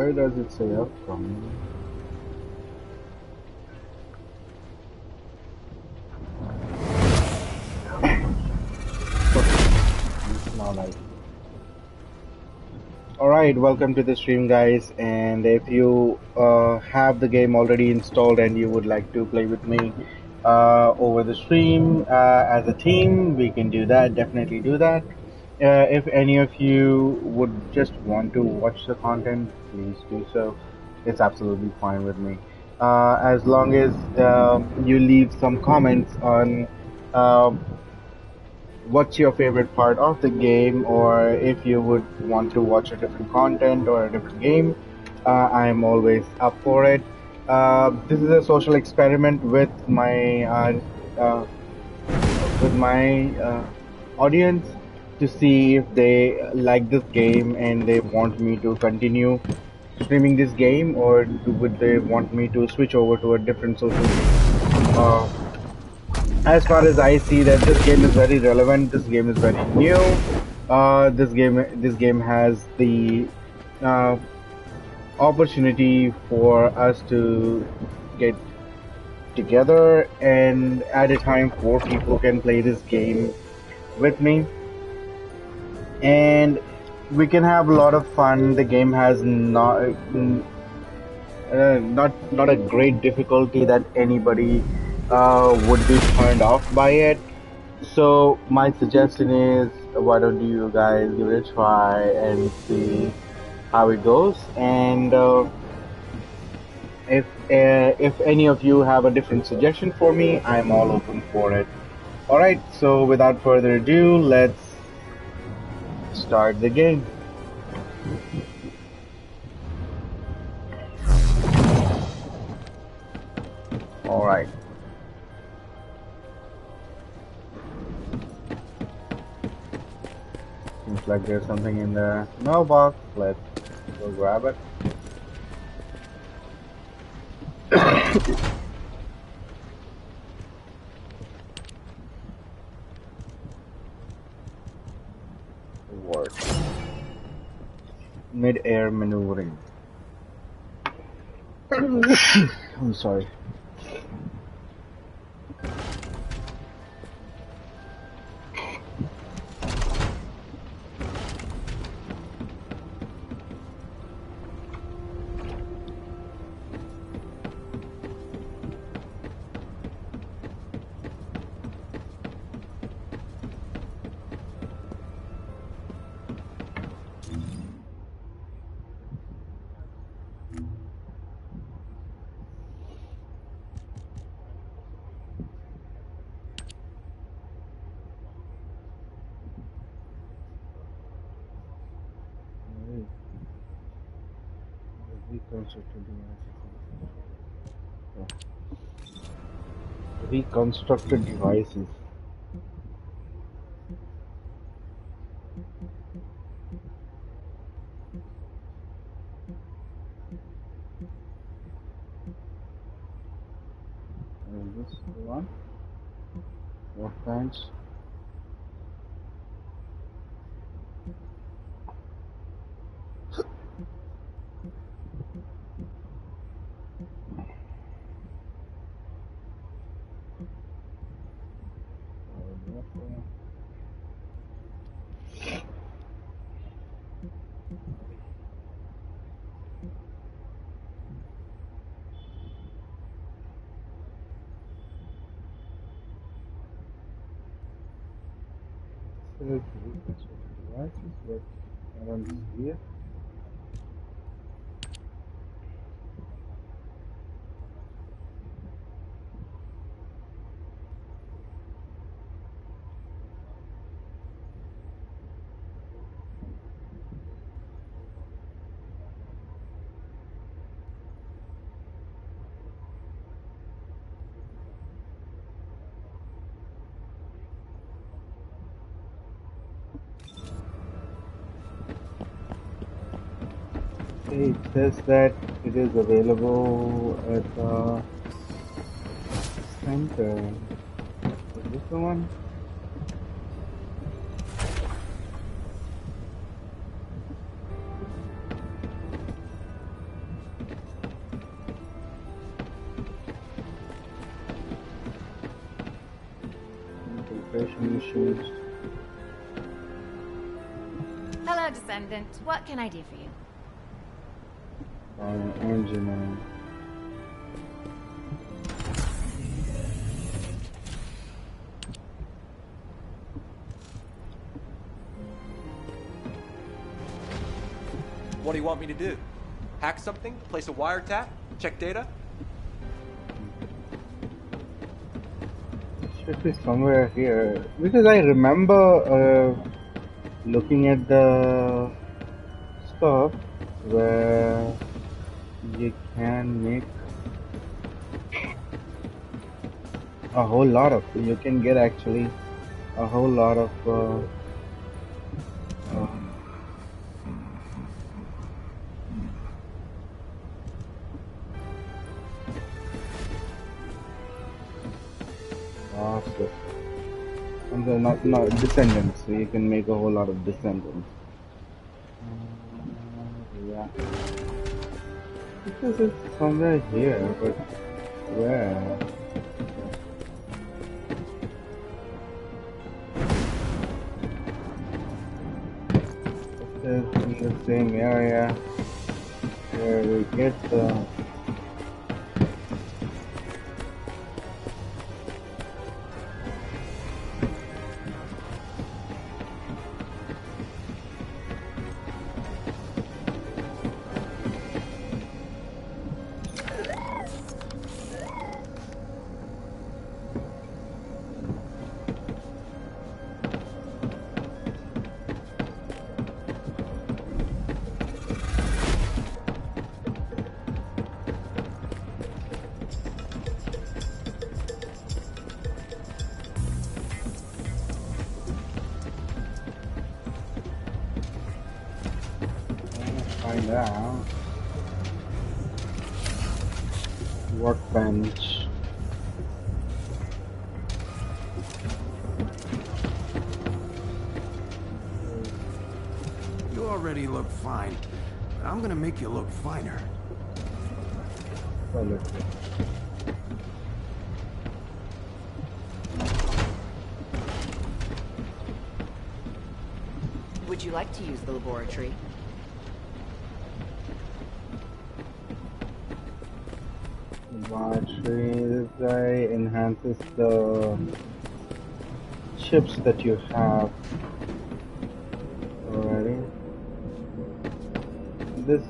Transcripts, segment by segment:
Why does it say upcoming? It's not like. Alright, welcome to the stream, guys. And if you have the game already installed and you would like to play with me over the stream as a team, we can do that. Definitely do that. If any of you would just want to watch the content, please do so. It's absolutely fine with me. As long as you leave some comments on um what's your favorite part of the game, or if you would want to watch a different content or a different game, I'm always up for it. This is a social experiment uh, with my audience to see if they like this game and they want me to continue streaming this game, or would they want me to switch over to a different social game. As far as I see, that this game is very relevant. This game is very new. This game has the uh, opportunity for us to get together, and at a time, 4 people can play this game with me, and we can have a lot of fun. The game has not a great difficulty that anybody would be turned off by it. So my suggestion is, why don't you guys give it a try and see how it goes? And if any of you have a different suggestion for me, I'm all open for it. All right. So without further ado, let's start the game. All right. Seems like there's something in the mailbox. Let's go grab it. Word. Mid-air maneuvering. I'm sorry. Reconstructed devices. Is this the one? What kinds? Devices, but I don't see it. It says that it is available at the center. Is this the one? Missions. Hello, Descendant. What can I do for you? Engineering. What do you want me to do? Hack something? Place a wiretap? Check data? Should be somewhere here because I remember looking at the stuff where you can make a whole lot of. You can get actually a whole lot of. And they're not descendants, so you can make a whole lot of descendants. Yeah. Because it's somewhere here, but where? It's in the same area where we get the. Find out. Workbench. You already look fine, but I'm gonna make you look finer. Would you like to use the laboratory? Laboratory. This guy enhances the chips that you have already. This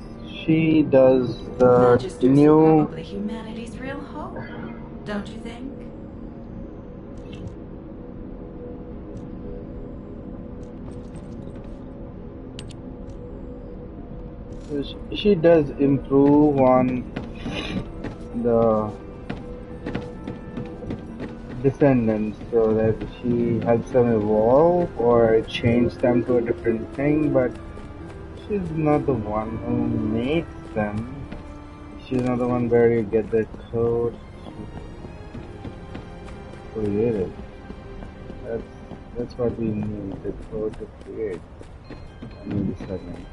she does the Magisters new. are probably humanity's real hope, don't you think? She does improve on the descendants so that she helps them evolve or change them to a different thing, but she's not the one who makes them. She's not the one where you get the code created. That's what we need, the code to create a new descendant.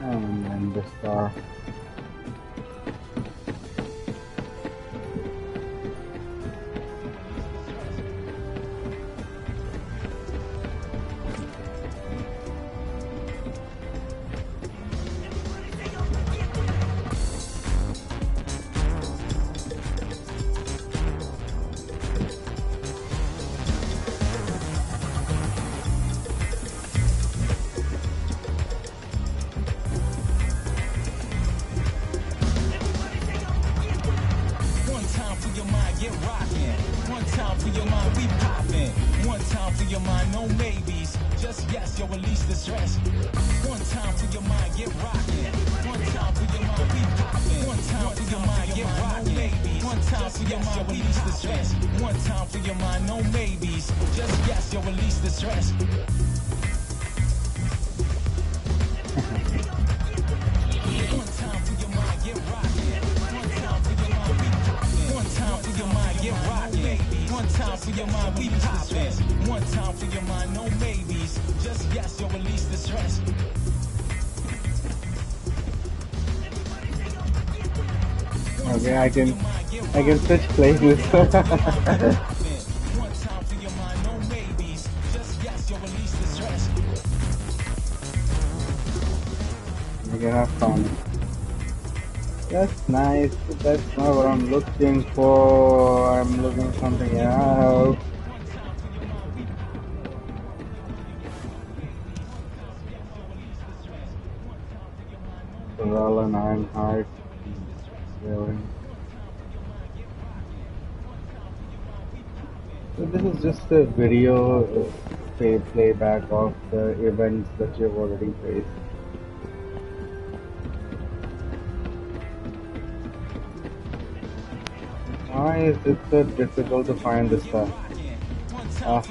And then the star. Okay, I can switch places. You can have fun. That's nice, but that's not what I'm looking for. I'm looking for something else. Corral and Ironheart. Really. So this is just a video playback of the events that you've already faced. Why is it so difficult to find this stuff? Ah.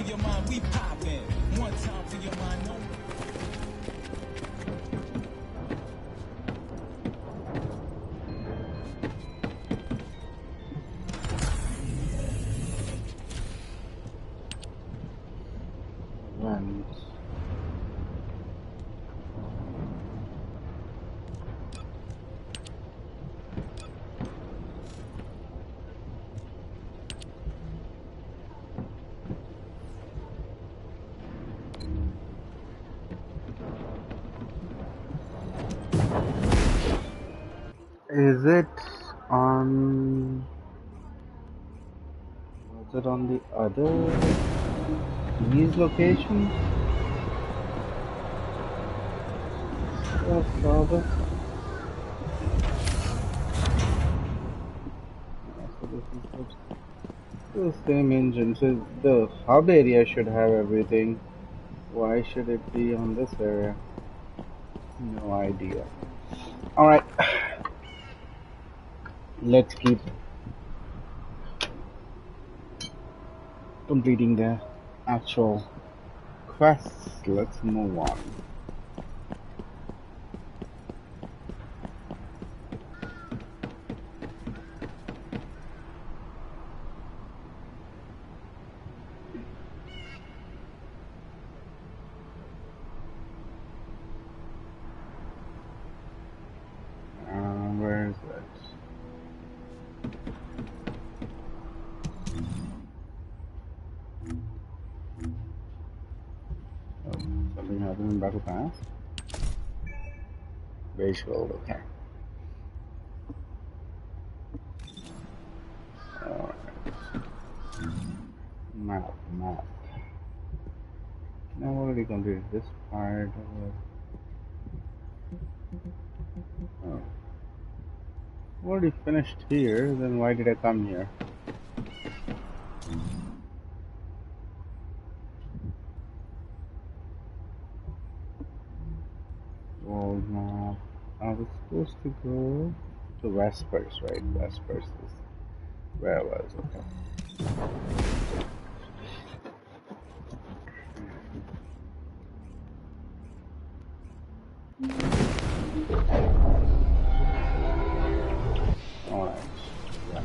Events. Is it on? Was it on the other these locations? Yes, other. So this is the same engine. So the hub area should have everything. Why should it be on this area? No idea. All right, let's keep completing the actual quests. Let's move on. Where is it? Oh, something happened in Battle Pass? Visual, okay. Alright. Map. I've already completed this part. Oh. Already finished here, then why did I come here? World map. I was supposed to go to Vespers, right? Vespers is where I was, okay. Alright. Yeah.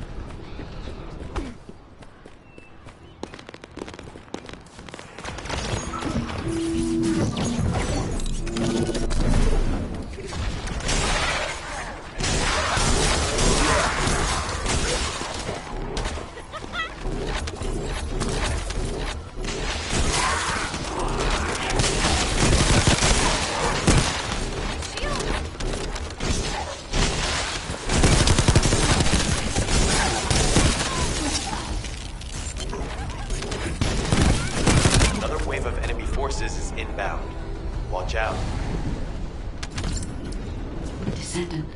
Another wave of enemy forces is inbound. Watch out. Descendant,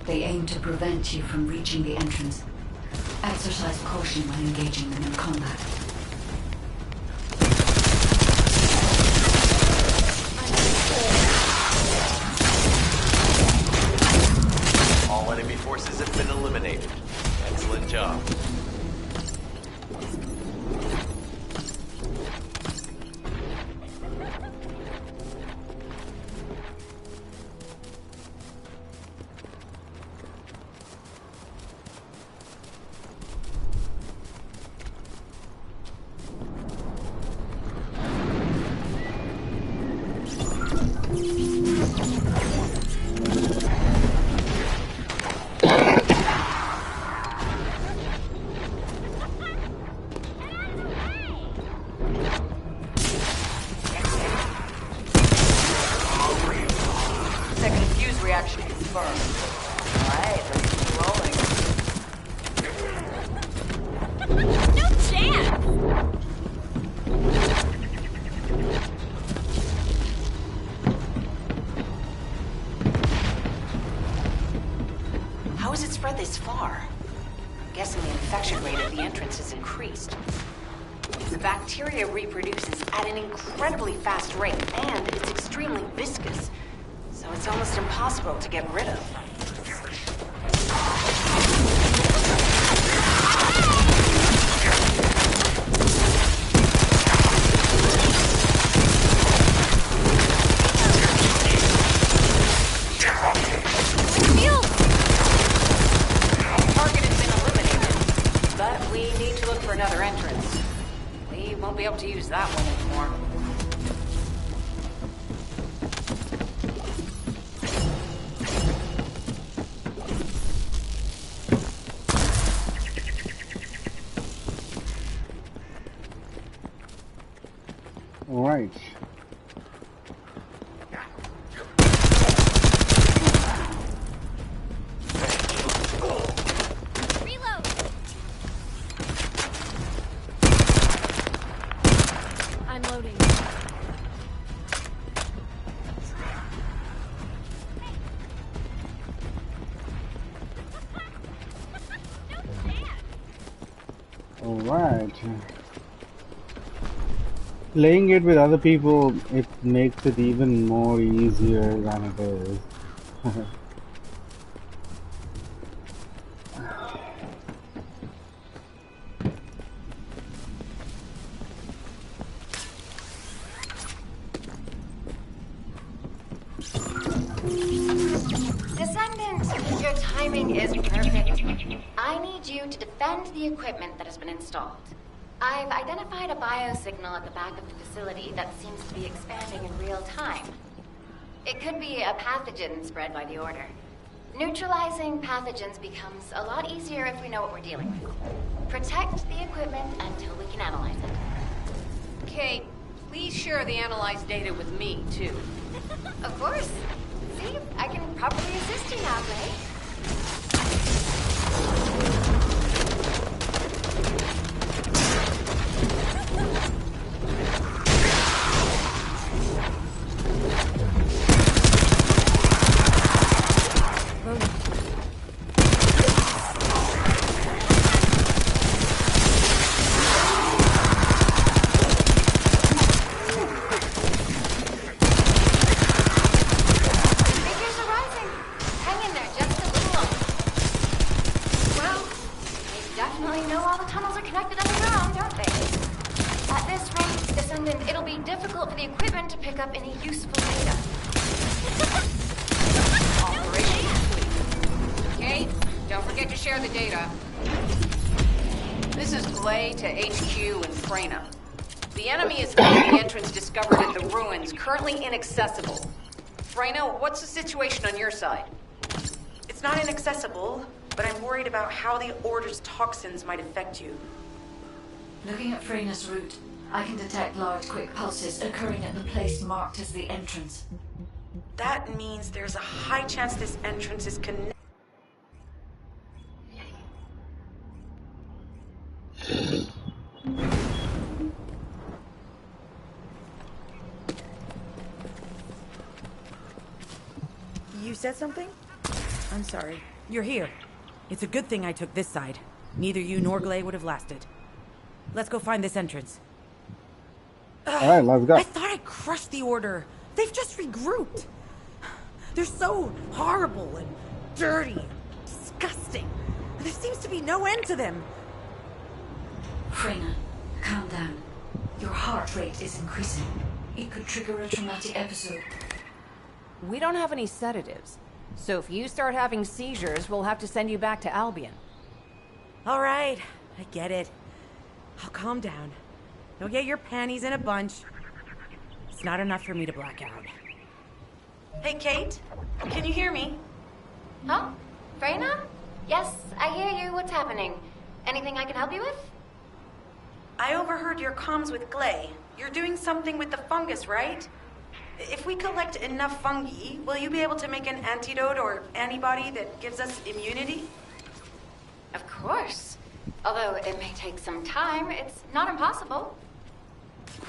they aim to prevent you from reaching the entrance. Exercise caution when engaging them in combat. All enemy forces have been eliminated. Excellent job. confirmed. Alright, let's keep rolling. No chance! How has it spread this far? I'm guessing the infection rate at the entrance has increased. The bacteria reproduces at an incredibly fast rate, and it's extremely viscous, so it's almost impossible to get rid of. Target has been eliminated, but we need to look for another entrance. We won't be able to use that one anymore. All right. Reload! I'm loading. All right. Playing it with other people, it makes it even more easier than it is. Descendant, your timing is perfect. I need you to defend the equipment that has been installed. I've identified a biosignal at the back of the facility that seems to be expanding in real time. It could be a pathogen spread by the Order. Neutralizing pathogens becomes a lot easier if we know what we're dealing with. Protect the equipment until we can analyze it. Kate, please share the analyzed data with me, too. Of course. See, I can properly assist you now, Blake. Figures are rising. Hang in there just a little longer. Well, they definitely know all the tunnels are connected underground, don't they? At this rate, Descendant, it'll be difficult for the equipment to pick up any useful data. Operation complete. Kate, don't forget to share the data. This is Glay to HQ and Freyna. The enemy is finding the entrance discovered at the ruins, currently inaccessible. Freyna, what's the situation on your side? It's not inaccessible, but I'm worried about how the Order's toxins might affect you. Looking at Freyna's route, I can detect large quick pulses occurring at the place marked as the entrance. That means there's a high chance this entrance is connected. You said something? I'm sorry. You're here. It's a good thing I took this side. Neither you nor Glay would have lasted. Let's go find this entrance. Alright, let's go. I thought I crushed the Order. They've just regrouped. They're so horrible and dirty and disgusting. There seems to be no end to them. Freyna, calm down. Your heart rate is increasing. It could trigger a traumatic episode. We don't have any sedatives. So if you start having seizures, we'll have to send you back to Albion. All right, I get it. I'll calm down. Don't get your panties in a bunch. It's not enough for me to black out. Hey, Kate? Can you hear me? Huh? Freyna? Yes, I hear you. What's happening? Anything I can help you with? I overheard your comms with Glay. You're doing something with the fungus, right? If we collect enough fungi, will you be able to make an antidote or antibody that gives us immunity? Of course. Although it may take some time, it's not impossible.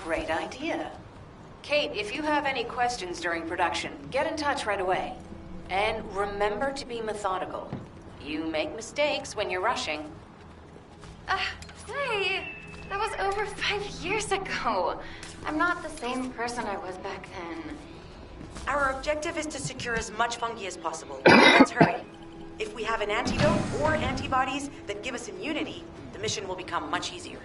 Great idea. Kate, if you have any questions during production, get in touch right away. And remember to be methodical. You make mistakes when you're rushing. Hey, that was over 5 years ago. I'm not the same person I was back then. Our objective is to secure as much fungi as possible. Let's hurry. If we have an antidote or antibodies that give us immunity, the mission will become much easier.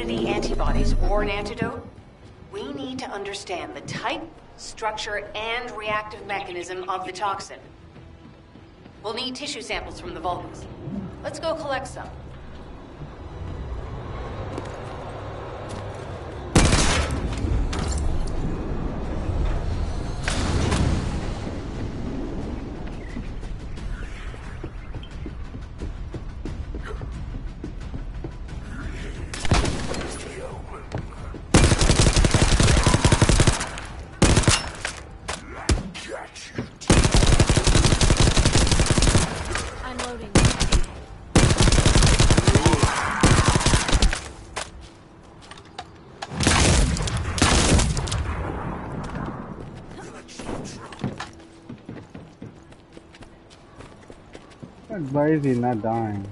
Antibodies or an antidote, we need to understand the type, structure, and reactive mechanism of the toxin. We'll need tissue samples from the Vulcans. Let's go collect some. Why is he not dying?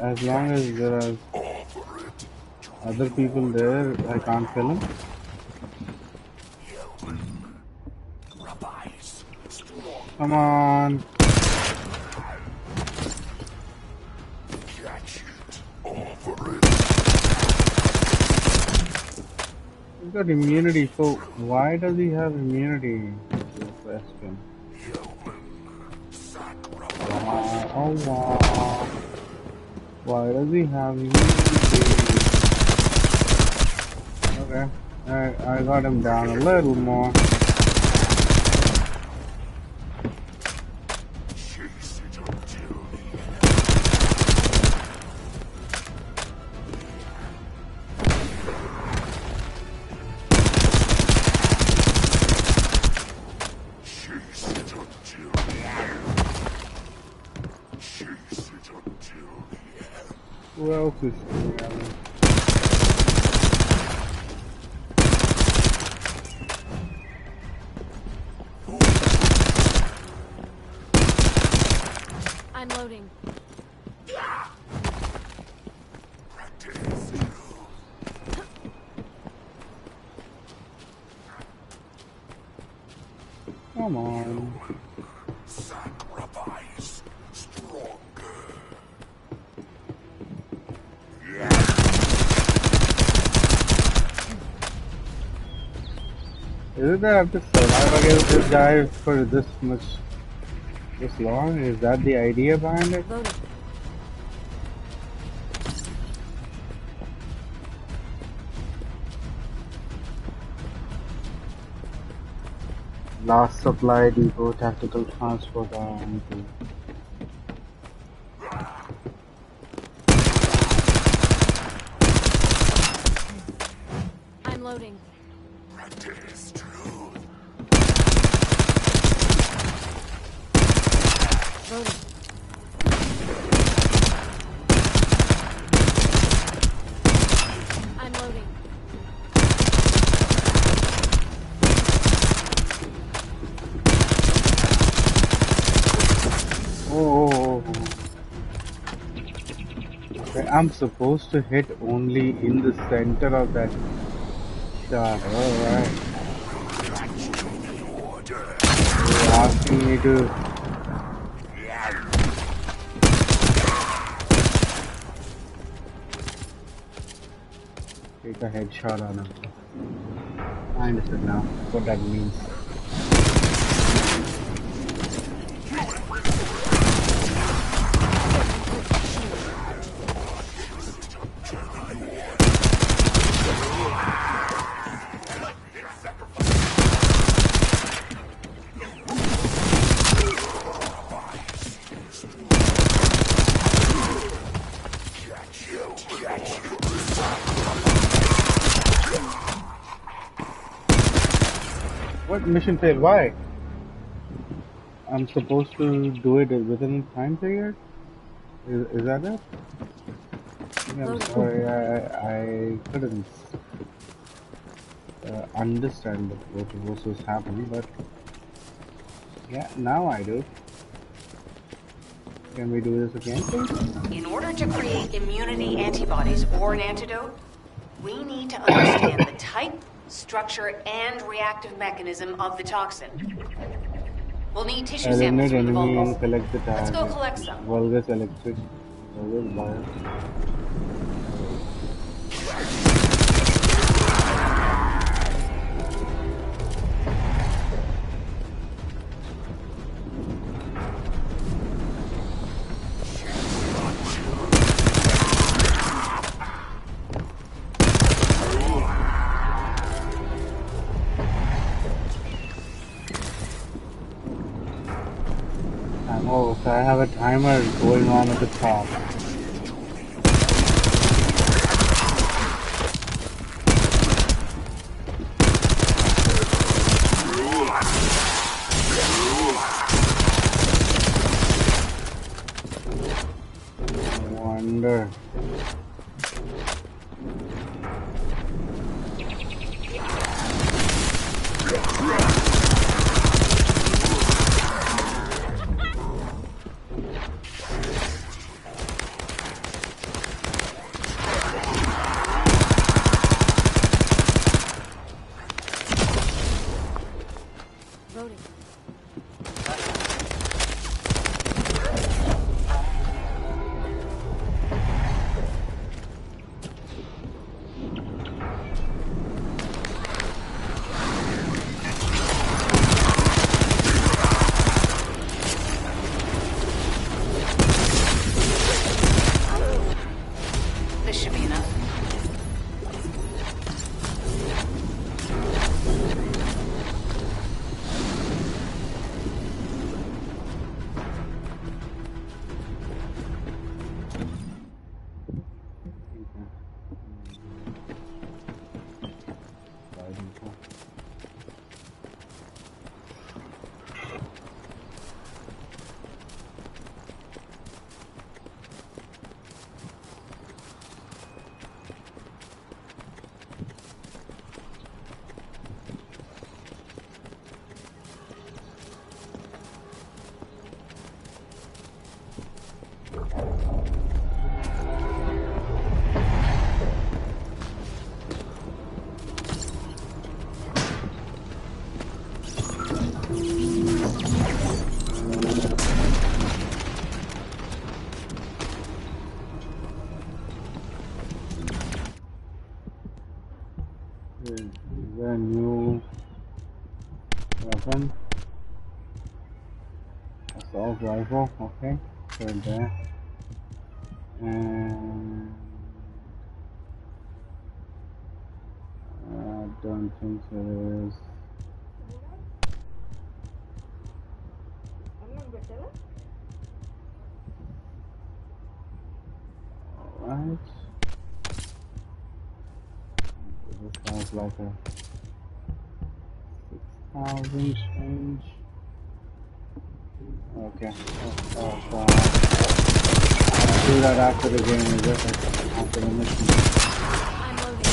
As long as there are other people there, I can't kill him. Come on. He's got immunity, so why does he have immunity? That's the question. Oh, wow. Why does he have immunity? Okay, I got him down a little more. Who else is shooting at me? I'm loading. Come on. Sacrifice stronger. Isn't that I have to survive against this guy for this long? Is that the idea behind it? Loaded. Last supply depot, tactical transport arm. I'm loading. Loaded. I'm loading. Oh. I'm supposed to hit only in the center of that shot. Alright. You're asking me to... take a headshot on him. I understand now what that means. What mission failed? Why? I'm supposed to do it within time period? Is that it? Yeah, I'm sorry, I couldn't understand what was happening, but yeah, now I do. Can we do this again, please? In order to create immunity antibodies or an antidote, we need to understand the type, structure, and reactive mechanism of the toxin. We'll need tissue samples Eliminate from the enemy and vocals. collect the Let's go target. collect some. Vulgus electric. Vulgus bio. Oh, so I have a timer going on at the top. I wonder. Loading. This should be enough. Is there a new Weapon. Assault rifle. Okay. Put it there. And I don't think so there is. Alright. This sounds like a 6,000 change. Okay. I'll do that after the game is over. After the mission. I'm loading.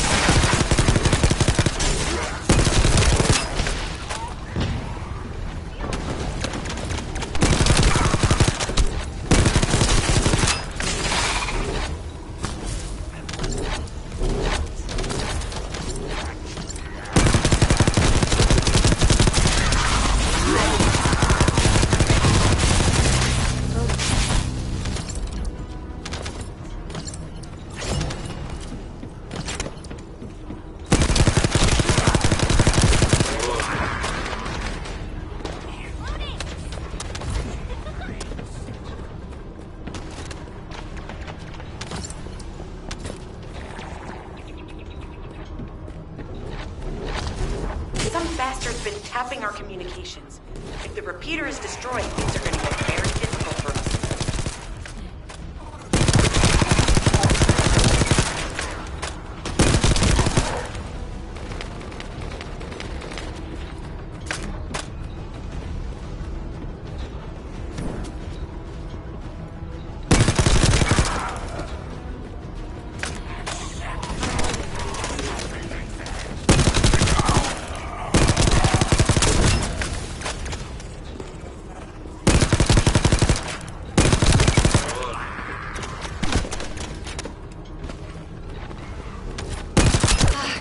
Bastard's been tapping our communications. If the repeater is destroyed, things are gonna get very difficult for us.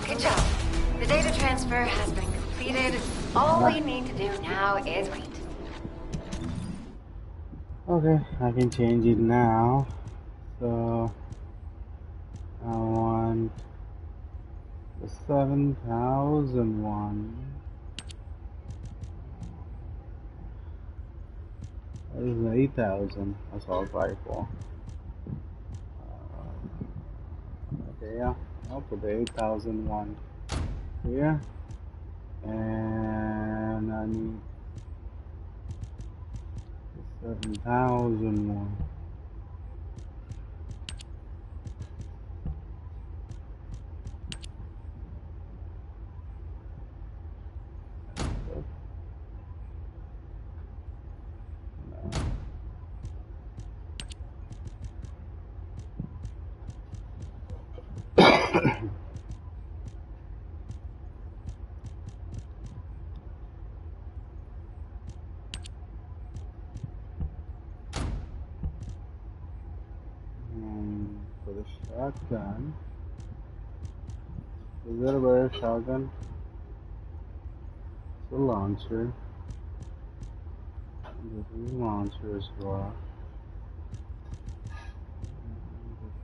Good job. The data transfer has been completed. All we need to do now is wait. Okay, I can change it now. So I want the 7,001. That is 8,000 assault rifle. Okay, yeah, I'll put the 8,001 here, and I need the 7,001. For the shotgun, is there a better shotgun? The launcher. This is launcher as well.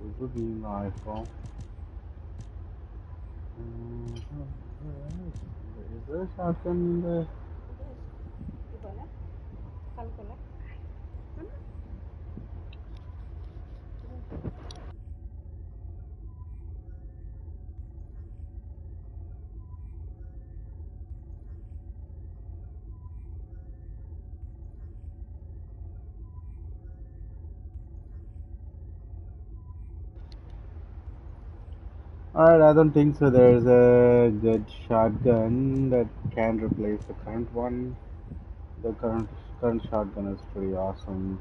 This is the beam rifle. Is there a shotgun in there? Alright, I don't think so. There's a good shotgun that can replace the current one. The current shotgun is pretty awesome,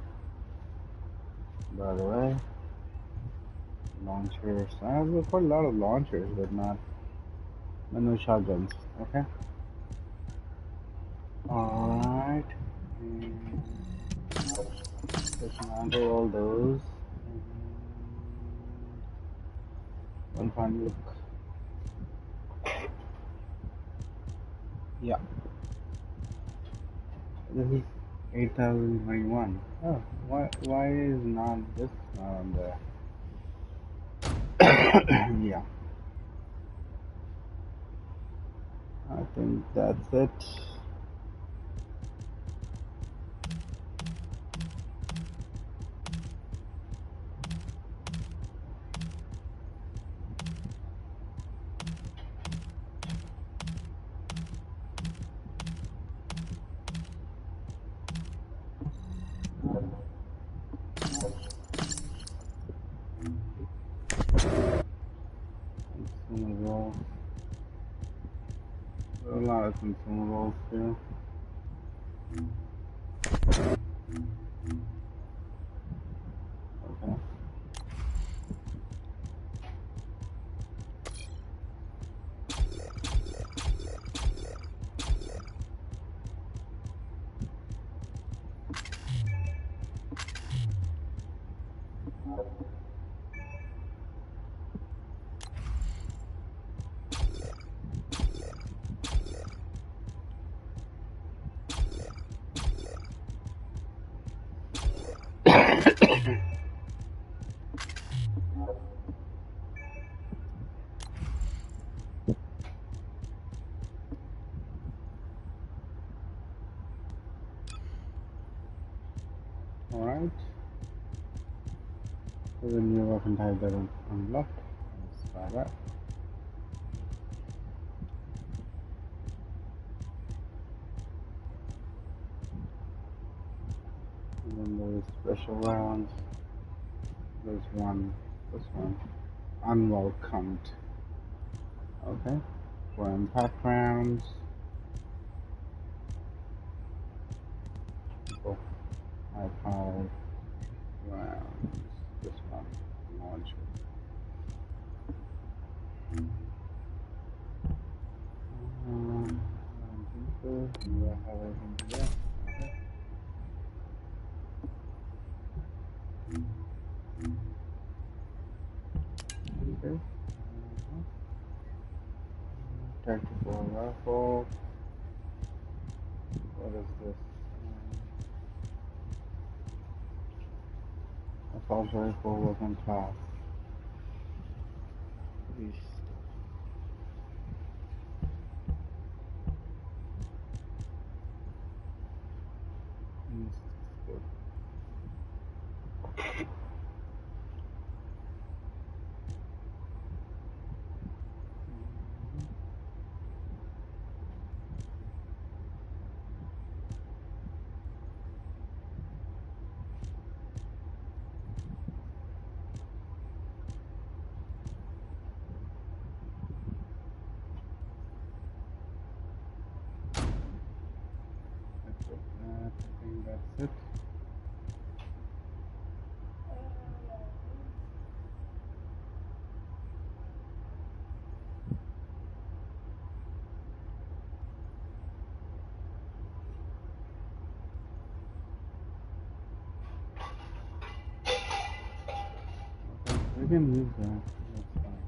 by the way. Launchers. I have quite a lot of launchers, but no shotguns. Okay. Alright. Dismantle all those. One final look. Yeah. This is 8,021. Oh, why is not this not on there? Yeah. I think that's it. consumables. There are a lot of consumables here. Okay. Alright. So the new weapon type that is unlocked. Let's try that. And then there's special rounds. There's this one. Unwelcomed. Okay. For impact rounds. Oh, high powered rounds. This one. Launcher. I don't think so. Do I have everything here? Okay. Okay. Tactical rifle. What is this? Assault rifle weapon class. Beast. I think that's it. Okay, we can use that. That's fine.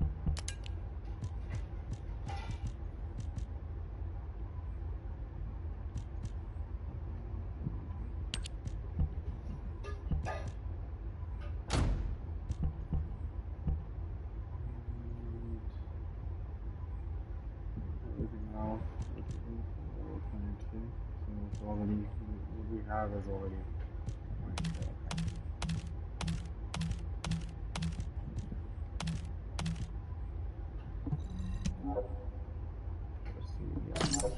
Everything else, level 22. So it's already, what we have is already 22. Okay. Let's see. Yeah.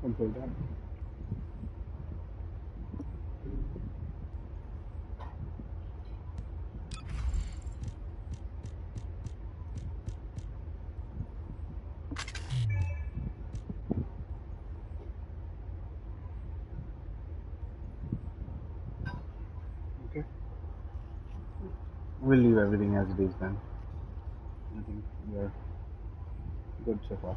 Complete that. Okay. We'll leave everything as it is then. I think we're good so far.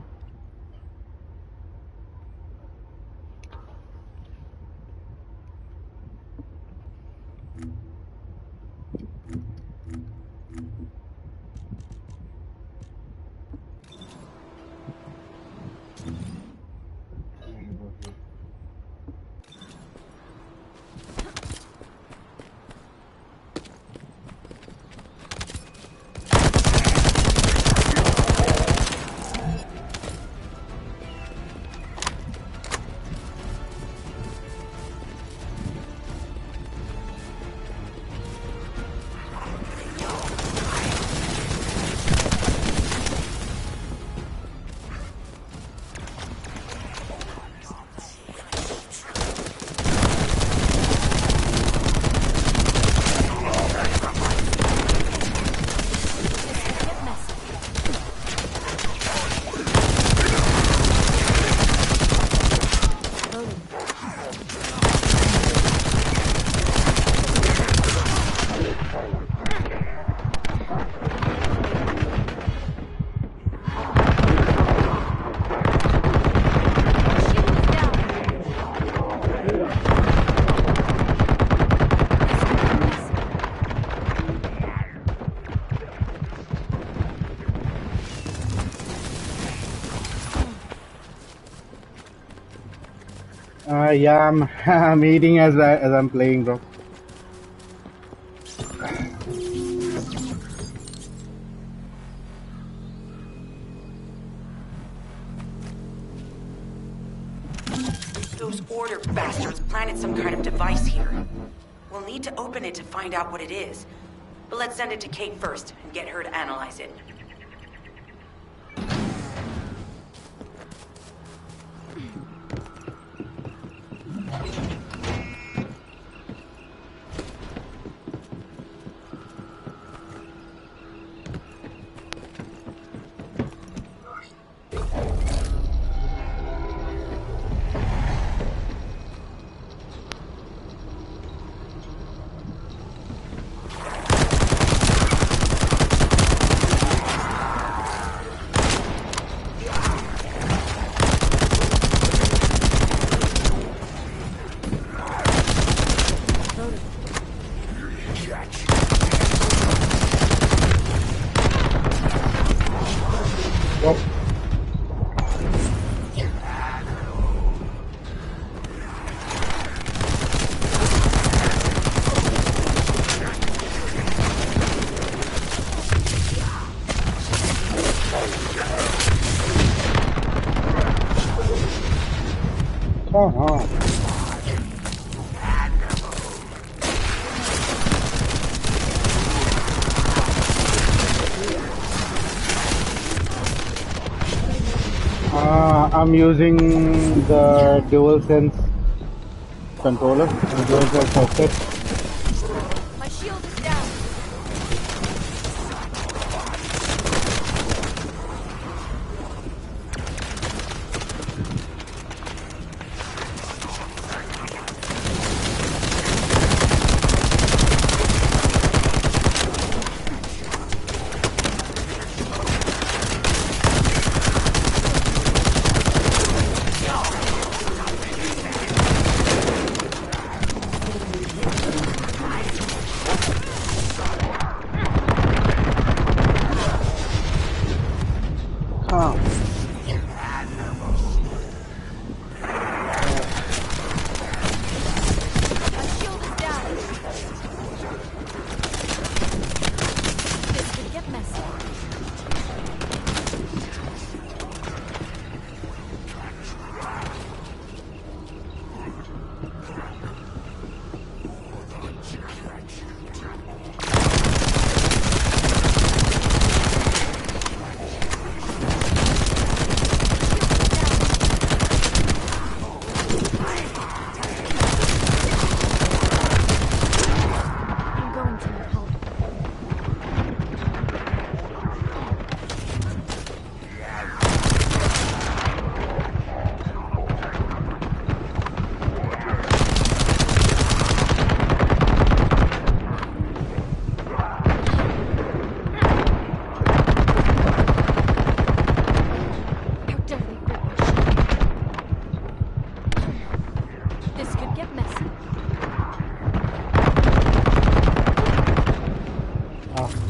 Yeah, I'm eating as I'm playing, bro. Those order bastards planted some kind of device here. We'll need to open it to find out what it is. But let's send it to Kate first and get her to analyze it. I'm using the DualSense controller and DualSense headset. My shield is down.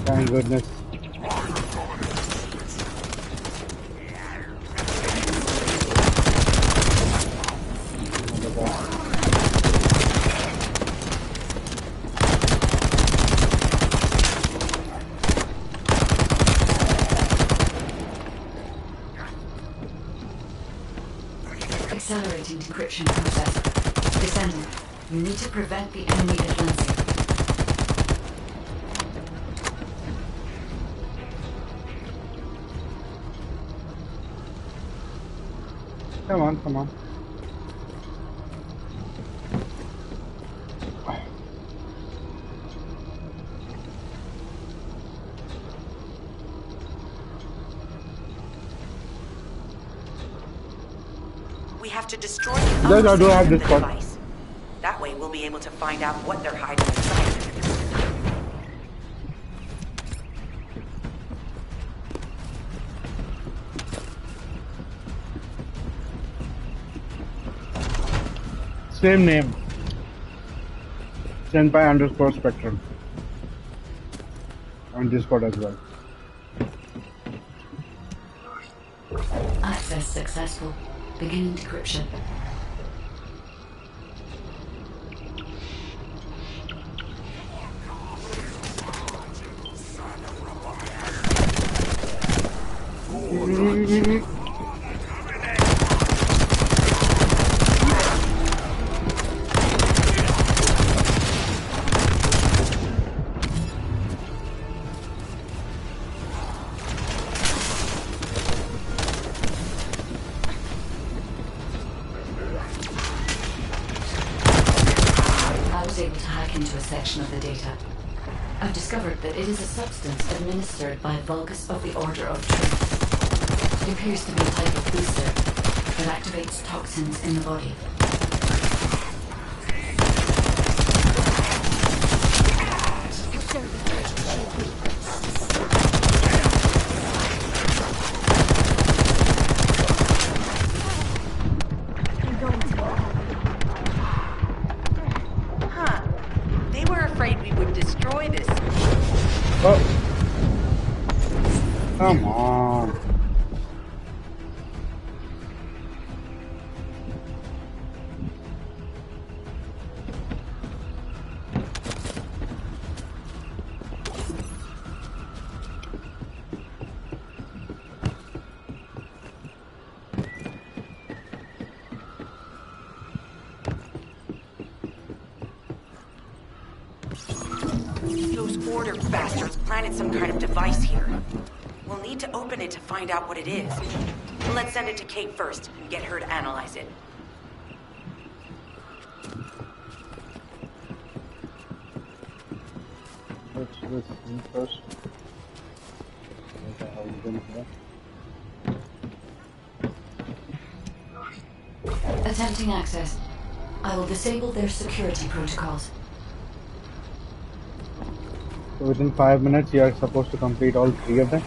Thank goodness. Accelerating decryption process. Descendant, you need to prevent the enemy advancing. Come on, come on. We have to destroy Yes, I do have the this one. device. That way we'll be able to find out what they're hiding inside. Same name. Senpai_Spectrum. On Discord as well. Access successful. Beginning decryption. I was able to hack into a section of the data. I've discovered that it is a substance administered by Vulgus of the Order of Truth. It appears to be a type of booster that activates toxins in the body. Huh. They were afraid we would destroy this. Oh. Come on. Those order bastards planted some kind of device here. We'll need to open it to find out what it is. But let's send it to Kate first and get her to analyze it. Let's do this thing first. Okay, how are you doing here? Attempting access. I will disable their security protocols. So within 5 minutes, you are supposed to complete all 3 of them.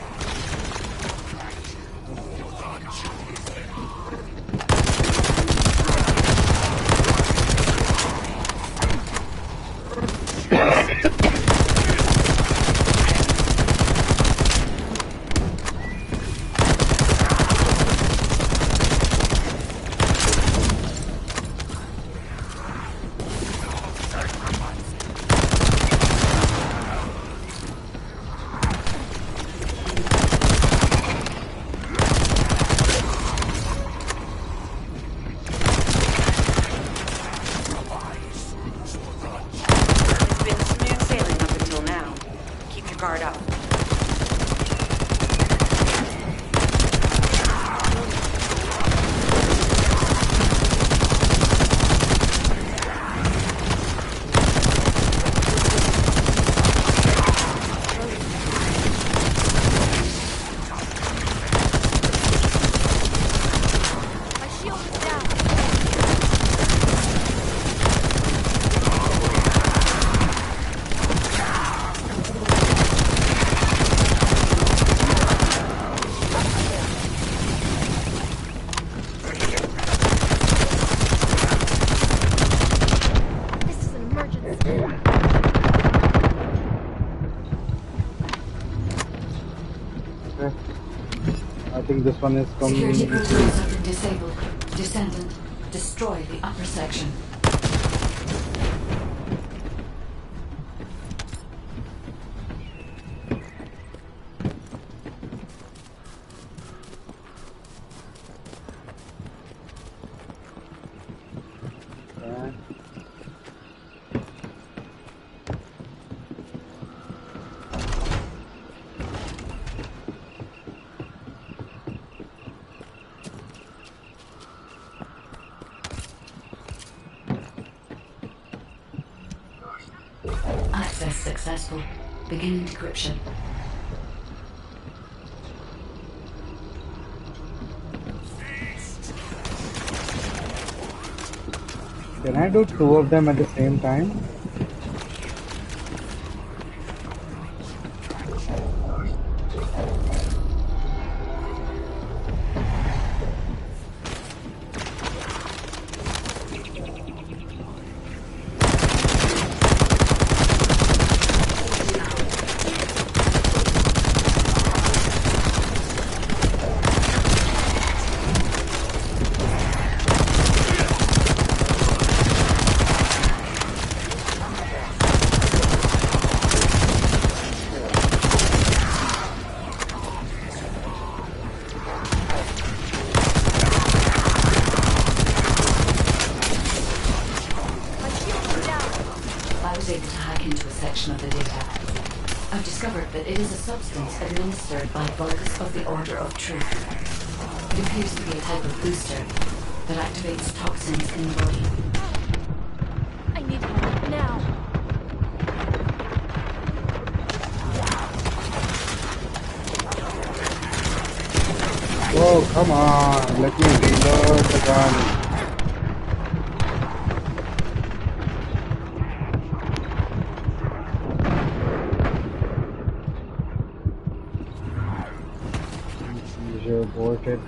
It's been smooth sailing up until now. Keep your guard up. My shield is down. This is an emergency. Okay. I think this one is Security coming. protocols have been disabled. Descendant, destroy the upper section. Okay. Access successful. Begin decryption. Can I do 2 of them at the same time? was able to hack into a section of the data. I've discovered that it is a substance administered by Vulgus of the Order of Truth. It appears to be a type of booster that activates toxins in the body. I need help now. Oh, come on. Let me reload the gun. Seizure aborted.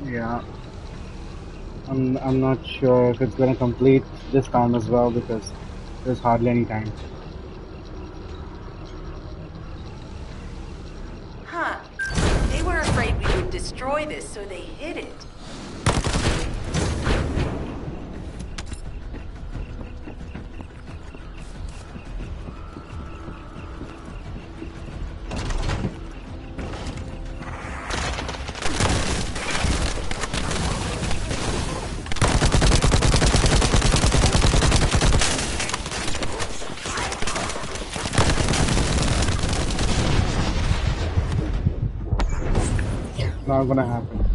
Yeah, I'm not sure if it's gonna complete this time as well because there's hardly any time. Huh. They were afraid we would destroy this, so they hid it. Not gonna happen.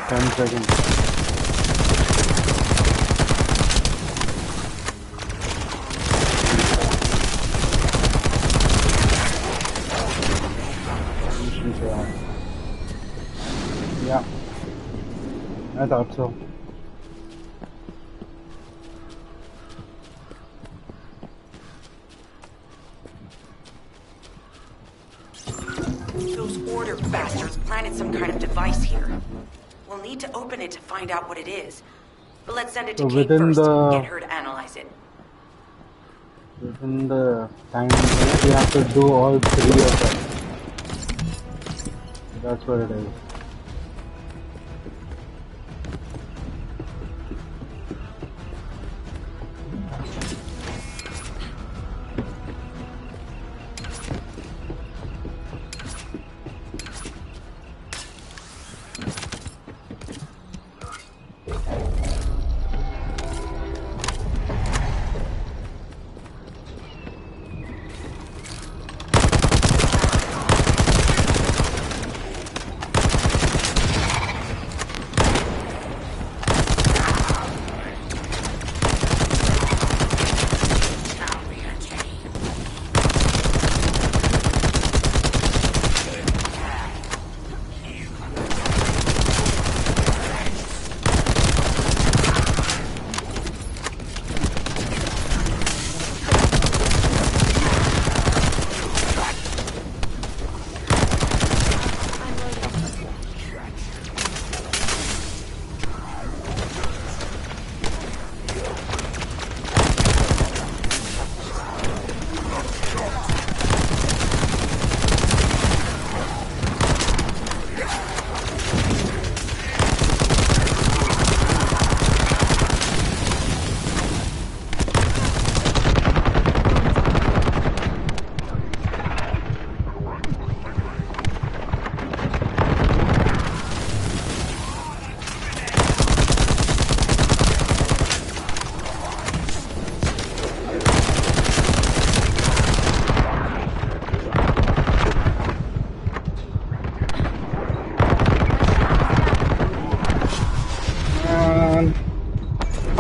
10 seconds. Yeah, I thought so. Those order bastards planted some kind of device here. We'll need to open it to find out what it is. But let's send it to So Kate within first and the get her to analyze it. within the time limit, you have to do all 3 of them. That's what it is.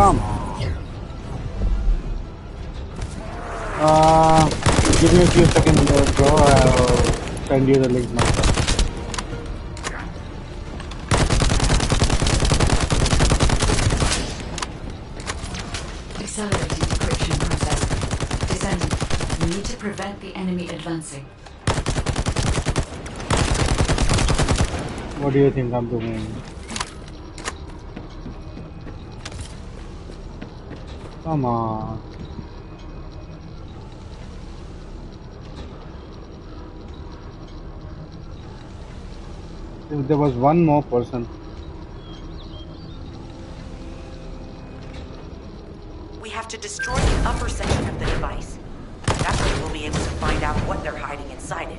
Come on. Give me a few seconds there, bro. I'll send you the link myself. Accelerating decryption process. Descendant. We need to prevent the enemy advancing. What do you think I'm doing? Come on. If there was one more person. We have to destroy the upper section of the device. That way we'll be able to find out what they're hiding inside it.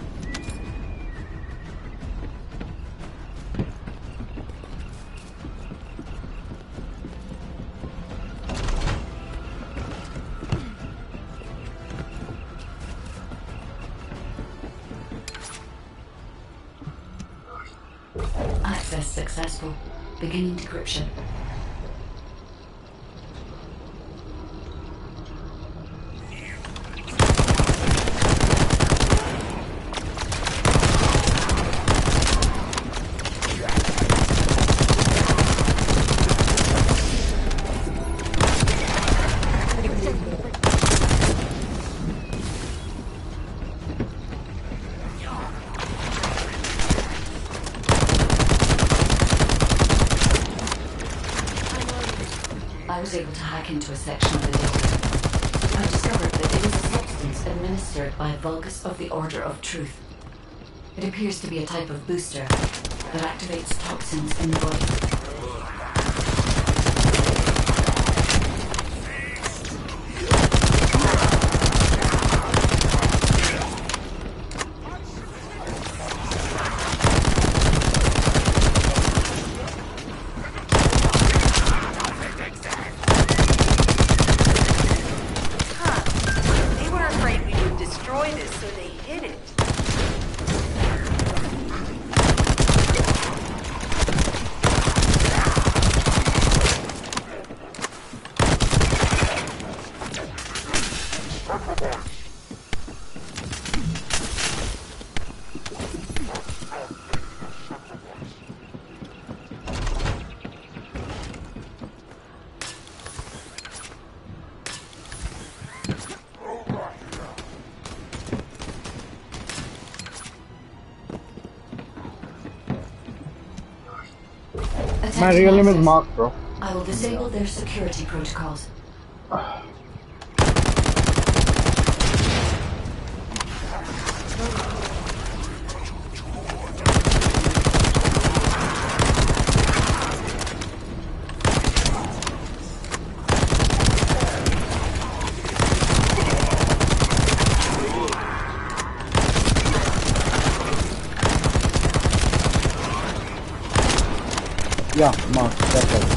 Access successful. Beginning decryption. I was able to hack into a section of the data. I discovered that it is a substance administered by Vulgus of the Order of Truth. It appears to be a type of booster that activates toxins in the body. My real name is Mark, bro. I will disable their security protocols. Yeah, Mark, that's right.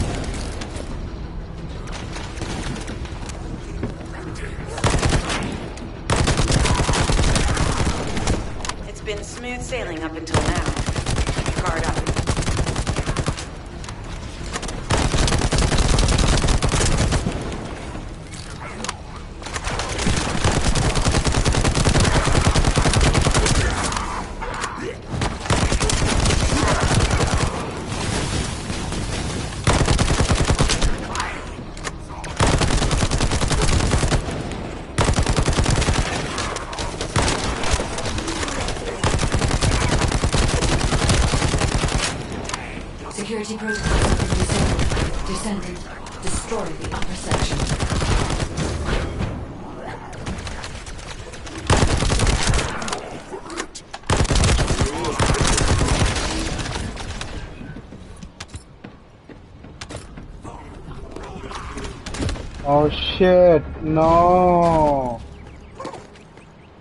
It's been smooth sailing up until now. Keep your guard up. Security protocols have been disabled. Descendant, destroy the upper section. Oh shit, no.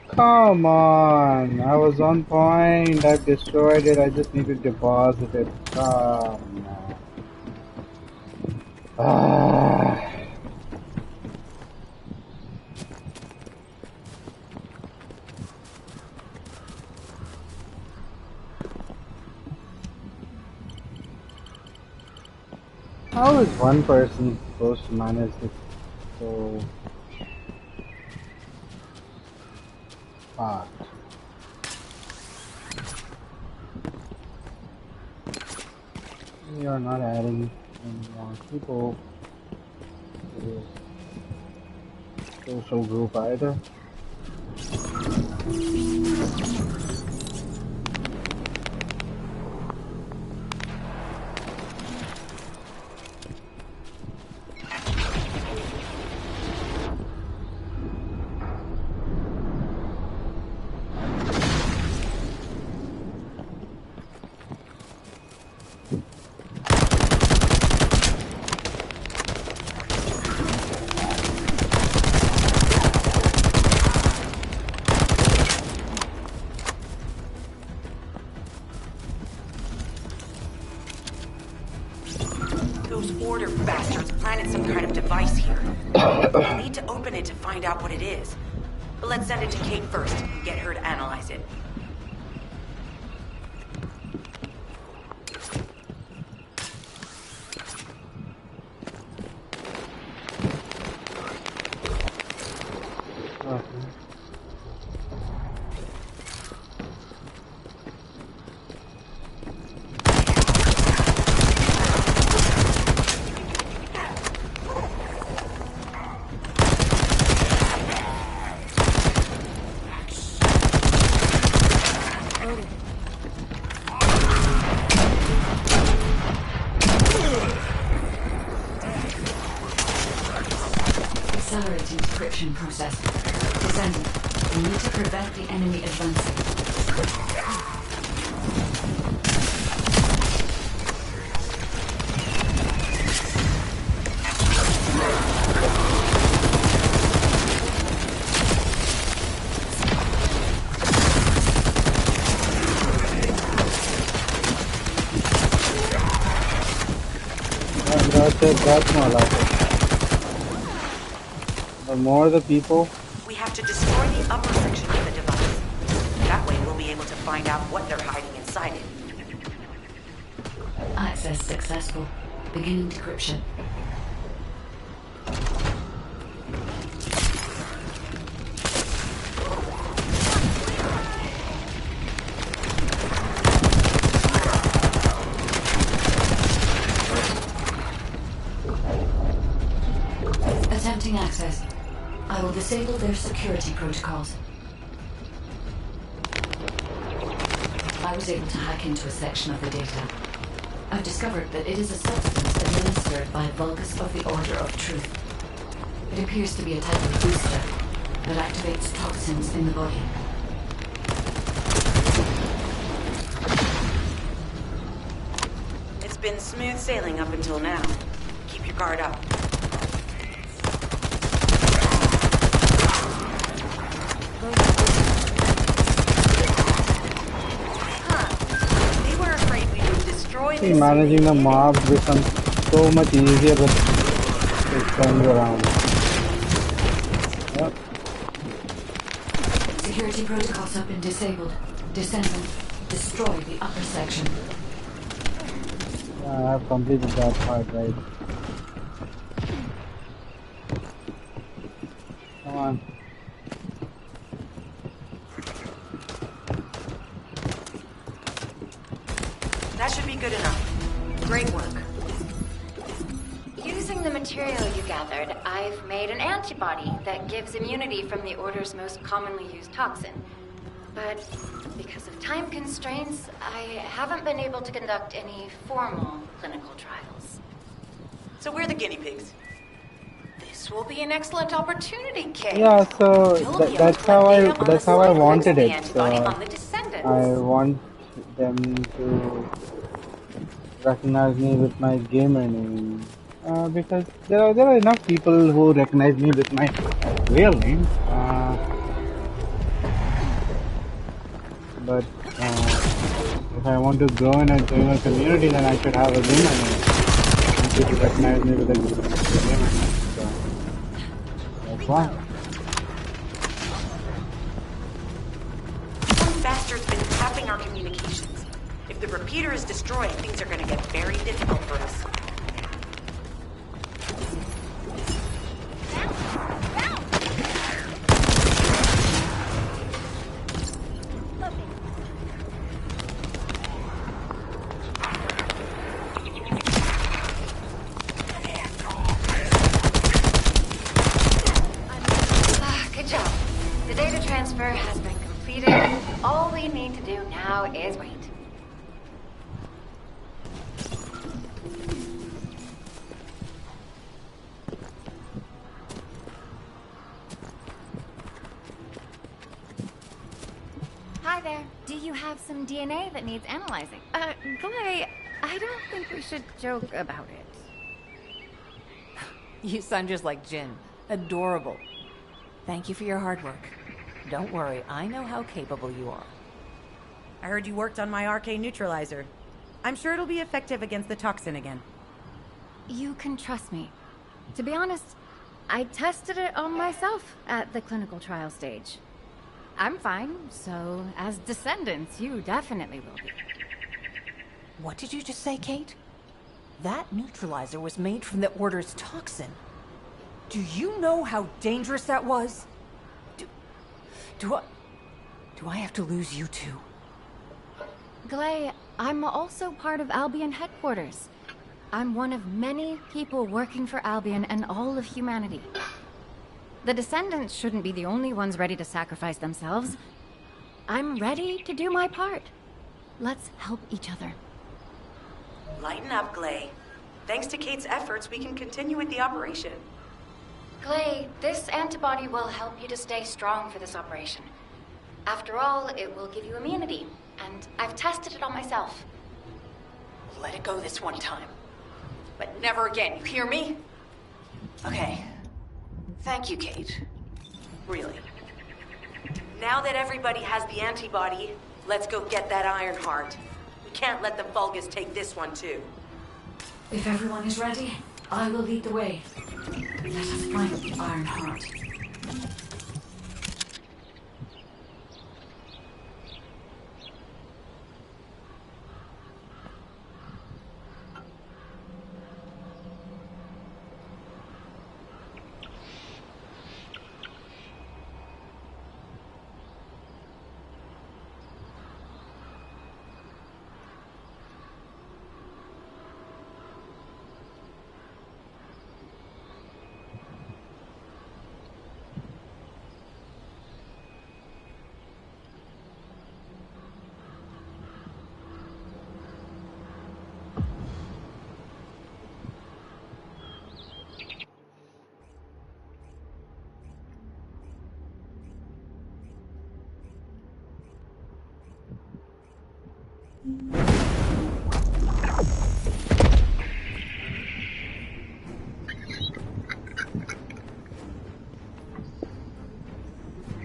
Come on. I was on point. I've destroyed it. I just need to deposit it. Come on. Ah. How is one person supposed to manage this so fast. We are not adding any more people to this social group either. Order bastards planted some kind of device here. We'll need to open it to find out what it is. But let's send it to Kate first and get her to analyze it. Accelerating decryption process. Descendant. We need to prevent the enemy advancing. That's not like it. The more the people... We have to destroy the upper section of the device. That way we'll be able to find out what they're hiding inside it. Access successful. Beginning decryption. Attempting access. I will disable their security protocols. I was able to hack into a section of the data. I've discovered that it is a substance administered by Vulgus of the Order of Truth. It appears to be a type of booster that activates toxins in the body. It's been smooth sailing up until now. Keep your guard up. Managing the mobs becomes so much easier when it turns around. Yep. Security protocols have been disabled. Descendant, destroy the upper section. Yeah, I have completed that part, right? Come on. That should be good enough. Great work. Using the material you gathered, I've made an antibody that gives immunity from the Order's most commonly used toxin. But because of time constraints, I haven't been able to conduct any formal clinical trials. So we're the guinea pigs. This will be an excellent opportunity, Kate. Yeah, so that's how I wanted it. So I want them to recognize me with my gamer name, because there are enough people who recognize me with my real name, but if I want to grow in a gamer community, then I should have a gamer name and people recognize me with a gamer name, so that's why. Some bastard's been tapping our communications. If the repeater is destroyed, things are going to get very difficult for us. you have some DNA that needs analyzing. Clay, I don't think we should joke about it. You sound just like Jin. Adorable. Thank you for your hard work. Don't worry, I know how capable you are. I heard you worked on my RK neutralizer. I'm sure it'll be effective against the toxin again. You can trust me. To be honest, I tested it on myself at the clinical trial stage. I'm fine, so as Descendants, you definitely will be. What did you just say, Kate? That neutralizer was made from the Order's toxin. Do you know how dangerous that was? Do I have to lose you too? Glay, I'm also part of Albion headquarters. I'm one of many people working for Albion and all of humanity. The Descendants shouldn't be the only ones ready to sacrifice themselves. I'm ready to do my part. Let's help each other. Lighten up, Glay. Thanks to Kate's efforts, we can continue with the operation. Glay, this antibody will help you to stay strong for this operation. After all, it will give you immunity, and I've tested it on myself. Let it go this one time. But never again, you hear me? Okay. Thank you, Kate. Really. Now that everybody has the antibody, let's go get that Iron Heart. We can't let the Vulgus take this one, too. If everyone is ready, I will lead the way. Let us find the Iron Heart.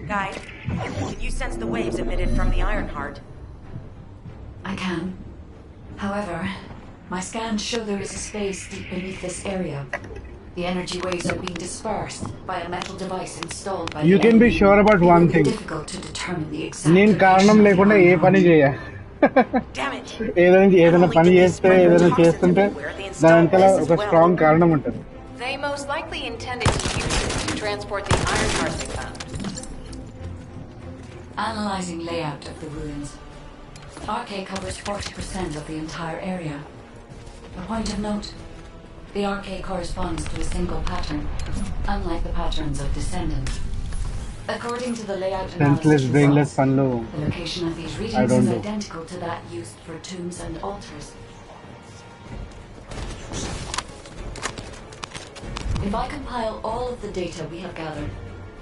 Guy, can you sense the waves emitted from the Iron Heart? I can. However, my scans show there is a space deep beneath this area. The energy waves are being dispersed by a metal device installed by You the can be enemy. sure about It one will thing. be difficult to determine the exact నేను కారణం location of the లేకుండా ఏ Iron పని Heart. చేయ Damn it! ఏదైనా Not పని only did they చేస్తే spread their ఏదైనా toxins చేస్తుంటే everywhere, they దాని installed వెనకాల this as ఒక well. స్ట్రాంగ్ కారణం ఉంటుంది. They most likely intended to use it to transport the Iron Heart they found. Analyzing layout of the ruins. RK covers 40% of the entire area. A point of note, the RK corresponds to a single pattern, unlike the patterns of Descendant. According to the layout Senseless, analysis brainless results, పనులు the location of these I readings don't is know. identical to that used for tombs and altars. If I compile all of the data we have gathered,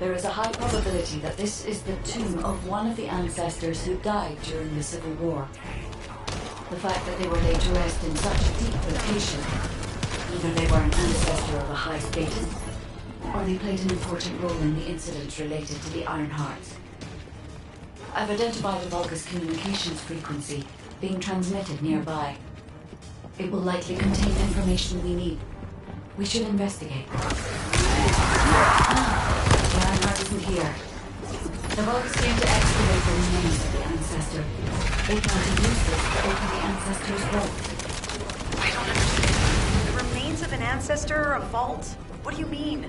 there is a high probability that this is the tomb of one of the ancestors who died during the Civil War. The fact that they were laid to rest in such a deep location, either they were an ancestor of a high status, or they played an important role in the incidents related to the Iron Hearts. I've identified a Vulgus communications frequency being transmitted nearby. It will likely contain information we need. We should investigate. The Iron Heart isn't here. The Vulgus came to excavate the remains of the ancestor. They plan to use this to open the ancestor's vault. I don't understand. The remains of an ancestor or a vault? What do you mean?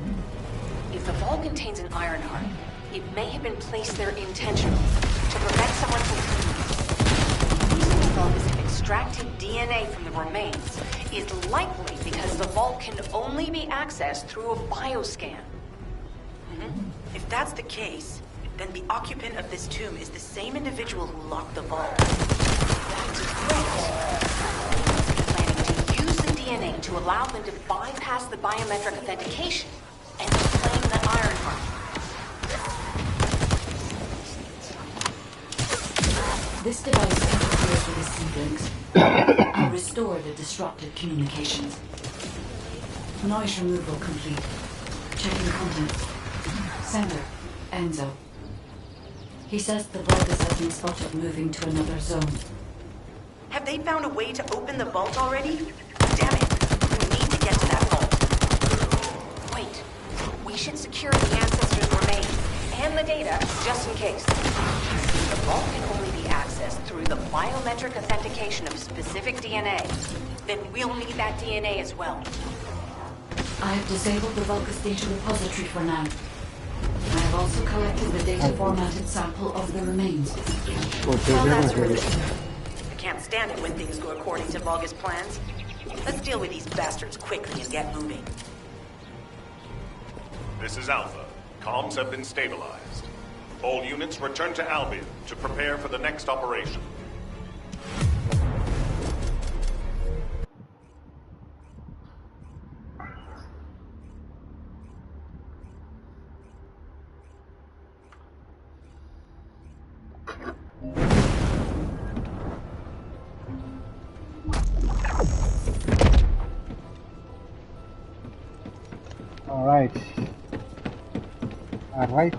If the vault contains an Iron Heart, it may have been placed there intentionally to prevent someone from using the Vulgus and extracting DNA from the remains is likely because the vault can only be accessed through a bioscan. If that's the case, then the occupant of this tomb is the same individual who locked the vault. That's great. Planning to use the DNA to allow them to bypass the biometric authentication and claim the Iron Heart. This device interferes with the seedlings and restore the disrupted communications. Noise removal complete. Checking contents. Sender, Enzo. He says the Vulgus has been spotted moving to another zone. Have they found a way to open the vault already? Damn it. We need to get to that vault. Wait. We should secure the ancestors' remains and the data just in case. The vault can only be accessed through the biometric authentication of specific DNA. Then we'll need that DNA as well. I have disabled the Vulgus data repository for now. I have also collected the data formatted sample of the remains. Well, that's a relief. I can't stand it when things go according to Vulgus plans. Let's deal with these bastards quickly and get moving. This is Alpha. Comms have been stabilized. All units return to Albion to prepare for the next operation. Alright. Alright.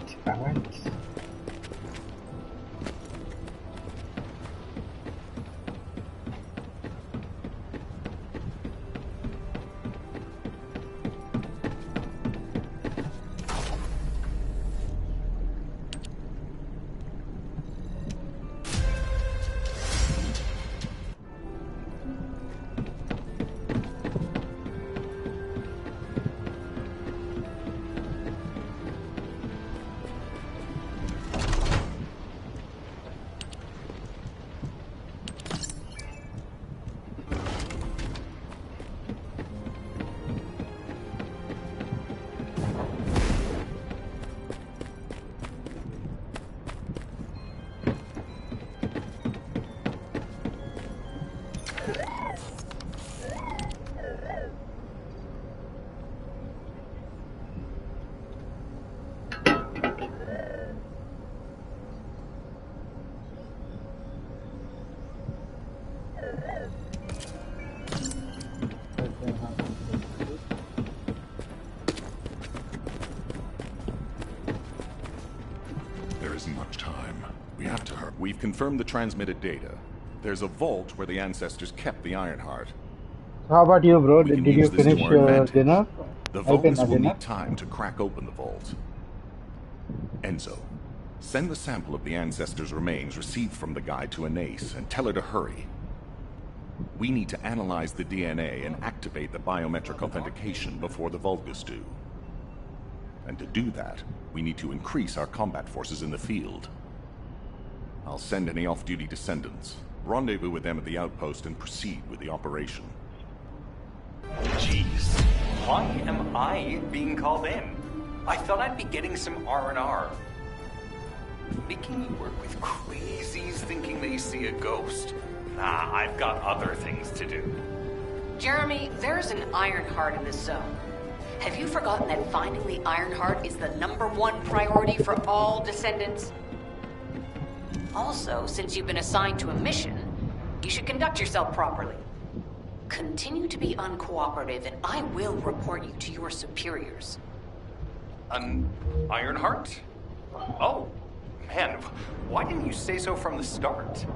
We've confirmed the transmitted data. There's a vault where the ancestors kept the Ironheart. How about you, bro? Did you use this finish to our your advantage. dinner? The Open Vulgus will dinner? need time to crack open the vault. Enzo, send the sample of the ancestors' remains received from the guide to Anais and tell her to hurry. We need to analyze the DNA and activate the biometric authentication before the Vulgus do. And to do that, we need to increase our combat forces in the field. I'll send any off-duty descendants, rendezvous with them at the outpost, and proceed with the operation. Jeez, why am I being called in? I thought I'd be getting some R&R. Making you work with crazies thinking they see a ghost. Nah, I've got other things to do. Jeremy, there's an Ironheart in this zone. Have you forgotten that finding the Ironheart is the #1 priority for all Descendants? Also, since you've been assigned to a mission, you should conduct yourself properly. Continue to be uncooperative, and I will report you to your superiors. An Ironheart? Oh, man, why didn't you say so from the start?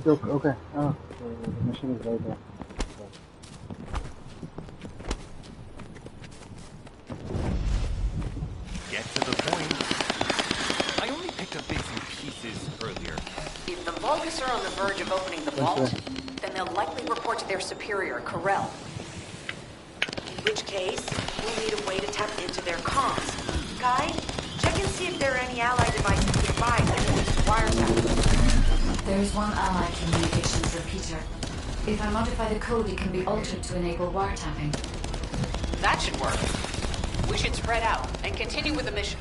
Okay. Oh, the mission is right there. Get to the point. Vulgus are on the verge of opening the vault, then they'll likely report to their superior, Corel. In which case, we'll need a way to tap into their comms. Guy, check and see if there are any allied devices nearby that can use wiretap. There is one allied communications repeater. If I modify the code, it can be altered to enable wiretapping. That should work. We should spread out and continue with the mission.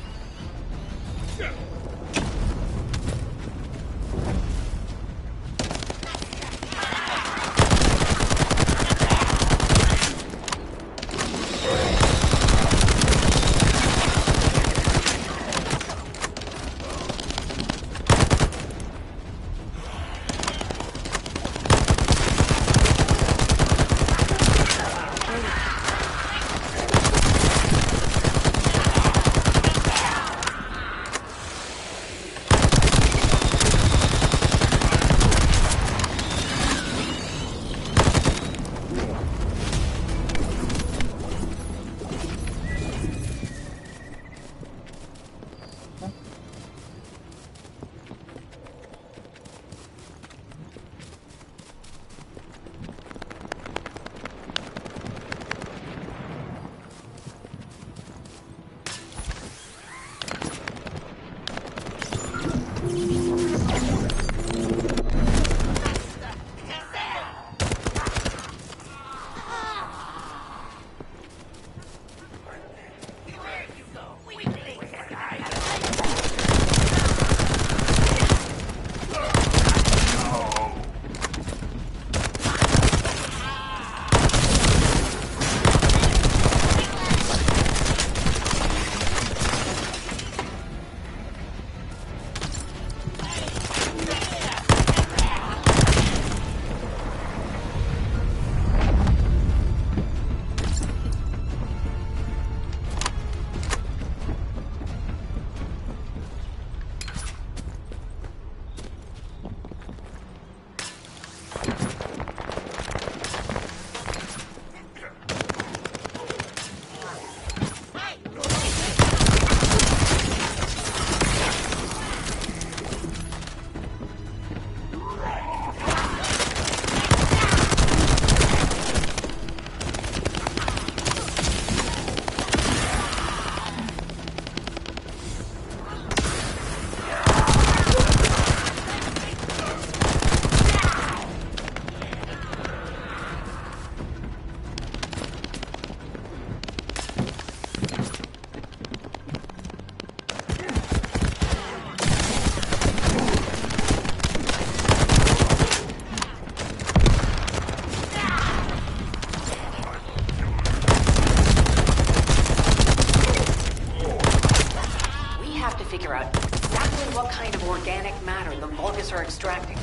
Are extracting.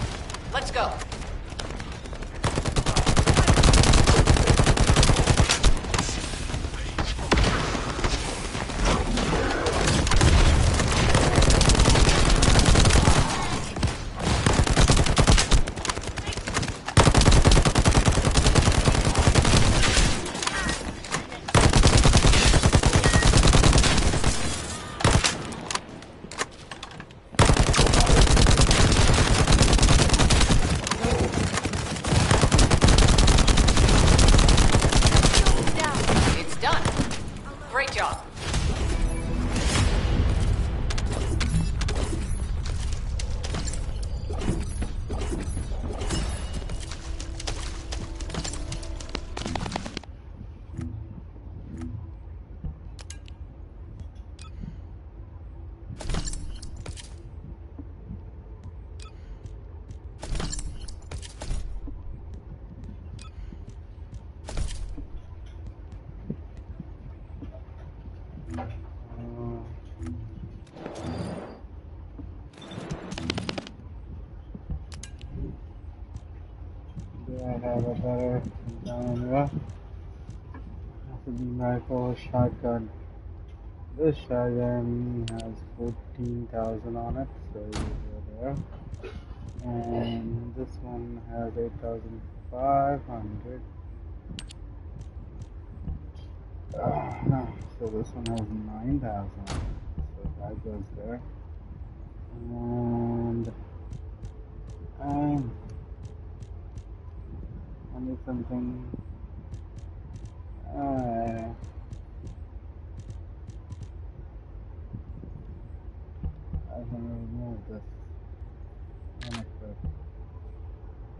Let's go. have a better genre. Has a beam rifle, shotgun. This shotgun has 14,000 on it, so you go there. And this one has 8,500. No, so this one has 9,000 on it, so that goes there. And Um, I need something. I can remove this. Unequip.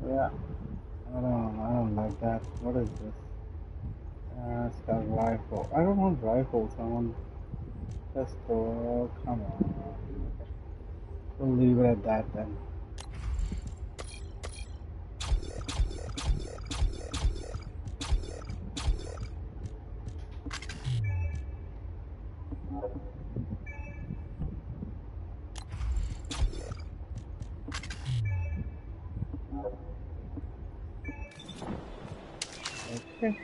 Yeah, I don't like that. What is this? It's got rifle. I don't want rifles. I want pistol. Come on. We'll leave it at that then. Okay.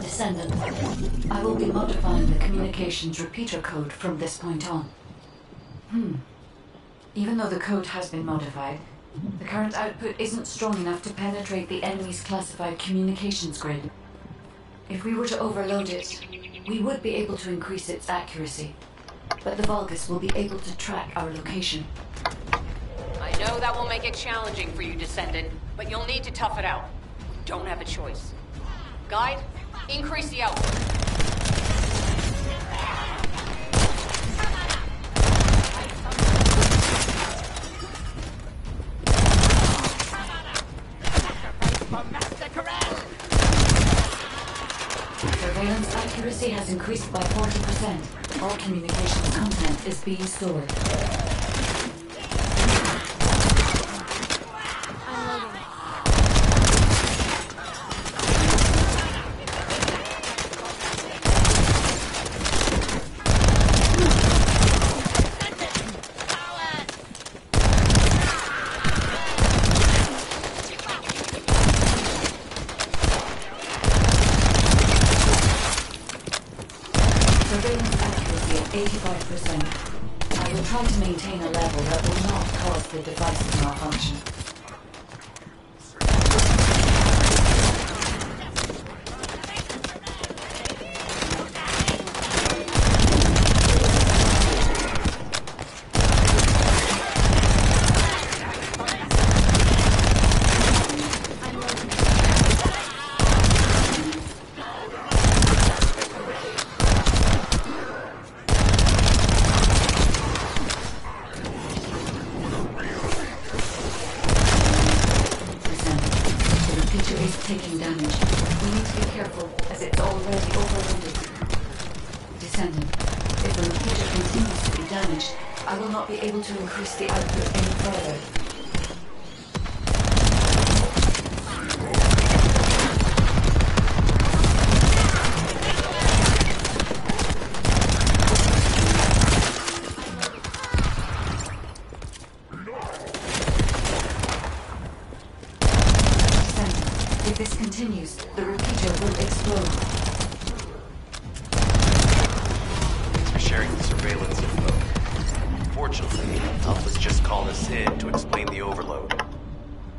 Descendant, I will be modifying the communications repeater code from this point on. Even though the code has been modified, the current output isn't strong enough to penetrate the enemy's classified communications grid. If we were to overload it, we would be able to increase its accuracy, but the Vulgus will be able to track our location. I know that will make it challenging for you, Descendant, but you'll need to tough it out. You don't have a choice. Guide, increase the output. Surveillance accuracy has increased by 40%. Descent. All communications content is being stored. Surveillance accuracy at 85%. I will try to maintain a level that will not cause the device to malfunction. Taking damage. We need to be careful, as it's already overloaded. Descendant, if the repeater continues to be damaged, I will not be able to increase the output any further. If this continues, the repeater will explode. Thanks for sharing the surveillance info. Fortunately, Alpha's just called us in to explain the overload.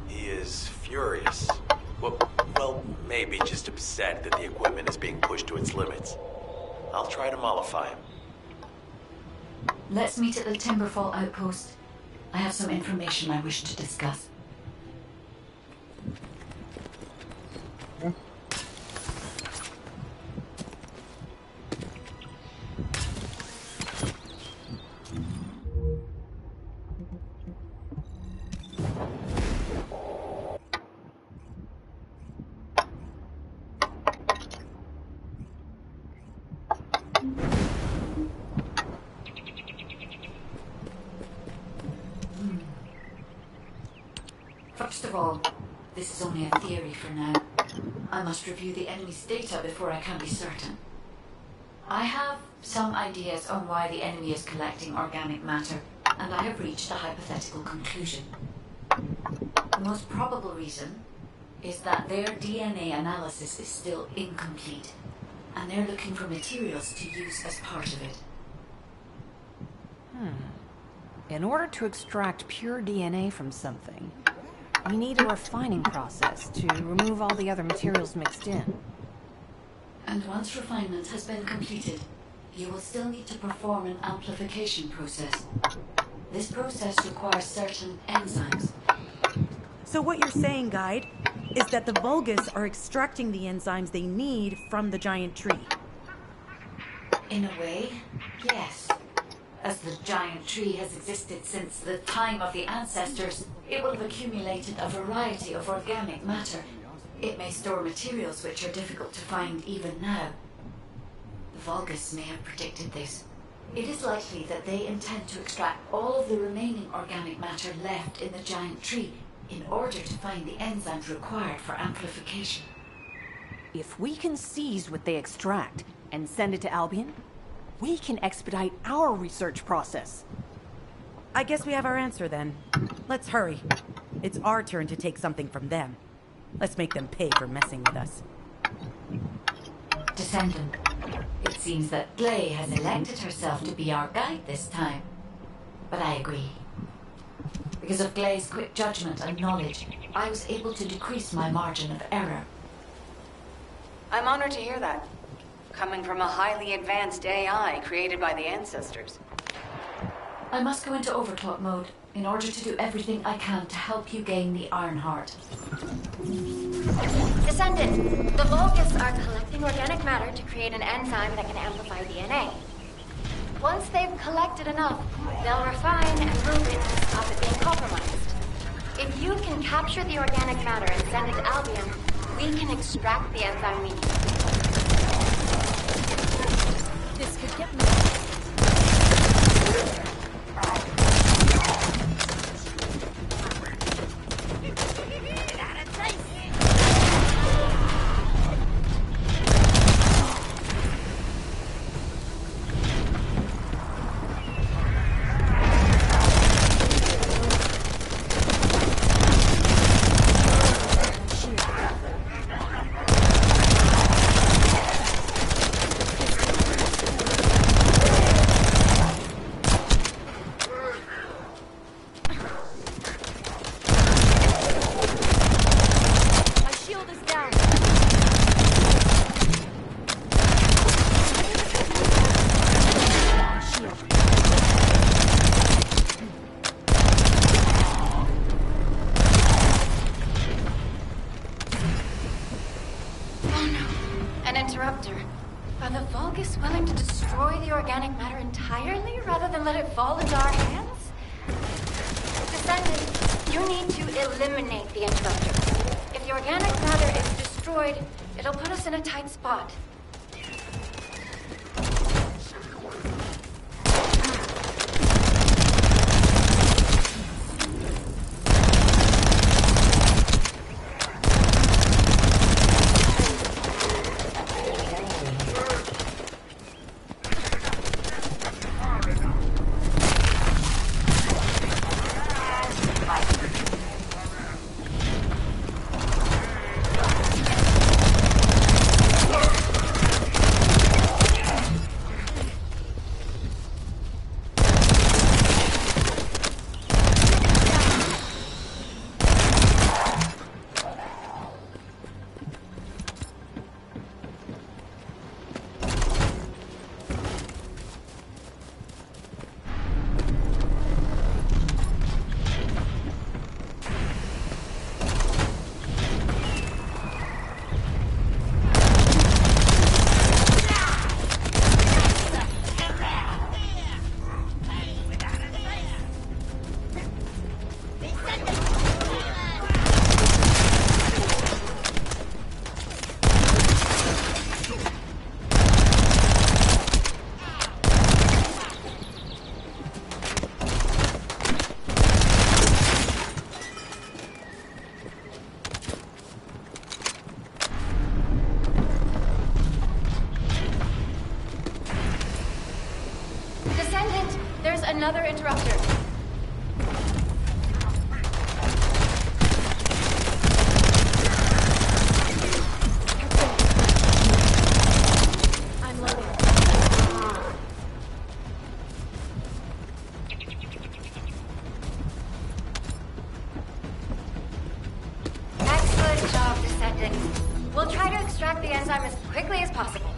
He is furious. Well, maybe just upset that the equipment is being pushed to its limits. I'll try to mollify him. Let's meet at the Timberfall outpost. I have some information I wish to discuss. First of all, this is only a theory for now. I must review the enemy's data before I can be certain. I have some ideas on why the enemy is collecting organic matter, and I have reached a hypothetical conclusion. The most probable reason is that their DNA analysis is still incomplete, and they're looking for materials to use as part of it. In order to extract pure DNA from something, you need a refining process to remove all the other materials mixed in. And once refinement has been completed, you will still need to perform an amplification process. This process requires certain enzymes. So what you're saying, Guide, is that the Vulgus are extracting the enzymes they need from the giant tree. In a way, yes. As the giant tree has existed since the time of the ancestors, it will have accumulated a variety of organic matter. It may store materials which are difficult to find even now. The Vulgus may have predicted this. It is likely that they intend to extract all of the remaining organic matter left in the giant tree in order to find the enzymes required for amplification. If we can seize what they extract and send it to Albion, we can expedite our research process. I guess we have our answer then. Let's hurry. It's our turn to take something from them. Let's make them pay for messing with us. Descendant, it seems that Gley has elected herself to be our guide this time. But I agree. Because of Gley's quick judgment and knowledge, I was able to decrease my margin of error. I'm honored to hear that. Coming from a highly advanced AI created by the ancestors. I must go into overclock mode in order to do everything I can to help you gain the Iron Heart. Descendant, the Vulgus are collecting organic matter to create an enzyme that can amplify DNA. Once they've collected enough, they'll refine and move it to stop it being compromised. If you can capture the organic matter and send it to Albion, we can extract the enzyme we need. This could Are the Vulgus willing to destroy the organic matter entirely rather than let it fall into our hands? Descendant, you need to eliminate the interruptor. If the organic matter is destroyed, it'll put us in a tight spot. There's another interrupter. I'm loading. Excellent job, Descendant. We'll try to extract the enzyme as quickly as possible.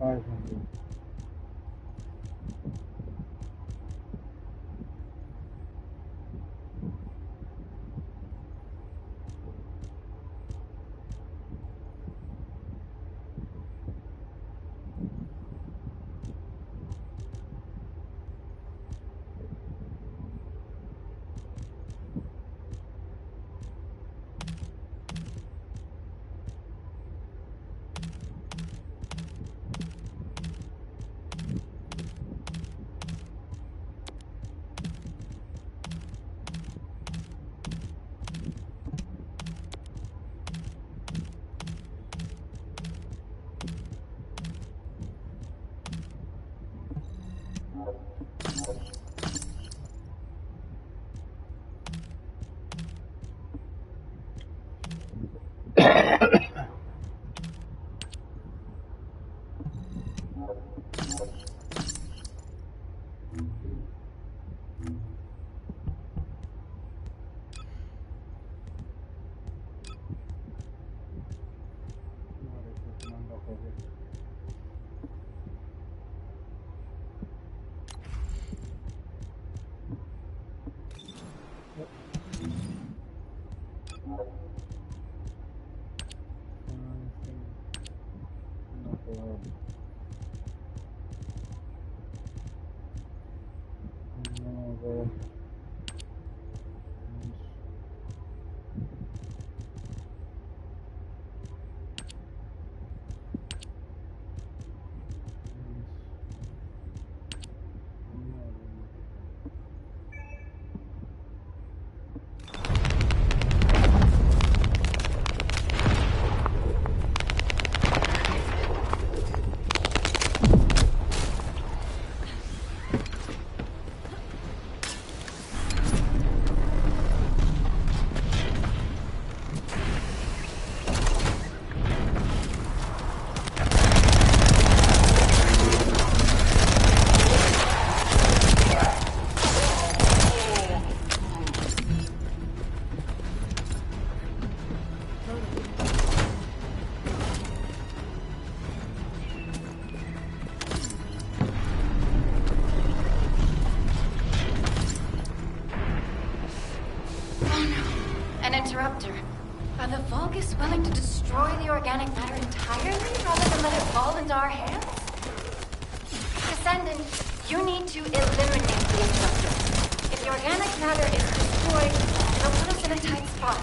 $8,500. An interrupter. Are the Vulgus willing to destroy the organic matter entirely rather than let it fall into our hands? Descendant, you need to eliminate the interrupter. If the organic matter is destroyed, it'll put us in a tight spot.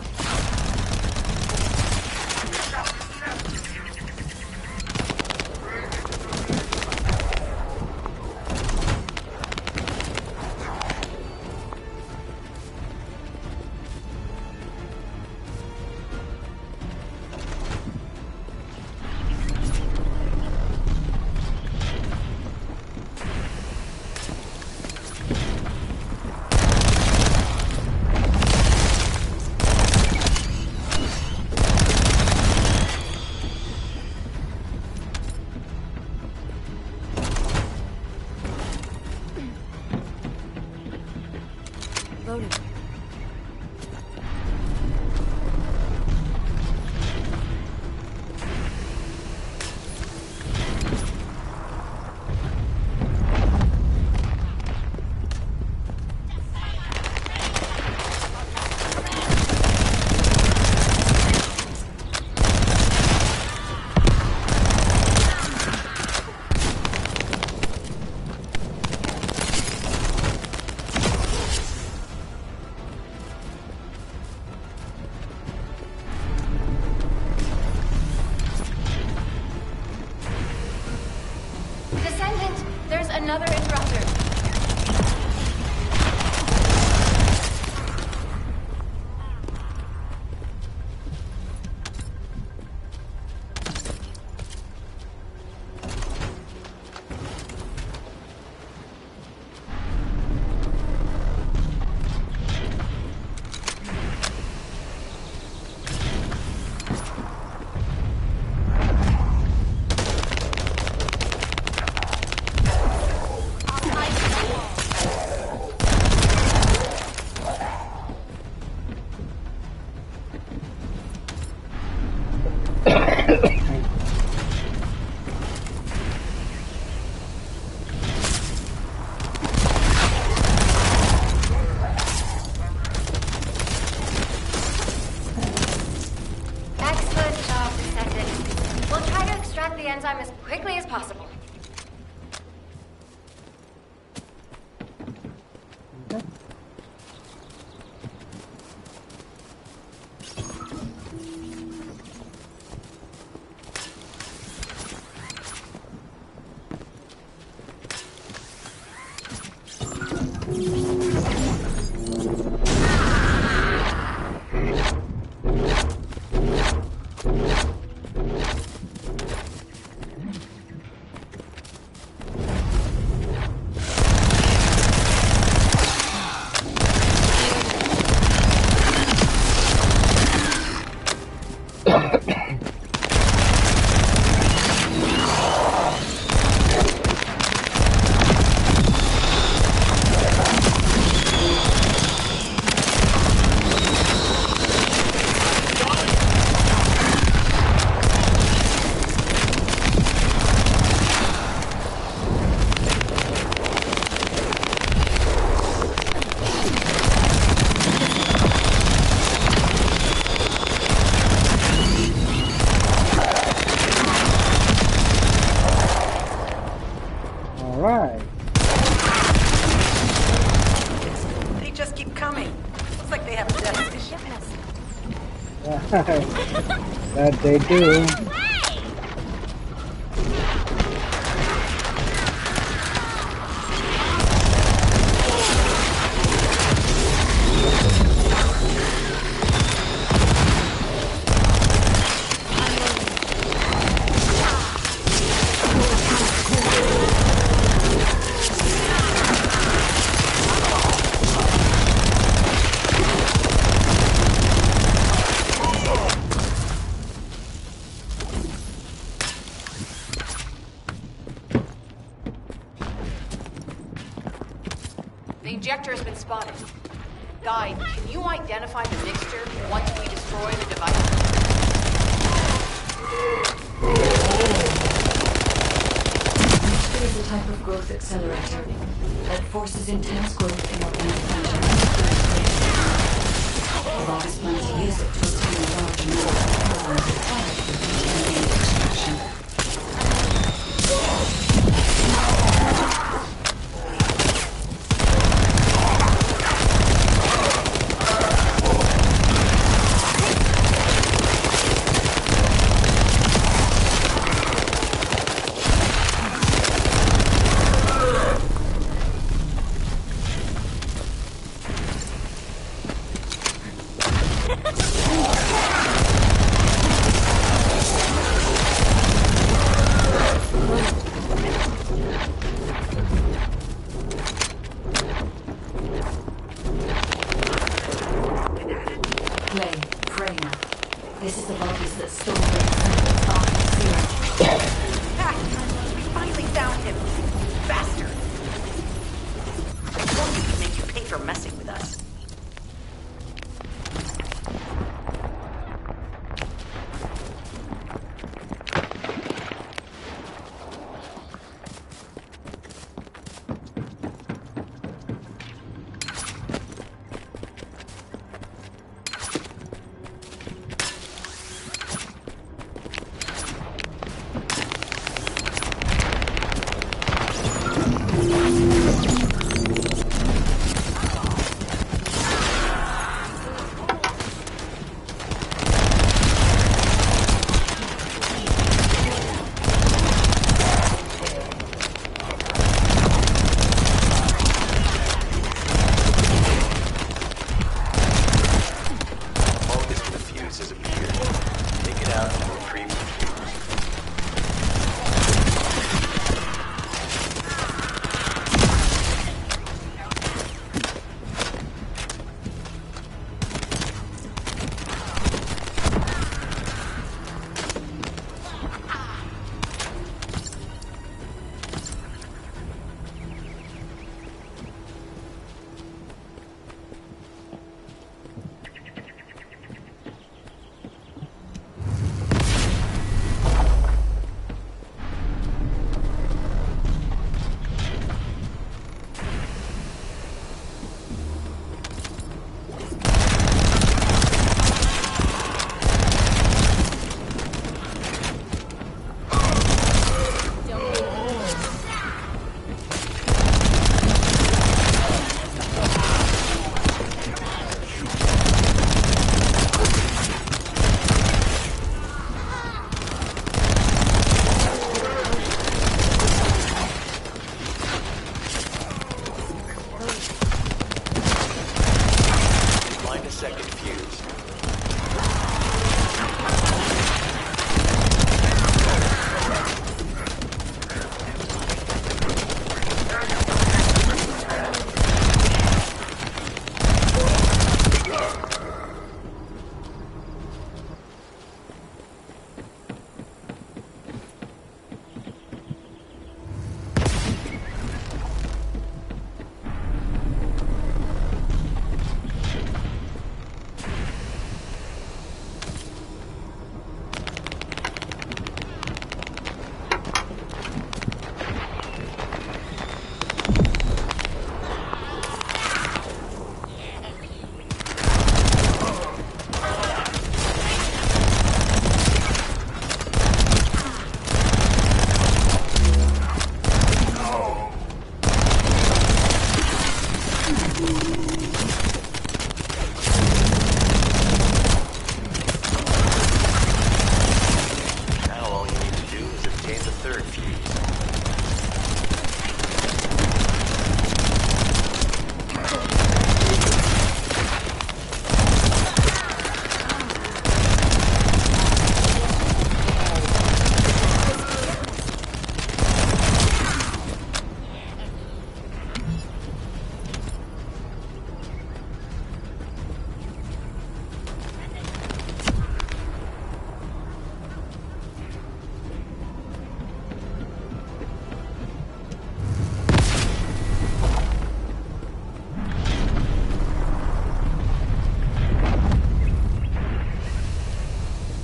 Loading. Descendant, there's another interrupter. Excellent job, Descendant. We'll try to extract the enzyme as quickly as possible. Alright. They just keep coming. Looks like they have a destination. That they do. The injector has been spotted. Guide, can you identify the mixture once we destroy the device? Mixture is a type of growth accelerator that forces intense growth in organic matter. The longest plants use it to obtain a large amount of equivalent of product for contaminated extraction. This is the bodies that stole the Descendant's archive serum. We finally found him! Bastard! I told you to make you pay for messing with us.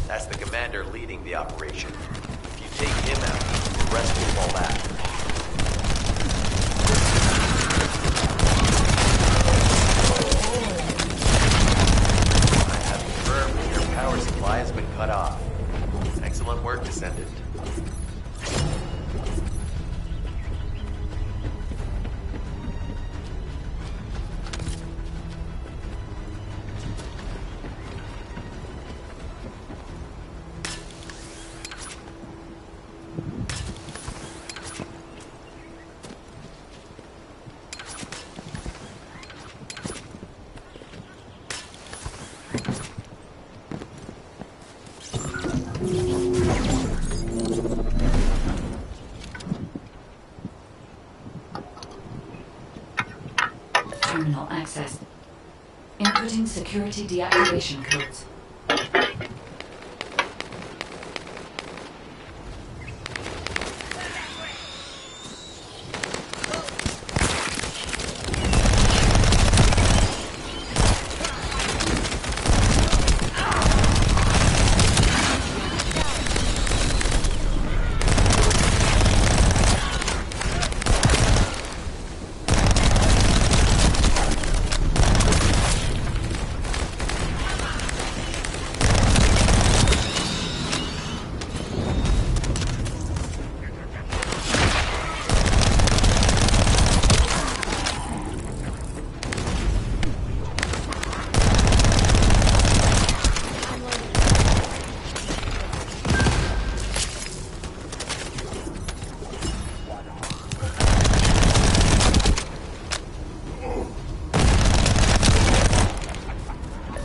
That's the commander leading the operation. If you take him out, the rest will fall back. I have confirmed cut off. Excellent work, Descendant. Terminal accessed. Inputting security deactivation codes.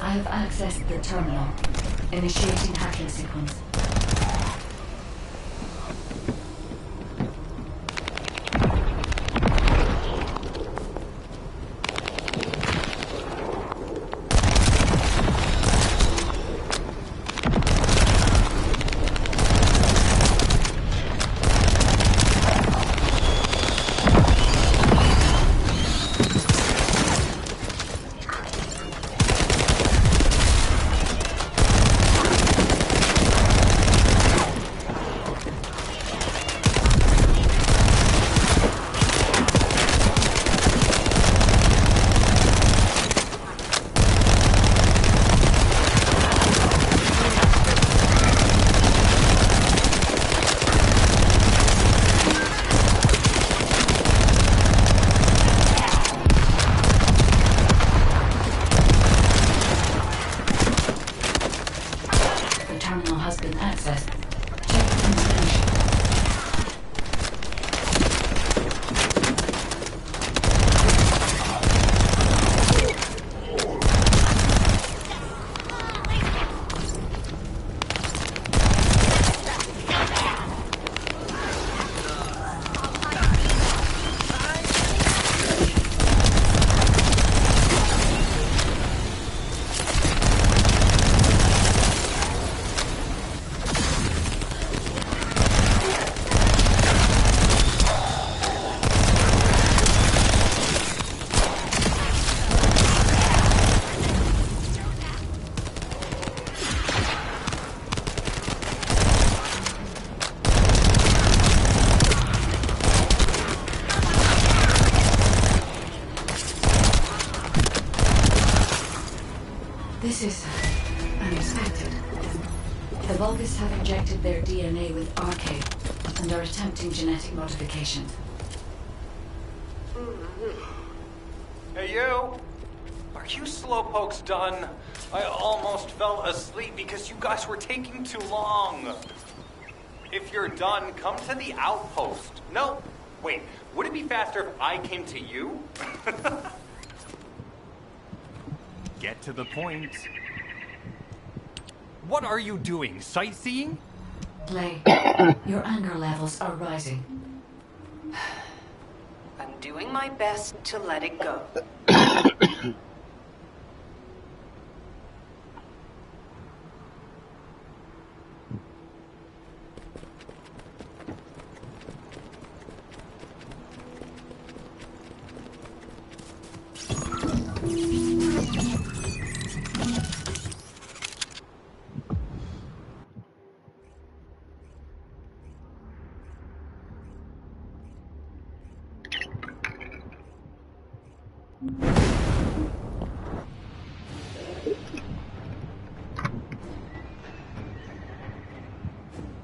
I have accessed the terminal. Initiating hacking sequence. This is unexpected. The Vulgus have injected their DNA with Arcade and are attempting genetic modification. Hey, you! Are you slowpokes done? I almost fell asleep because you guys were taking too long. If you're done, come to the outpost. No, wait, would it be faster if I came to you? Get to the point. What are you doing? Sightseeing? Play. Your anger levels are rising. I'm doing my best to let it go.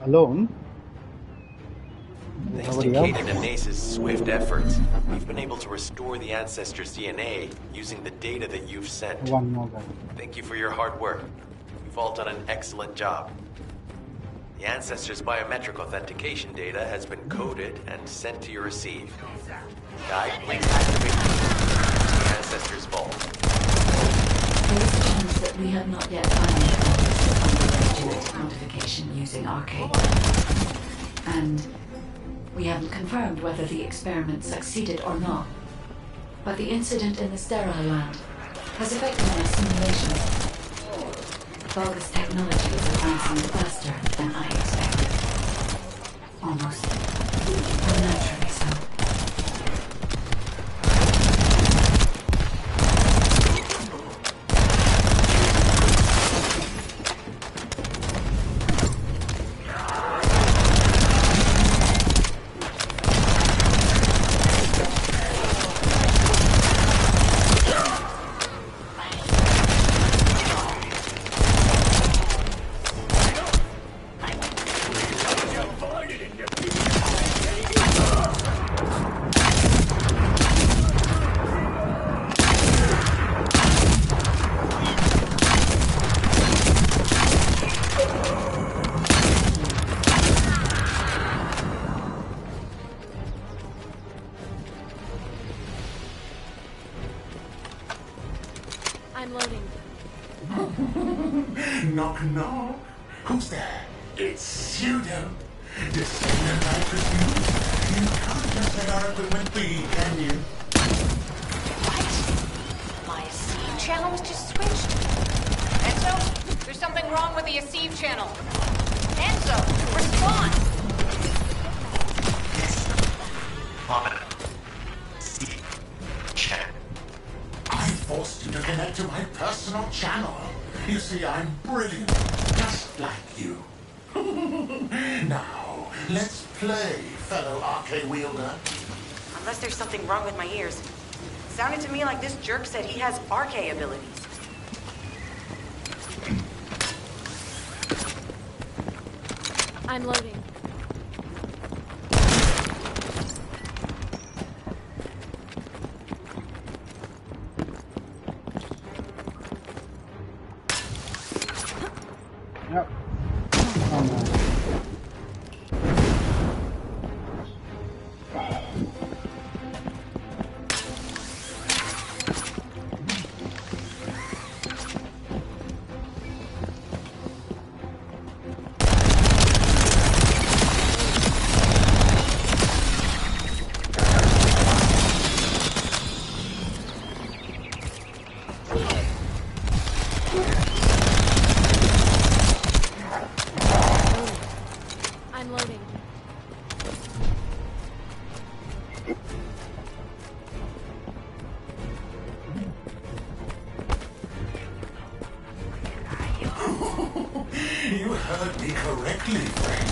Alone? Thanks to Nobody else? Kate and Anace's swift efforts, we've been able to restore the ancestors' DNA using the data that you've sent. One more guy. Thank you for your hard work. You've all done an excellent job. The ancestors' biometric authentication data has been coded and sent to your receive. Guide, please activate the ancestors' vault. There is a chance that we have not yet finally accomplished genetic modification using Arcade. And we haven't confirmed whether the experiment succeeded or not. But the incident in the sterile land has affected my simulations. Vulgus technology is advancing faster than I expected. Almost unnaturally so. I'm loading. Knock, knock. Who's there? It's Pseudo. Descendant, I presume. You can't just let our equipment be, can you? What? My Aceve channel was just switched? Enzo, there's something wrong with the Aceve channel. Enzo, respond! Vomit. See. Check. I forced you to connect to my personal channel. You see, I'm brilliant, just like you. Now, let's play, fellow arcade wielder. Unless there's something wrong with my ears. Sounded to me like this jerk said he has RK abilities. I'm loading. Yep. Oh no. I'm loading. You heard me correctly, friend.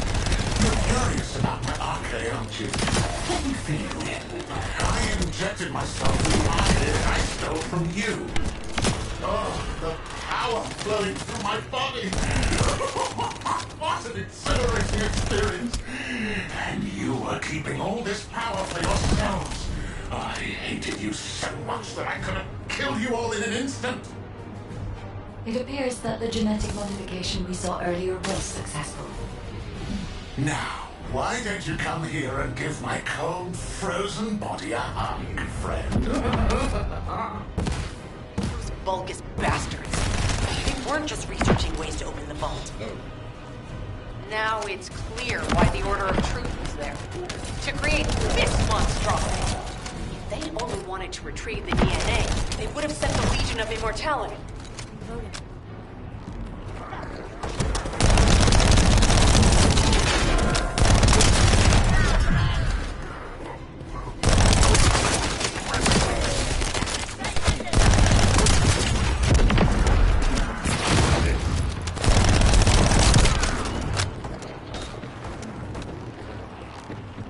You're curious about my arcade, aren't you? Let me fill you in. I injected myself with the arcade I stole from you. Oh, the power flowing through my body. What an exhilarating experience. And you were keeping all this power for yourselves. I hated you so much that I could have killed you all in an instant. It appears that the genetic modification we saw earlier was successful. Now, why don't you come here and give my cold, frozen body a hug, friend? Those Vulgus bastards. They weren't just researching ways to open the vault. Now it's clear why the Order of Truth was there. To create this monstrosity. If they only wanted to retrieve the DNA, they would have sent the Legion of Immortality. Loading.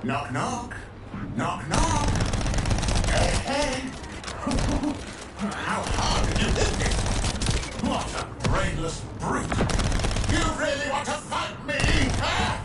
Knock, knock. Knock, knock. Hey, hey. How hard did you lift it? What a brainless brute. You really want to fight me, huh?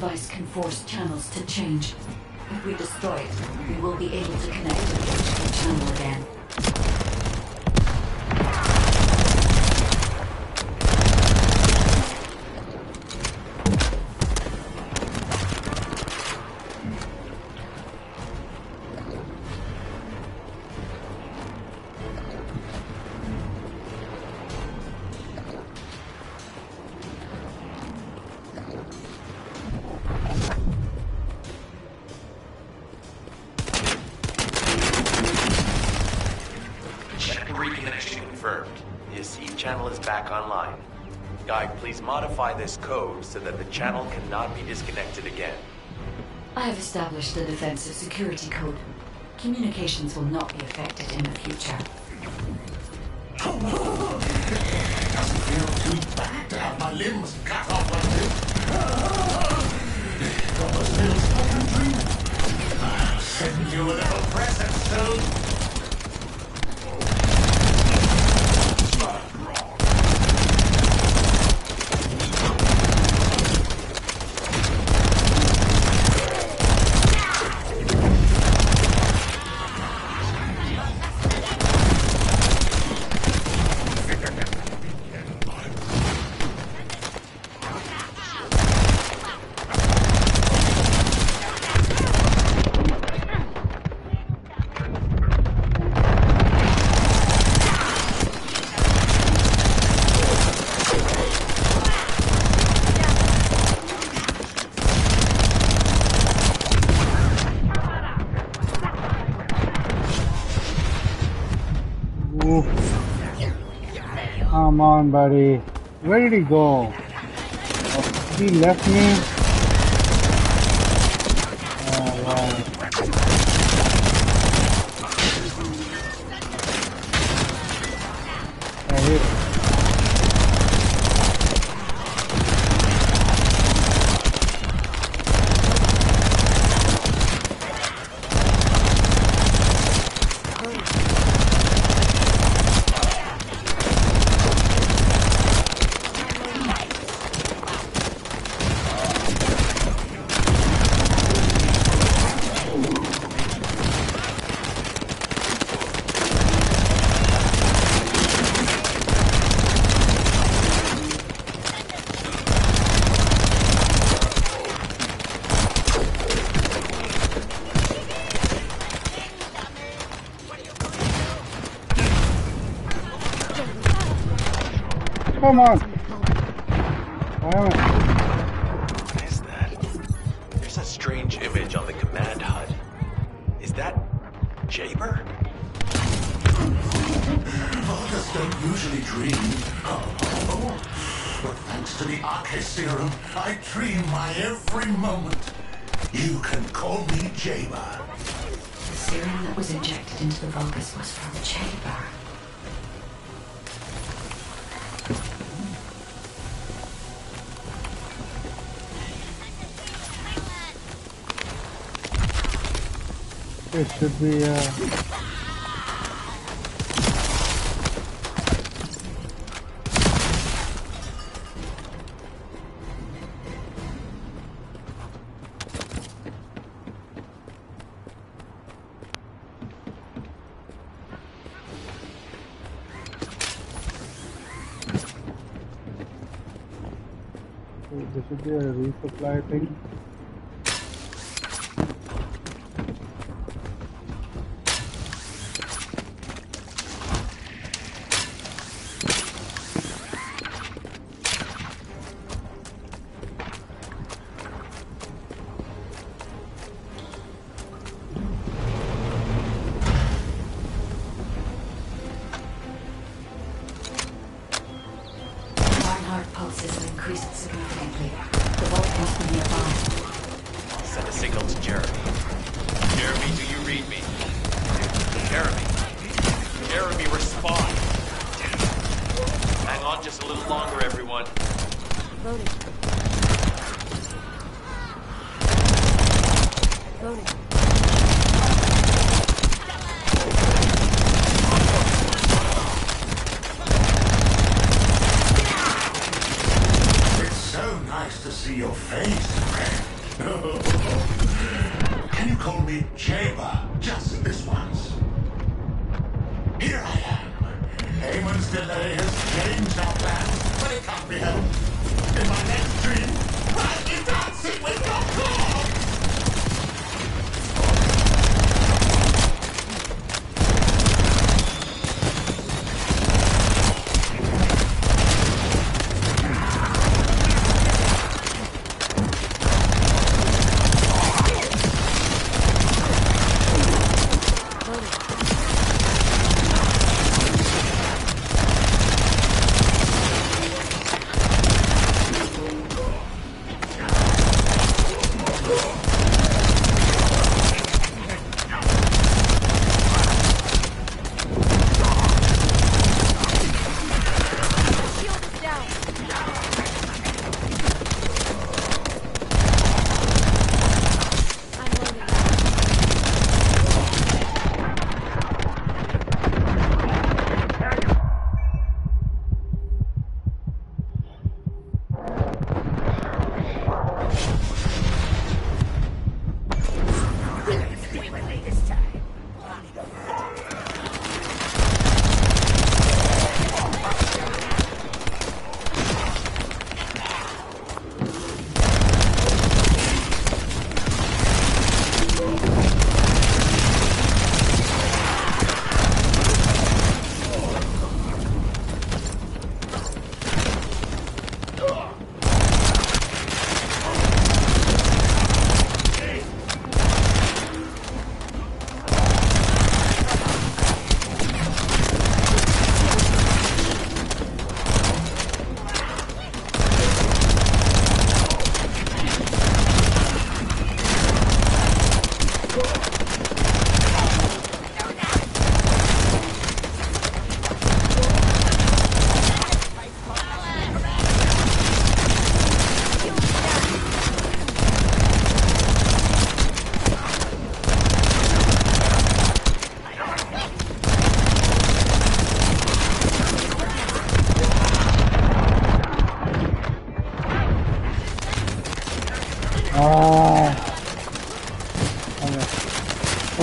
device can force channels to change. If we destroy it, we will be able to connect to the original channel again. Channel is back online. Guide, please modify this code so that the channel cannot be disconnected again. I have established a defensive security code. Communications will not be affected in the future. It doesn't feel too bad to have my limbs cut off like this. It almost feels like I'm dreaming. I'll send you a little present soon. Come on, buddy. Where did he go? Oh, he left me? Oh, wow. I hit him. Come on. What is that? There's a strange image on the command HUD. Is that Jaber? Vultures don't usually dream. Oh, but thanks to the Arche serum, I dream my every moment. You can call me Jaber. The serum that was injected into the Vulgus was from Jaber. It should be, there should be a resupply thing. Pulses have increased significantly. The vault must be nearby. I'll send a signal to Jeremy. Jeremy, do you read me? Jeremy. Jeremy, respond. Hang on just a little longer, everyone. Loading. Loading. It's so nice to see your face, friend. be Jayla just this once. Here I am. Eamon's delay has changed our plans, but it can't be helped. In my next dream, I'll be dancing with your claw!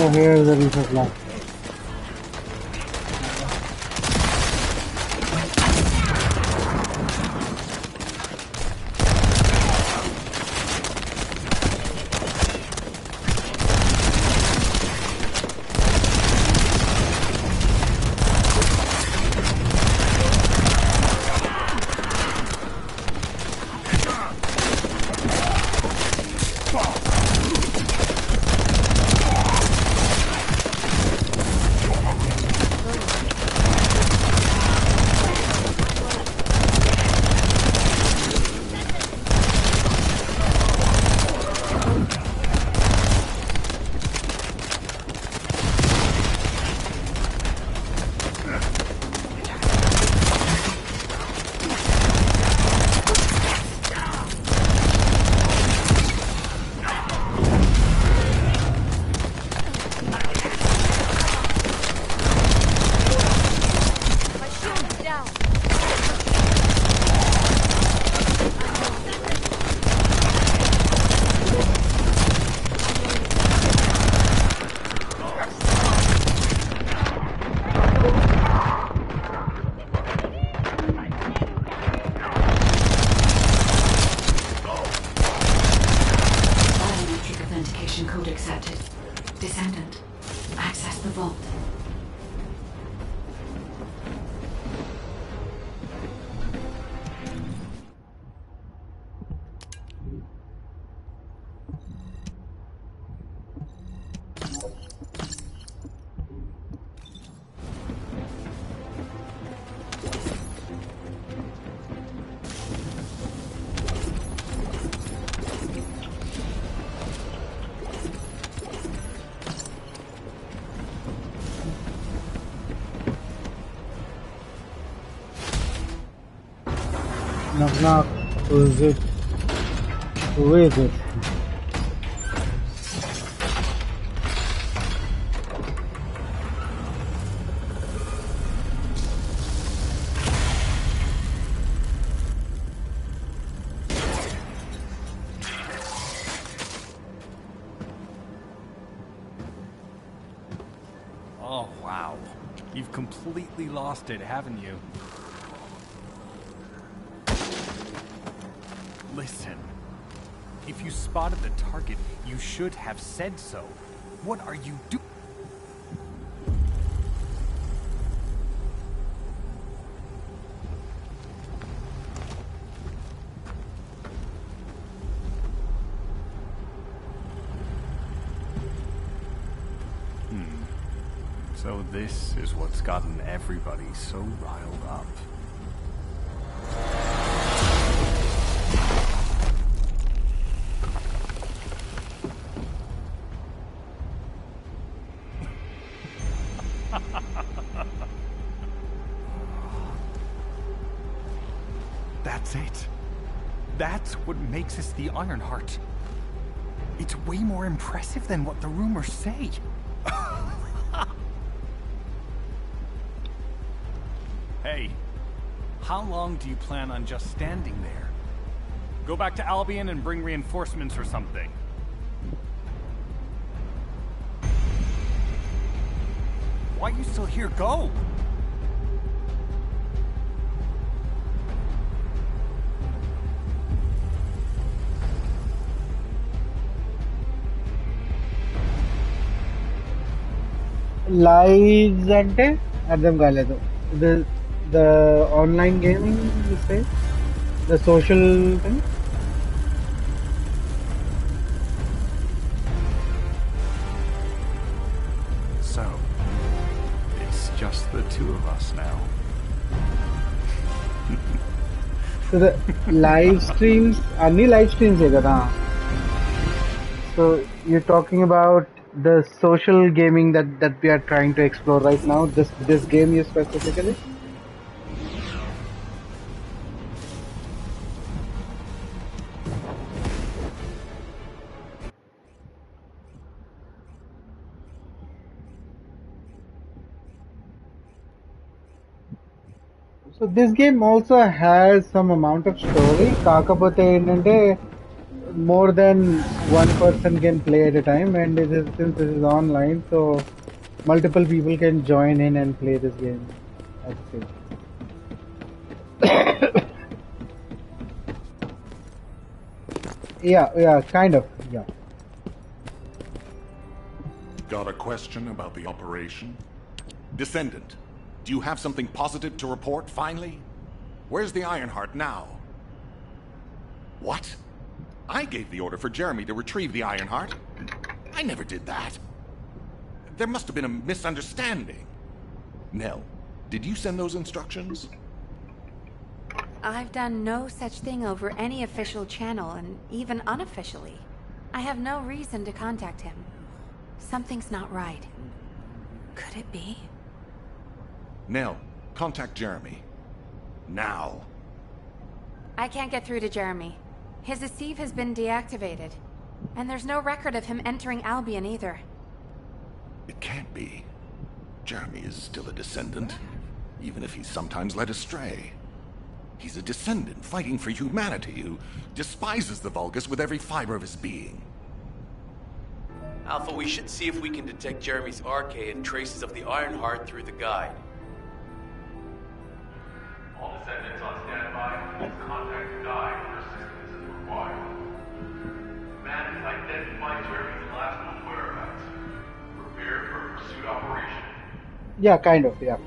Oh, here is the research lab. Code accepted. Descendant, access the vault. Knock knock. Who is it? Who is it? Oh, wow. You've completely lost it, haven't you? Listen. If you spotted the target, you should have said so. What are you doing? So this is what's gotten everybody so riled up. That's it. That's what makes us the Ironheart. It's way more impressive than what the rumors say. Hey, how long do you plan on just standing there? Go back to Albion and bring reinforcements or something. Why are you still here? Go! Lives అంటే అర్థం కాలేదు. The online gaming, you say? The social thing? So, it's just the two of us now. So the live streams, any live streams hai kada? So you're talking about the social gaming that we are trying to explore right now. This game you specifically? So this game also has some amount of story. కాకపోతే ఏంటంటే more than one person can play at a time, and since this is online, so multiple people can join in and play this game at the same time. Yeah, kind of, yeah. Got a question about the operation? Descendant, do you have something positive to report, finally? Where's the Ironheart now? What? I gave the order for Jeremy to retrieve the Ironheart. I never did that. There must have been a misunderstanding. Nell, did you send those instructions? I've done no such thing over any official channel, and even unofficially. I have no reason to contact him. Something's not right. Could it be? Nell, contact Jeremy. Now. I can't get through to Jeremy. His Deceive has been deactivated, and there's no record of him entering Albion either. It can't be. Jeremy is still a Descendant, even if he's sometimes led astray. He's a Descendant fighting for humanity who despises the Vulgus with every fiber of his being. Alpha, we should see if we can detect Jeremy's arcade and traces of the Ironheart through the guide. All Descendants on standby. Please contact the guide for assistance as required. Man has identified Jeremy's last known whereabouts. Prepare for a pursuit operation. Yeah, kind of, yeah.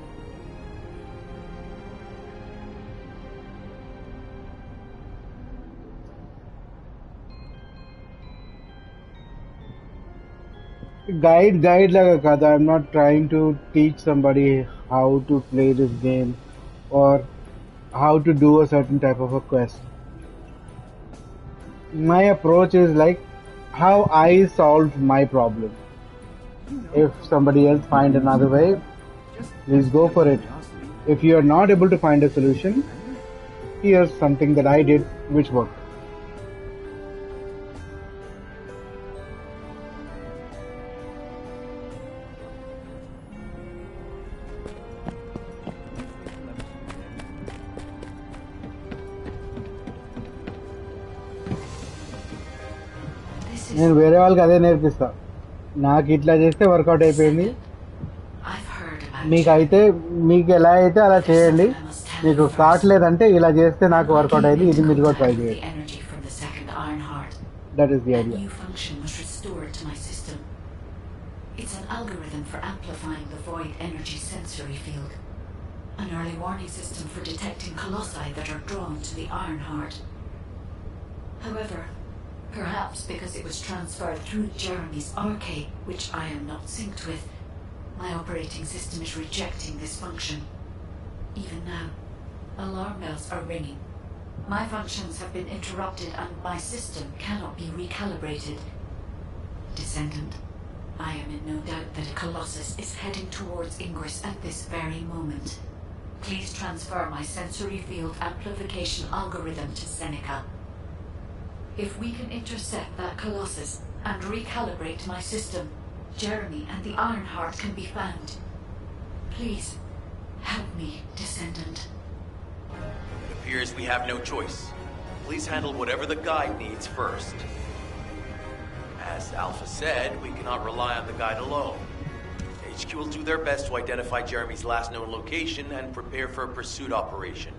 Guide laga kada. I'm not trying to teach somebody how to play this game or how to do a certain type of a quest. My approach is like how I solved my problem. If somebody else find another way, please go for it. If you are not able to find a solution, here's something that I did which worked. నేను వేరే వాళ్ళకి అదే నేర్పిస్తా. నాకు ఇట్లా చేస్తే work out అయిపోయింది, మీకైతే మీకు ఎలా అయితే అలా చేయండి. మీకు కావట్లేదంటే ఇలా చేస్తే నాకు వర్కౌట్ అయింది. ఇది మీరు కూడా ట్రై చేయండి. That is the That idea. new function was restored to my system. It's an algorithm for amplifying the void energy sensory field. An early warning system for detecting colossi that are drawn to the Iron Heart. However, perhaps because it was transferred through Jeremy's arcade, which I am not synced with, my operating system is rejecting this function. Even now, alarm bells are ringing. My functions have been interrupted and my system cannot be recalibrated. Descendant, I am in no doubt that a Colossus is heading towards Ingress at this very moment. Please transfer my sensory field amplification algorithm to Seneca. If we can intercept that Colossus and recalibrate my system, Jeremy and the Ironheart can be found. Please, help me, Descendant. It appears we have no choice. Please handle whatever the guide needs first. As Alpha said, we cannot rely on the guide alone. HQ will do their best to identify Jeremy's last known location and prepare for a pursuit operation.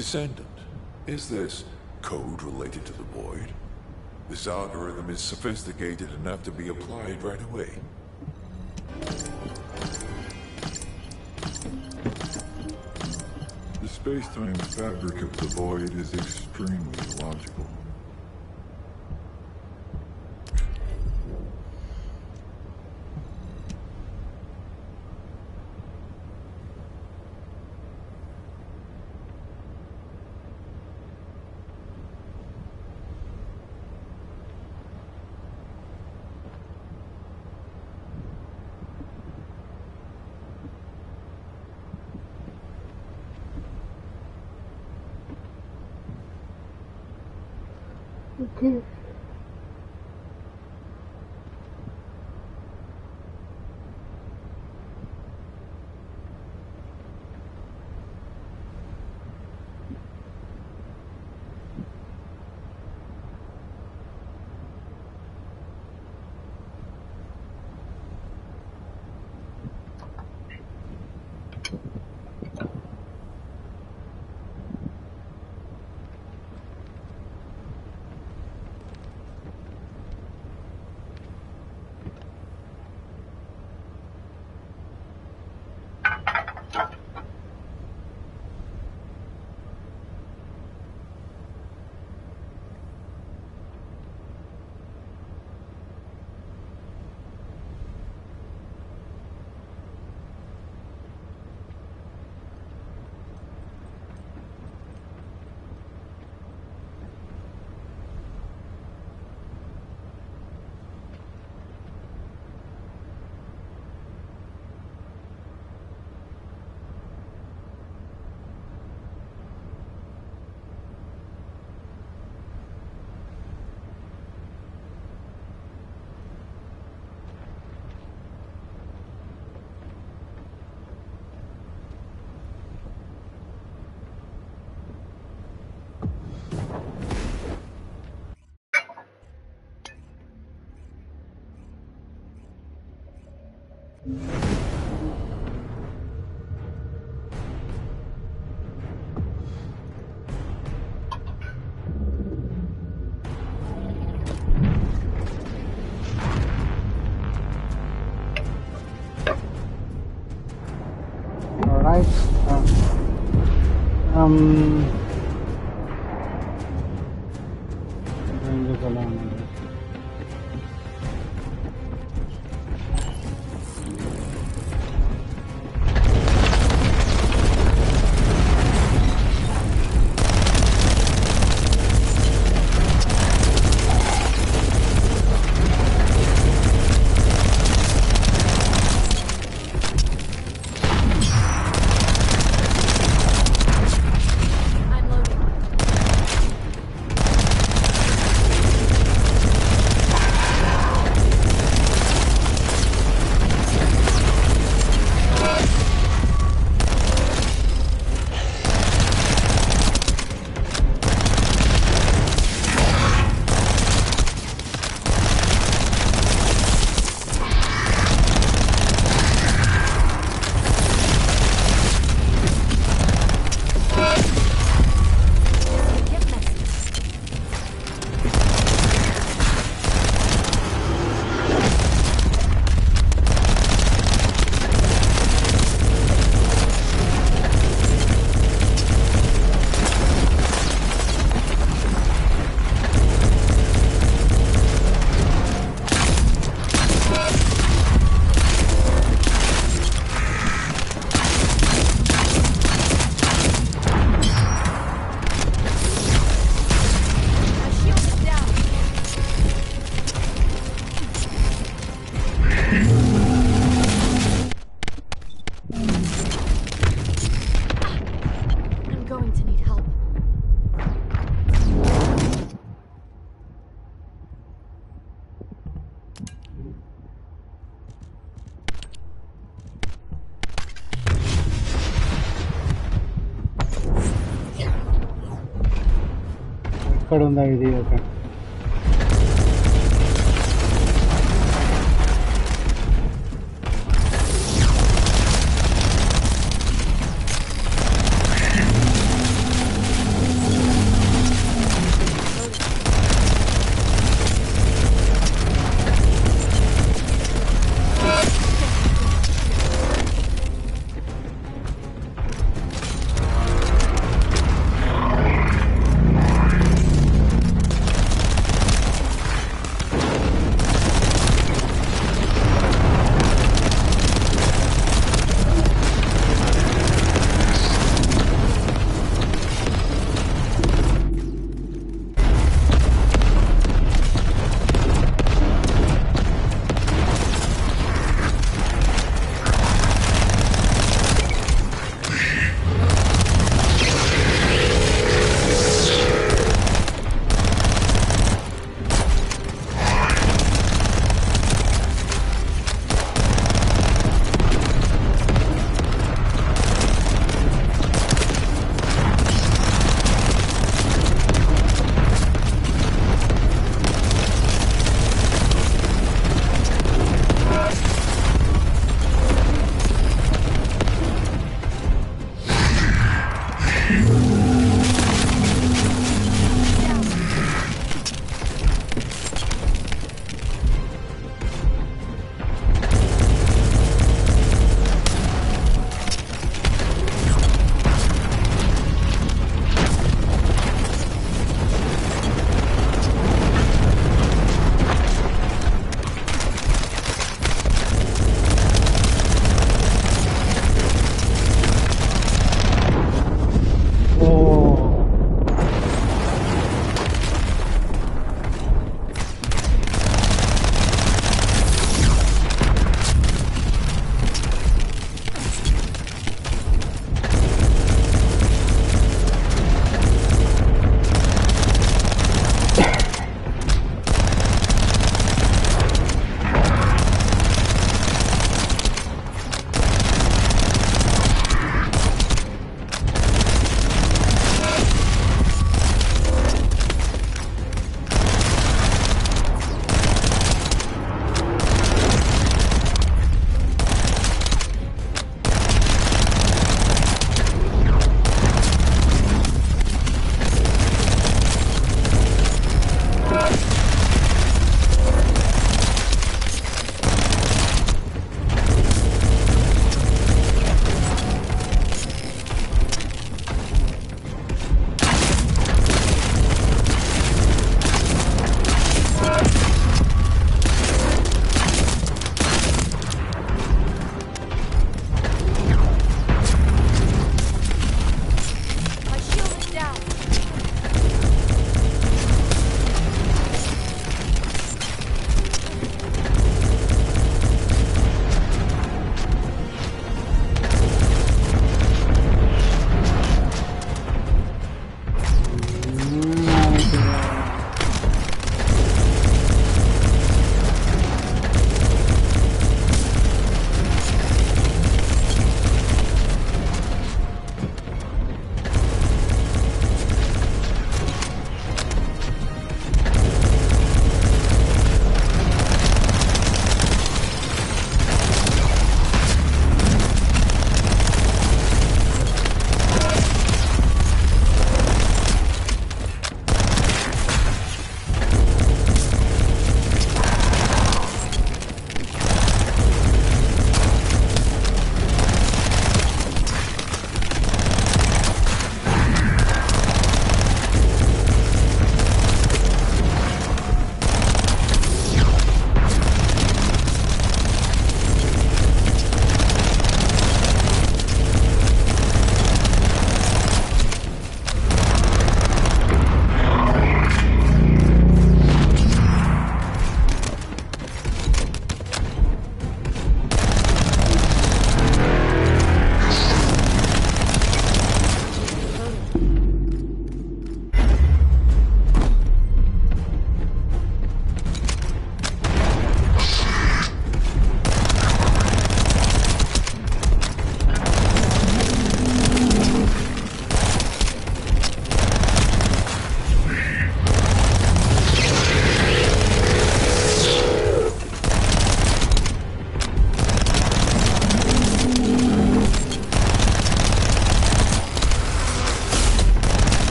Descendant, is this code related to the Void? This algorithm is sophisticated enough to be applied right away. The space-time fabric of the Void is extremely logical. Okay. Alright. Bring this along, I guess. I'm I'm going to need help. ఎక్కడ ఉందా ఇది okay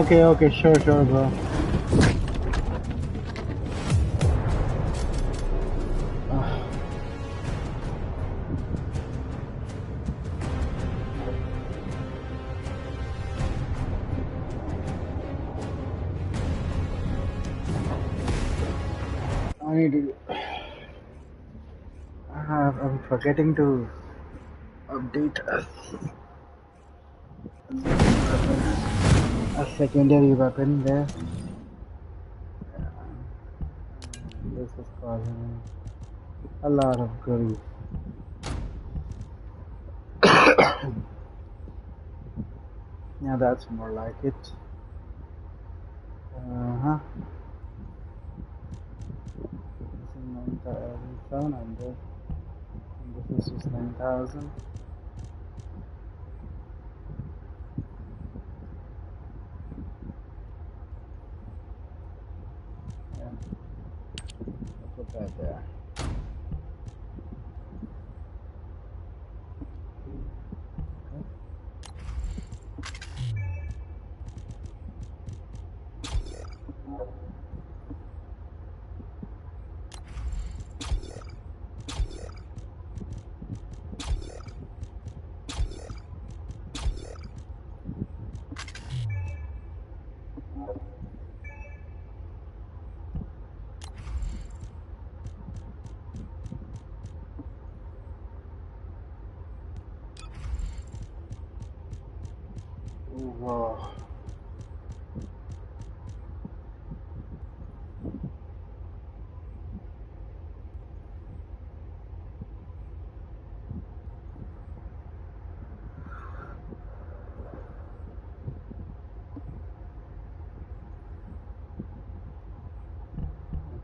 Okay, sure, bro. I need to. I'm forgetting to update a secondary weapon there. This is causing me a lot of grief. Yeah, that's more like it. Uh-huh. This is 9,700. And this is just 9,000. Yeah, I'll put that there. Okay. Whoa.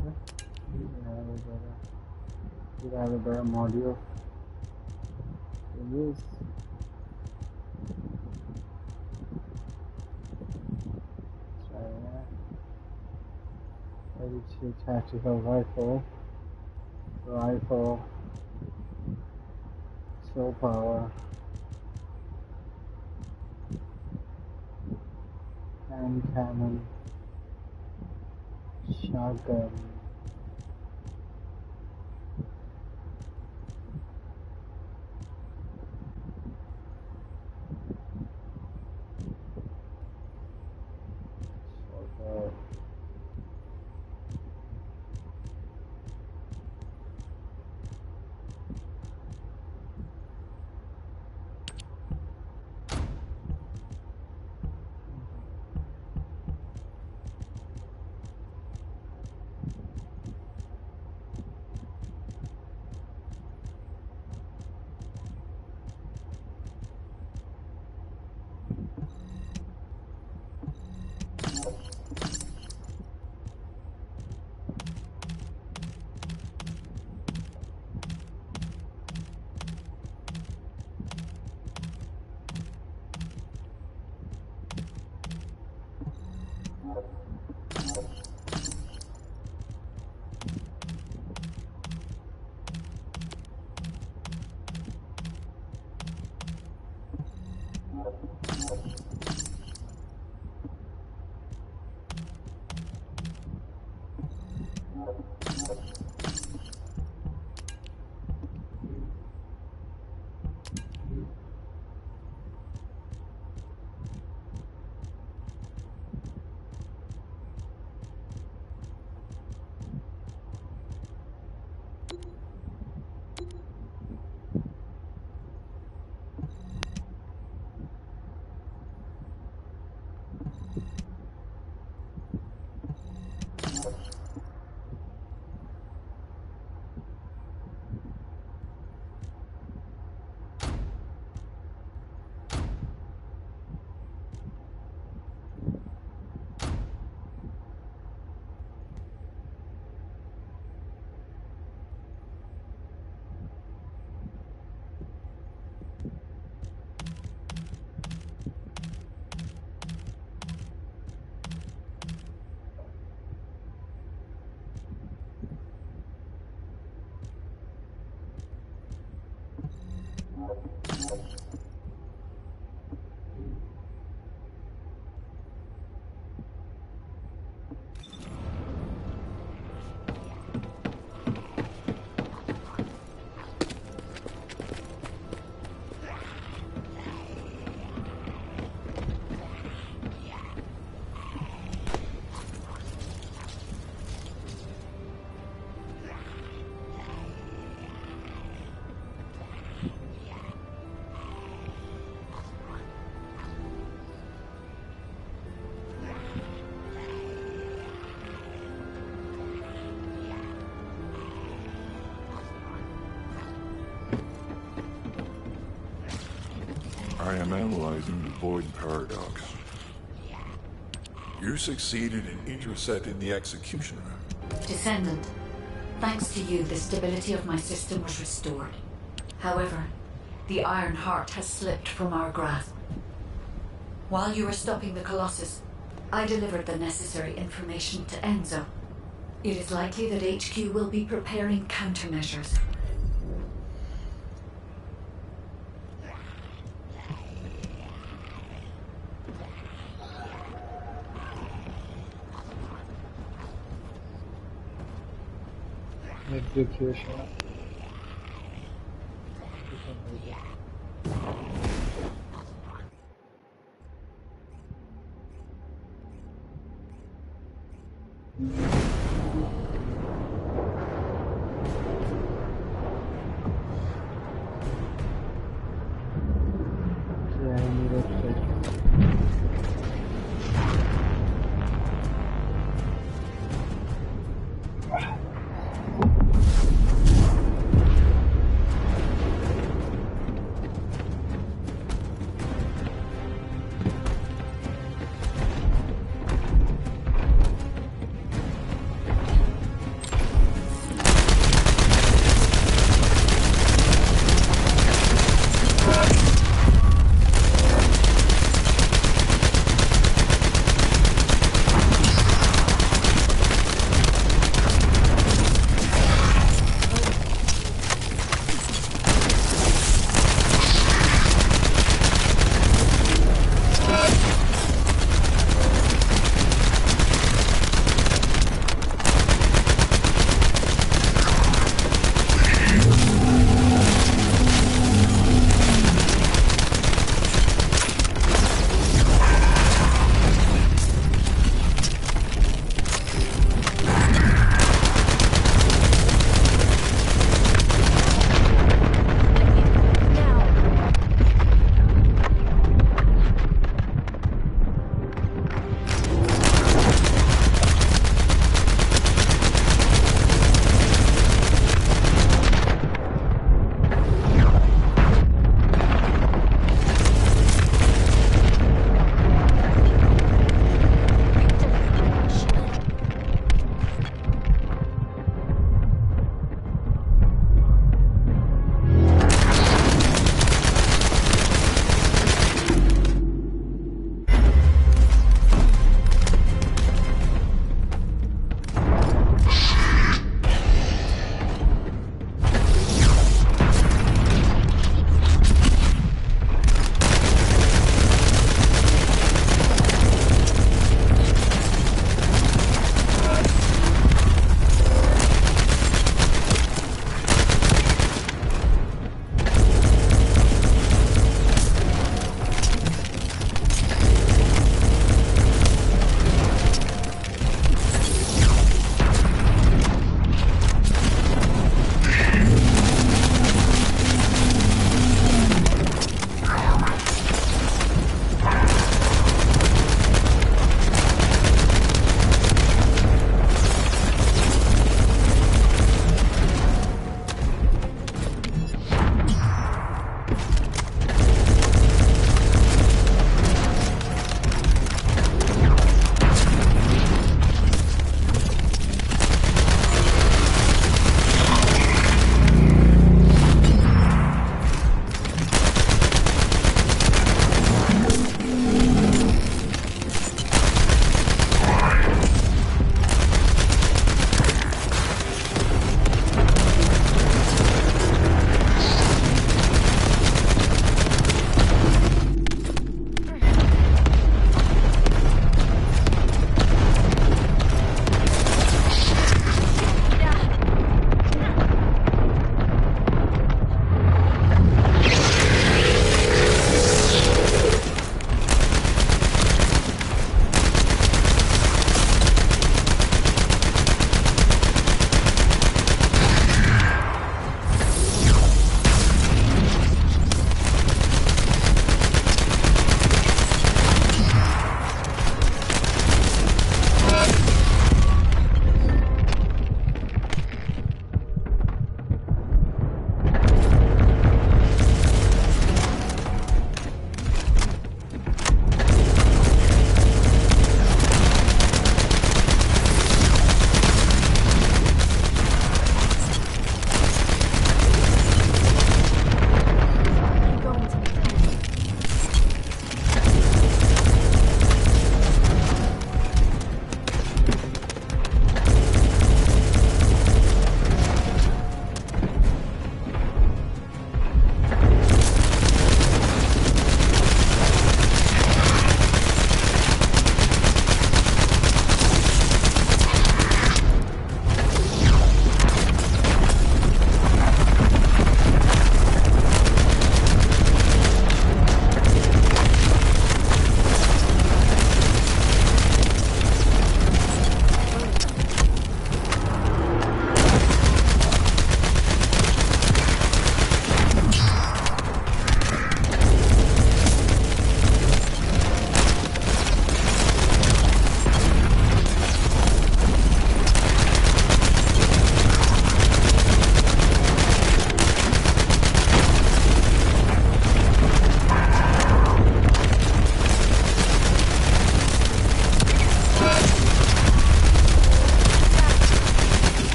Okay. We have a better module to use. Try that. 32 tactical rifle, slow power, hand cannon, shotgun, shotgun. I am analyzing the Void Paradox. You succeeded in intercepting the Executioner. Descendant, thanks to you, the stability of my system was restored. However, the Iron Heart has slipped from our grasp. While you were stopping the Colossus, I delivered the necessary information to Enzo. It is likely that HQ will be preparing countermeasures. Execution. Yeah, I need it.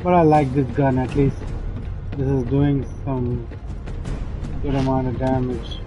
But I like this gun, at least this is doing some good amount of damage.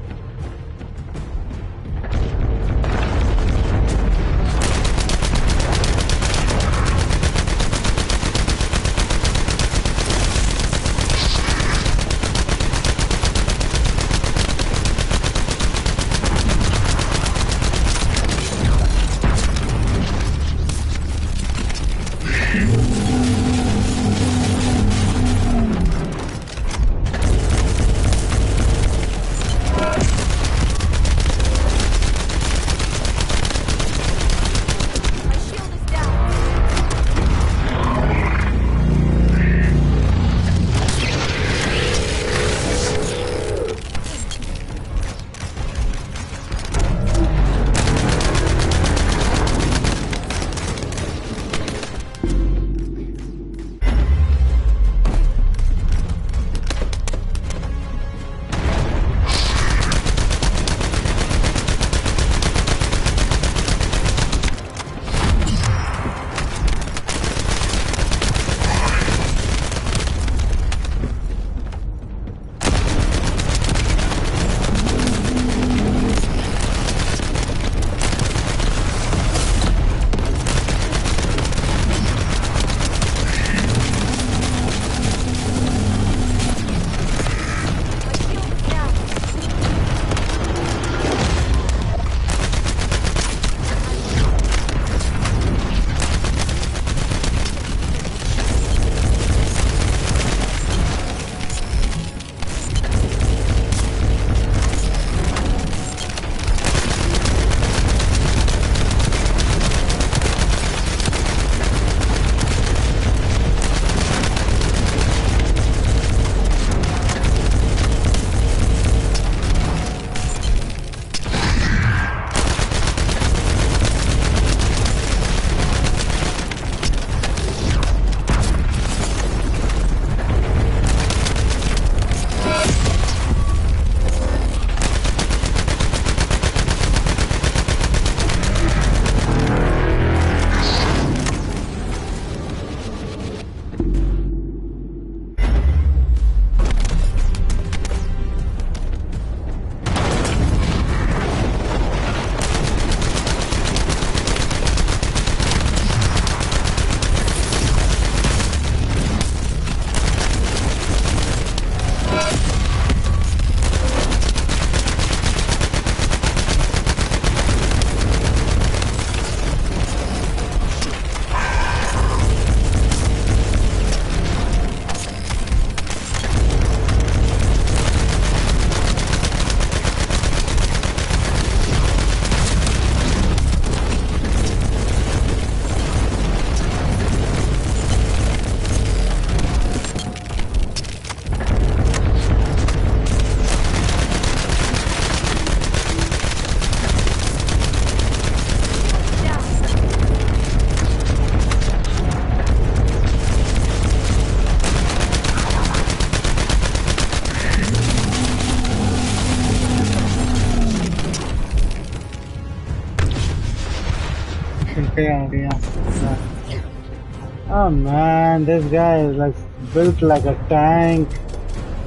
Oh man, this guy is like built like a tank.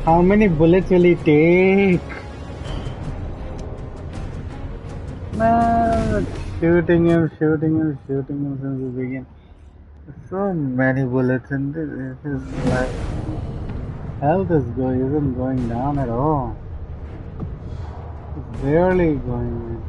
How many bullets will he take? Man, shooting him since the beginning. So many bullets in this. This is like health isn't going down at all. It's barely going in.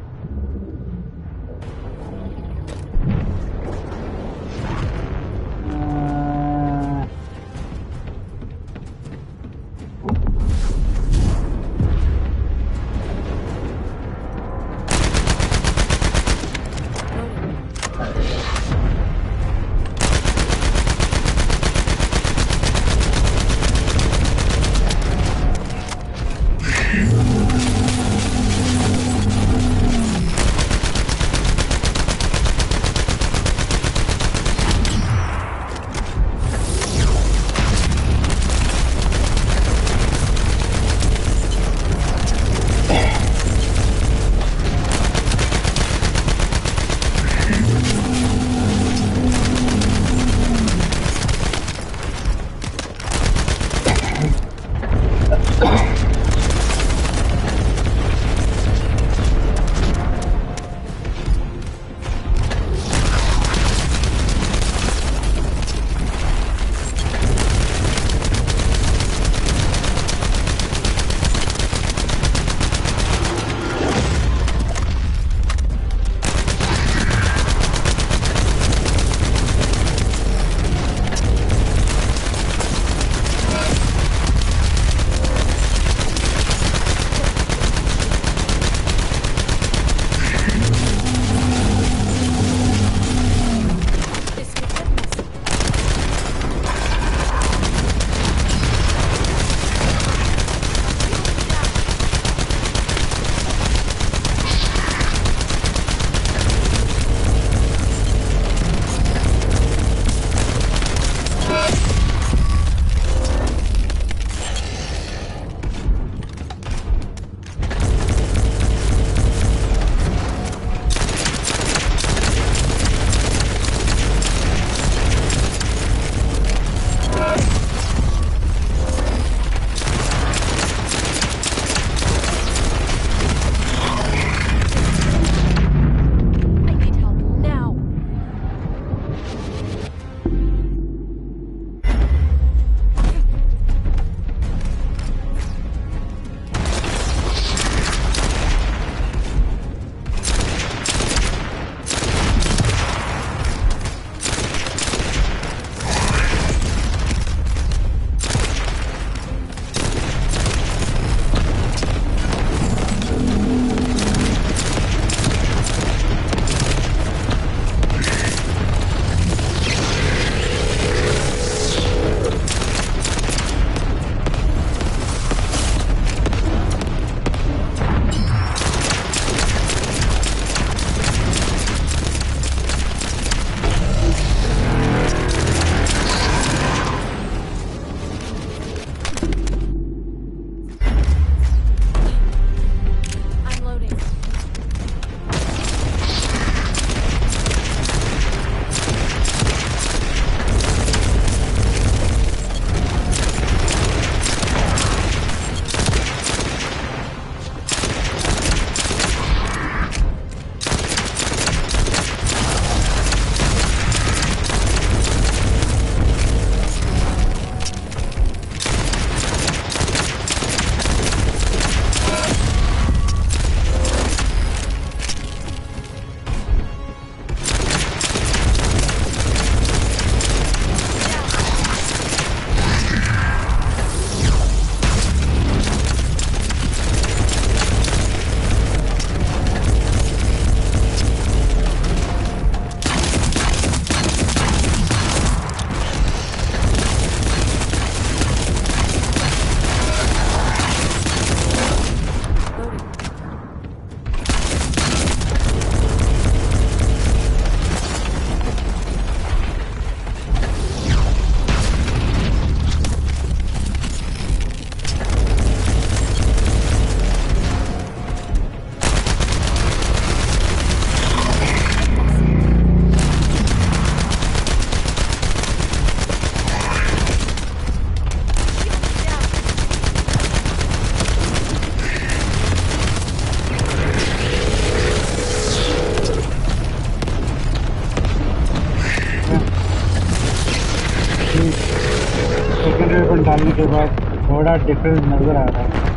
Time डालने के बाद थोड़ा difference नजर आ रहा है।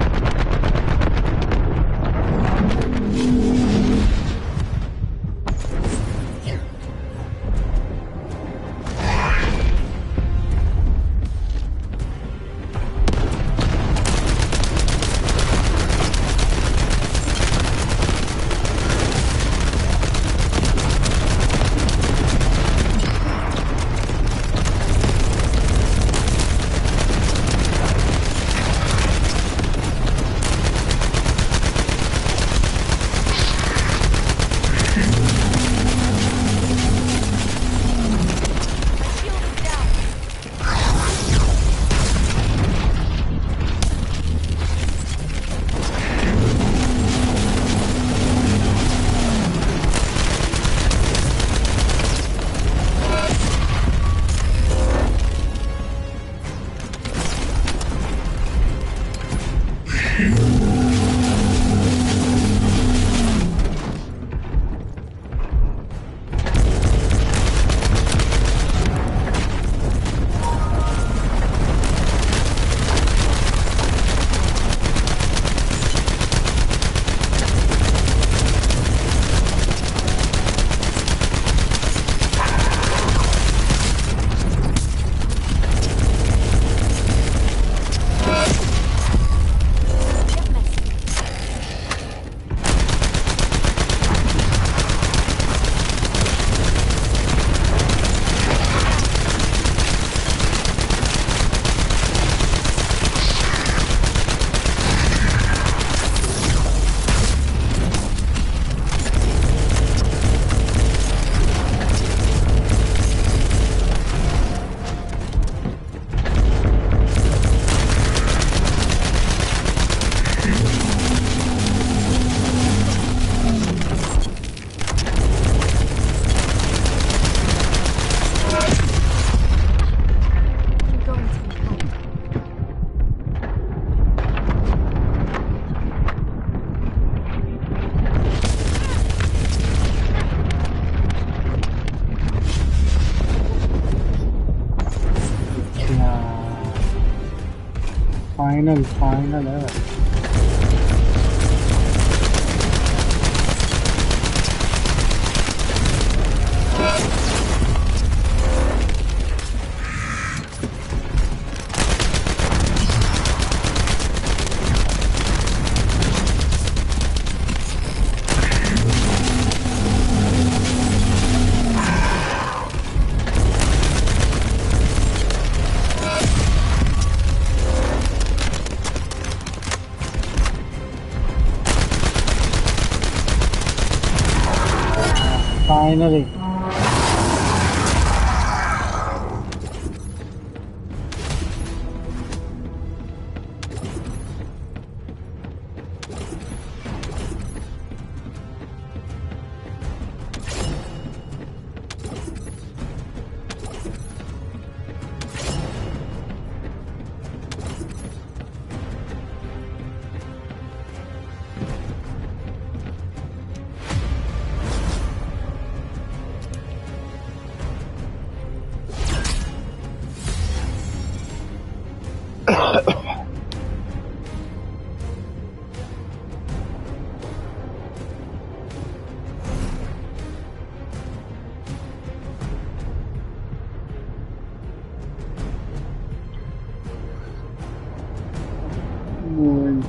Final है। Finally.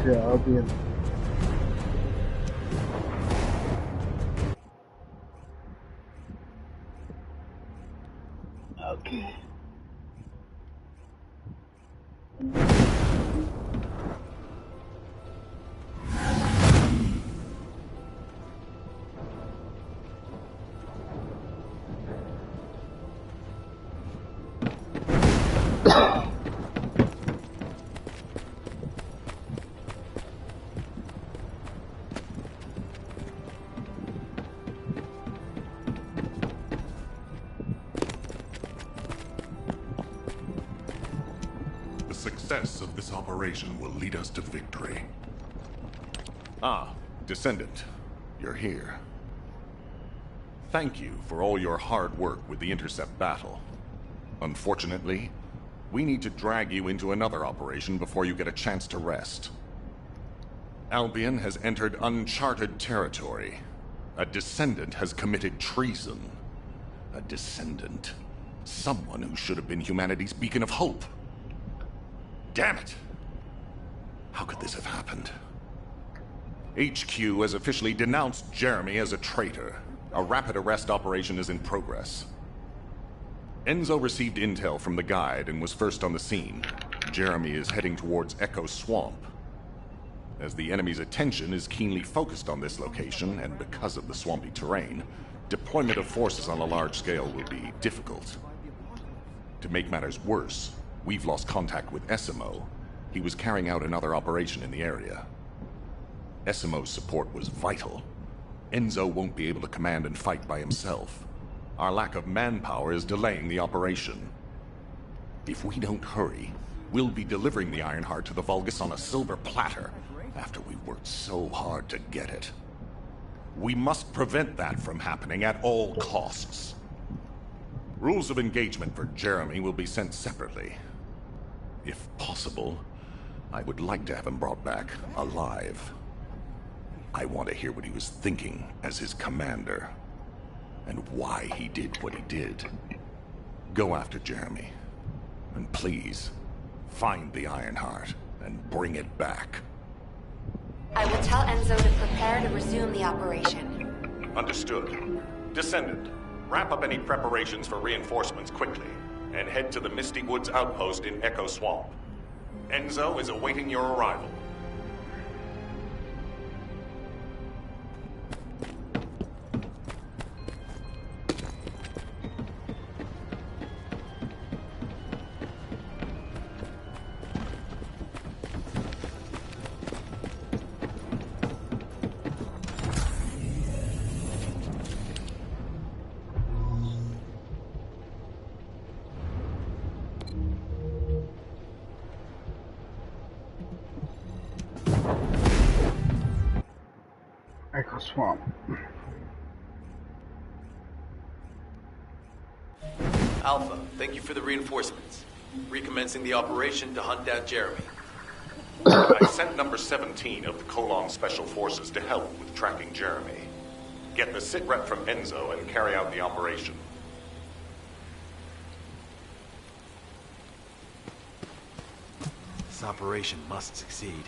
Job, okay. The success of this operation will lead us to victory. Ah, Descendant, you're here. Thank you for all your hard work with the Intercept battle. Unfortunately, We need to drag you into another operation before you get a chance to rest. Albion has entered uncharted territory. A Descendant has committed treason. A Descendant. Someone who should have been humanity's beacon of hope. Damn it! How could this have happened? HQ has officially denounced Jeremy as a traitor. A rapid arrest operation is in progress. Enzo received intel from the guide and was first on the scene. Jeremy is heading towards Echo Swamp. As the enemy's attention is keenly focused on this location, and because of the swampy terrain, deployment of forces on a large scale will be difficult. To make matters worse, we've lost contact with Essimo. He was carrying out another operation in the area. Essimo's support was vital. Enzo won't be able to command and fight by himself. Our lack of manpower is delaying the operation. If we don't hurry, we'll be delivering the Ironheart to the Vulgus on a silver platter after we worked so hard to get it. We must prevent that from happening at all costs. Rules of engagement for Jeremy will be sent separately. If possible, I would like to have him brought back alive. I want to hear what he was thinking as his commander, and why he did what he did. Go after Jeremy, and please, find the Ironheart and bring it back. I will tell Enzo to prepare to resume the operation. Understood. Descendant, wrap up any preparations for reinforcements quickly, and head to the Misty Woods outpost in Echo Swamp. Enzo is awaiting your arrival. Echo Swamp. Alpha, thank you for the reinforcements. Recommencing the operation to hunt down Jeremy. I sent number 17 of the Kolong Special Forces to help with tracking Jeremy. Get the sitrep from Enzo and carry out the operation. This operation must succeed.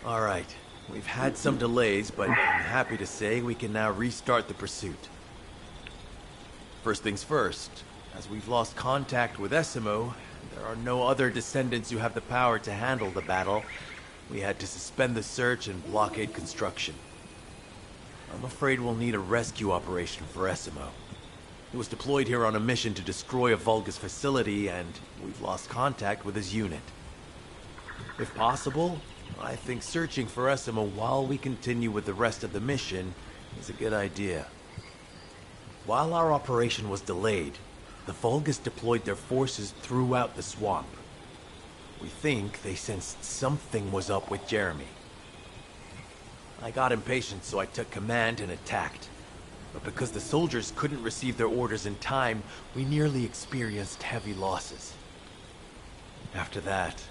All right. We've had some delays, but I'm happy to say we can now restart the pursuit. First things first, as we've lost contact with Essimo, there are no other Descendants who have the power to handle the battle. We had to suspend the search and blockade construction. I'm afraid we'll need a rescue operation for Essimo. He was deployed here on a mission to destroy a Vulgus facility, and we've lost contact with his unit. If possible, I think searching for Essimo while we continue with the rest of the mission is a good idea. While our operation was delayed, the Vulgus deployed their forces throughout the swamp. We think they sensed something was up with Jeremy. I got impatient, so I took command and attacked. But because the soldiers couldn't receive their orders in time, we nearly experienced heavy losses. After that,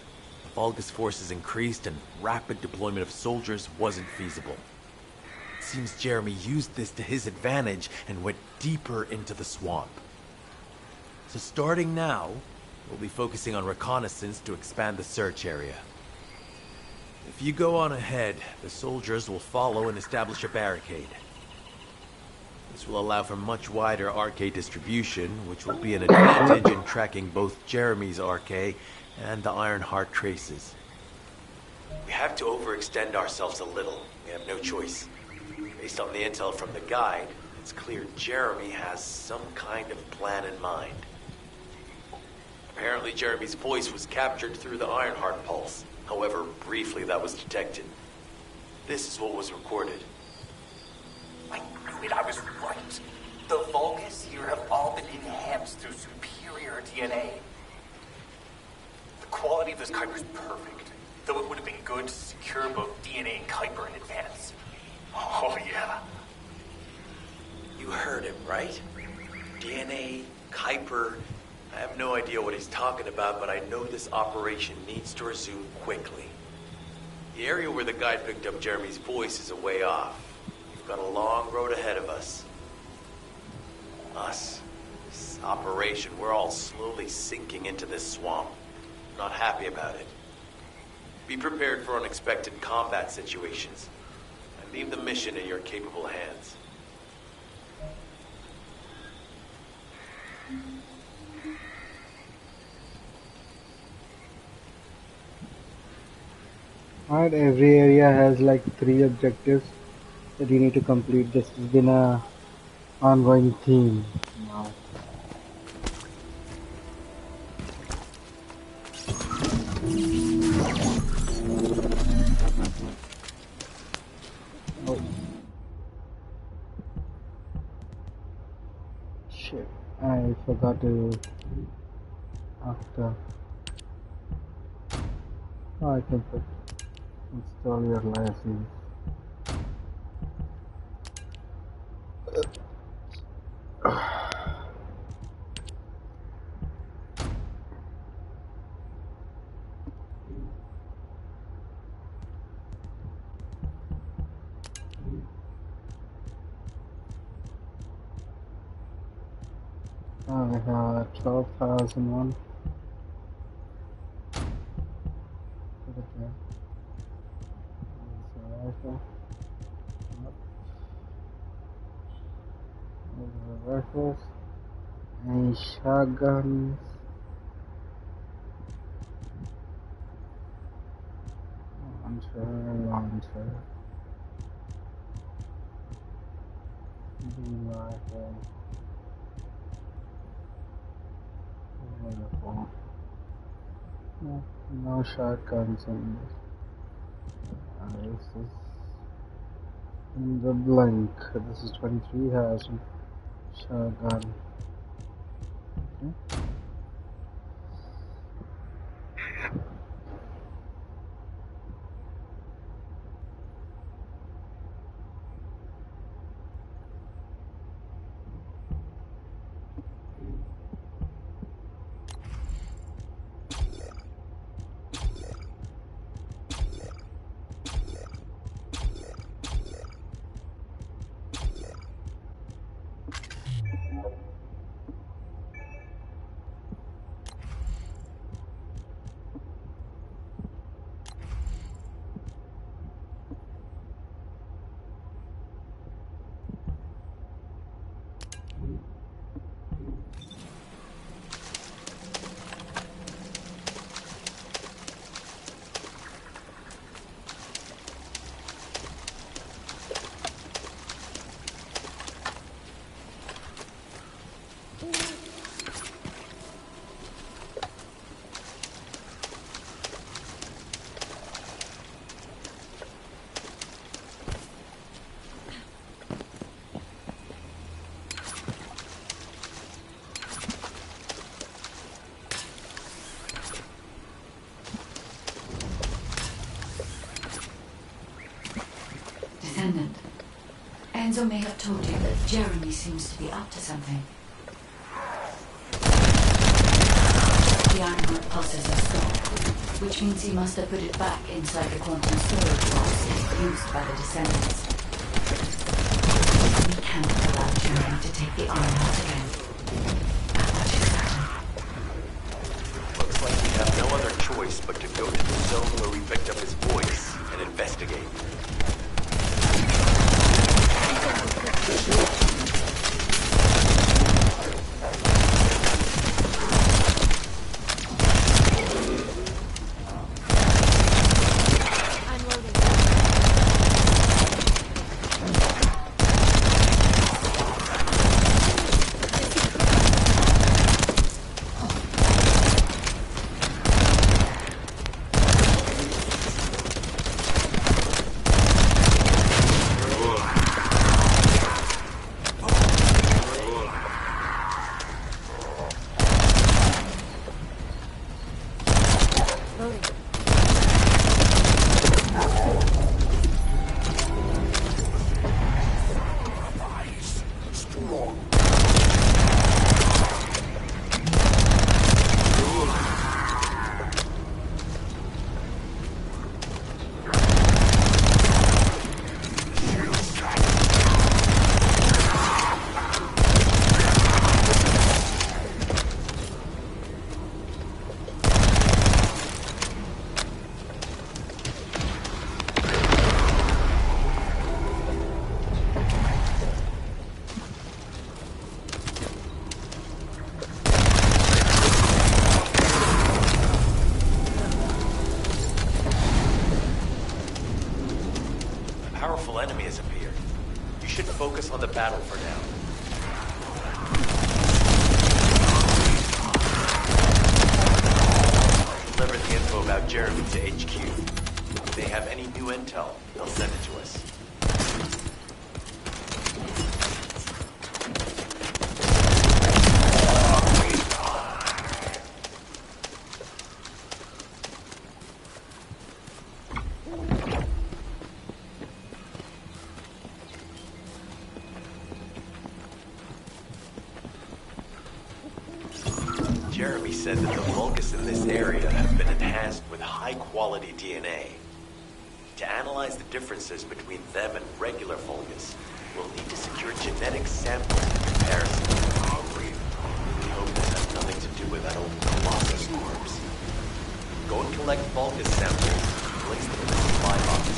the Vulgus forces increased and rapid deployment of soldiers wasn't feasible. It seems Jeremy used this to his advantage and went deeper into the swamp. So starting now, we'll be focusing on reconnaissance to expand the search area. If you go on ahead, the soldiers will follow and establish a barricade. This will allow for much wider RK distribution, which will be an advantage in tracking both Jeremy's RK and the Ironheart traces. We have to overextend ourselves a little. We have no choice. Based on the intel from the guide, it's clear Jeremy has some kind of plan in mind. Apparently Jeremy's voice was captured through the Ironheart pulse. However, briefly that was detected. This is what was recorded. I knew it, I was right. The Vulgus here have all been enhanced through superior DNA. The quality of this Kuiper is perfect, though it would have been good to secure both DNA and Kuiper in advance. Oh yeah. You heard him, right? DNA, Kuiper, I have no idea what he's talking about, but I know this operation needs to resume quickly. The area where the guy picked up Jeremy's voice is a way off. We've got a long road ahead of us. This operation, we're all slowly sinking into this swamp. Not happy about it. Be prepared for unexpected combat situations. And leave the mission in your capable hands. Alright, every area has like 3 objectives that you need to complete. This has been a ongoing theme now. Oh. Shit, I forgot to after. Oh, I can put install your license. I have 12,001. Put it there. There's a rifle. Nope. There's the rifles. Any shotguns? Launcher. Beam rifle. Wonderful. No, no shotguns in this. This is in the blank. This is 23,000 shotgun. Okay. Descendant. Enzo may have told you that Jeremy seems to be up to something. The iron pulses are stopped, which means he must have put it back inside the quantum storage box used by the Descendants. We can't allow Jeremy to take the iron out again. That much is certain. Looks like we have no other choice but to go to the zone where we picked up his voice and investigate. focus on the battle for now. Deliver the info about Jeremy to HQ. If they have any new intel, they'll send it to us. Jeremy said that the Vulgus in this area have been enhanced with high-quality DNA. To analyze the differences between them and regular Vulgus, we'll need to secure genetic samples for comparison. We hope this has nothing to do with that old Colossus corpse. Go and collect Vulgus samples and place them in the supply box.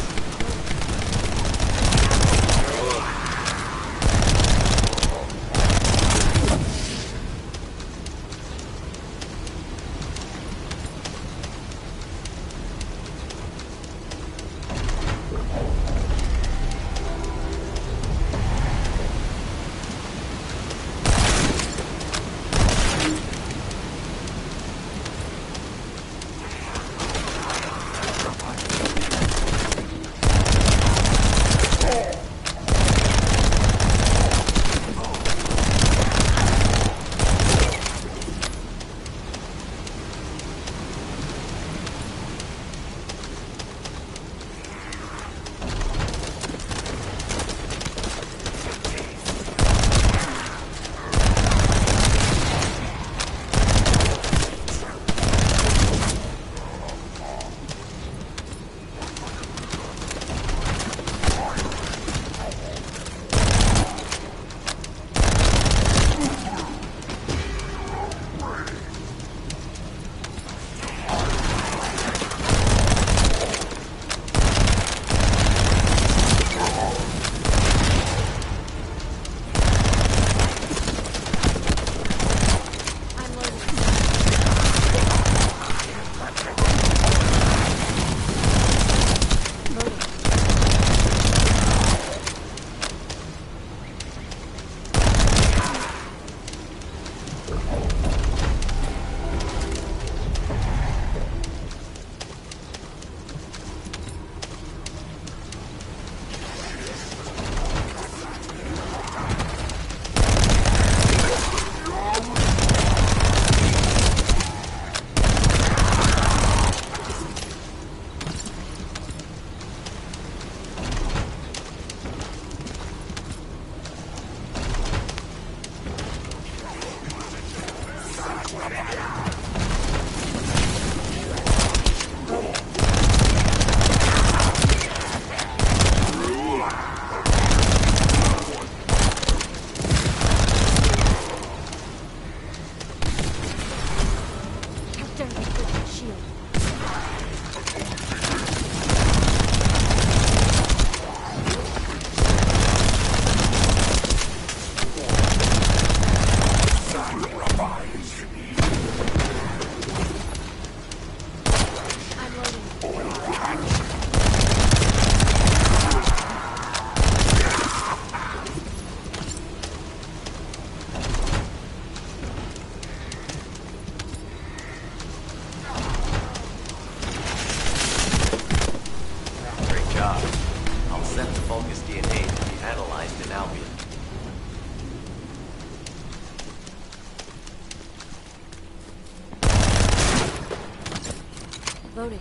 Loading.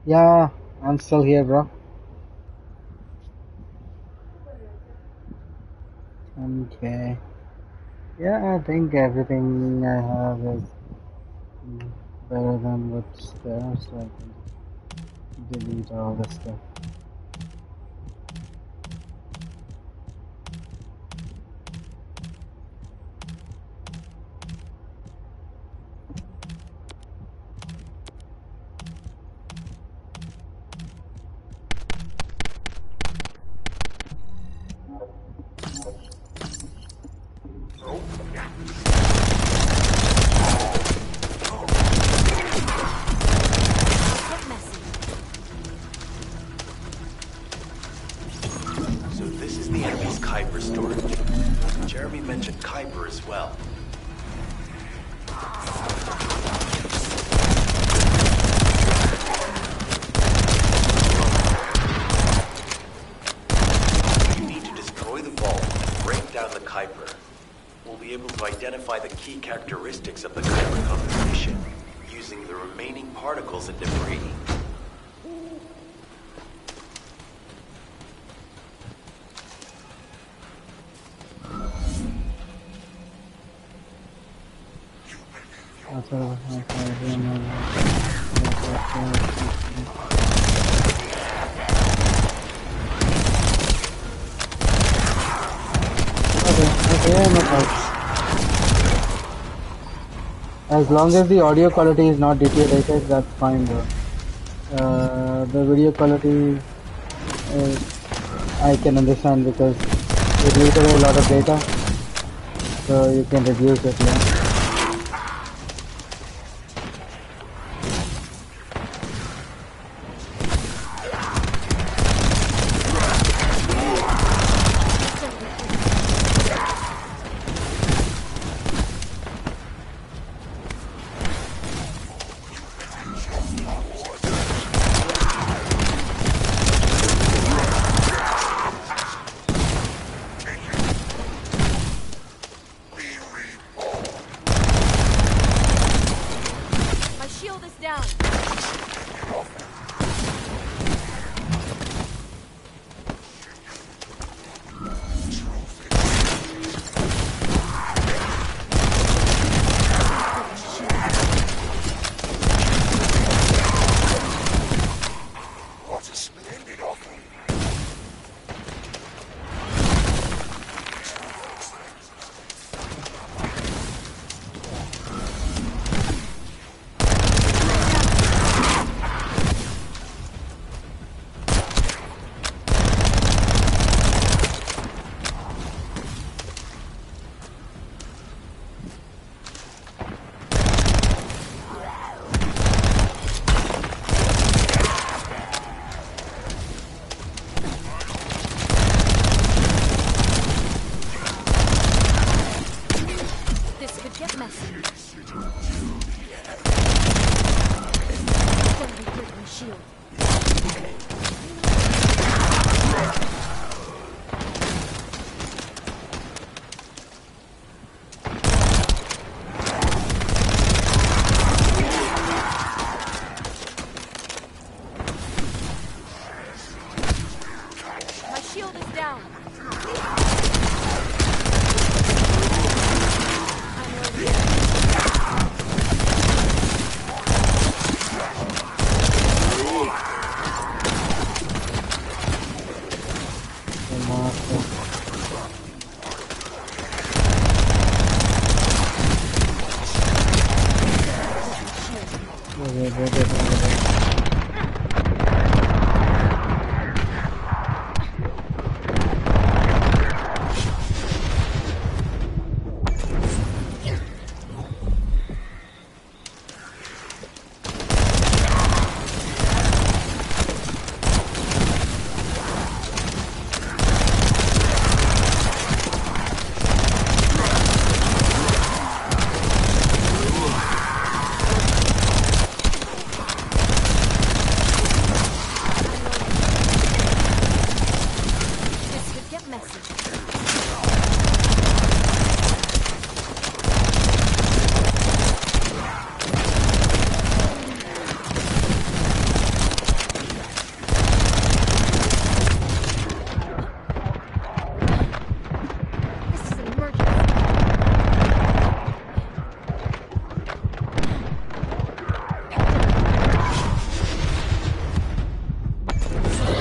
Yeah, I'm still here, bro. Okay. Yeah, I think everything I have is better than what's there, so I can delete all the stuff. So this is the enemy's Kuiper storage. Jeremy mentioned Kuiper as well. You need to destroy the vault and break down the Kuiper. We'll be able to identify the key characteristics of the Kuiper composition using the remaining particles and debris. Okay, no problem. As long as the audio quality is not deteriorated, that's fine though. The video quality, I can understand because it uses a lot of data, so you can reduce it, yeah.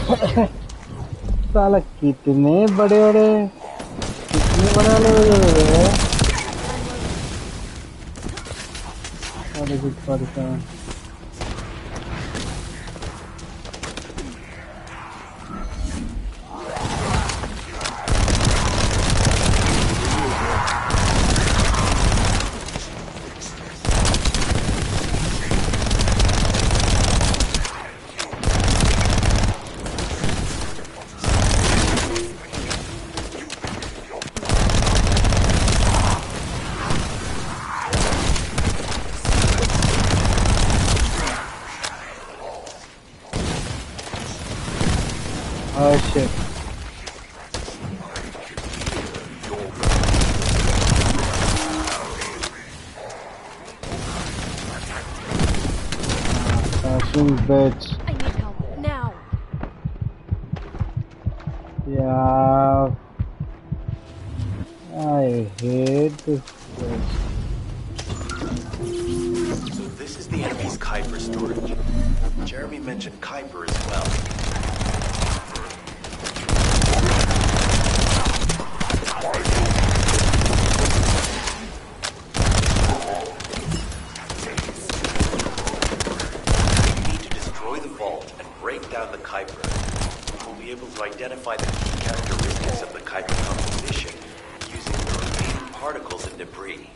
साला कितने बड़े बड़े कितने बड़े वाले हो गए 46, 47. Oh shit. Fucking bitch. I need help now. Yeah. I hate this place. So this is the enemy's Kuiper storage. Jeremy mentioned Kuiper as well. We need to destroy the vault and break down the Kuiper. We'll be able to identify the key characteristics of the Kuiper composition using the remaining particles and debris.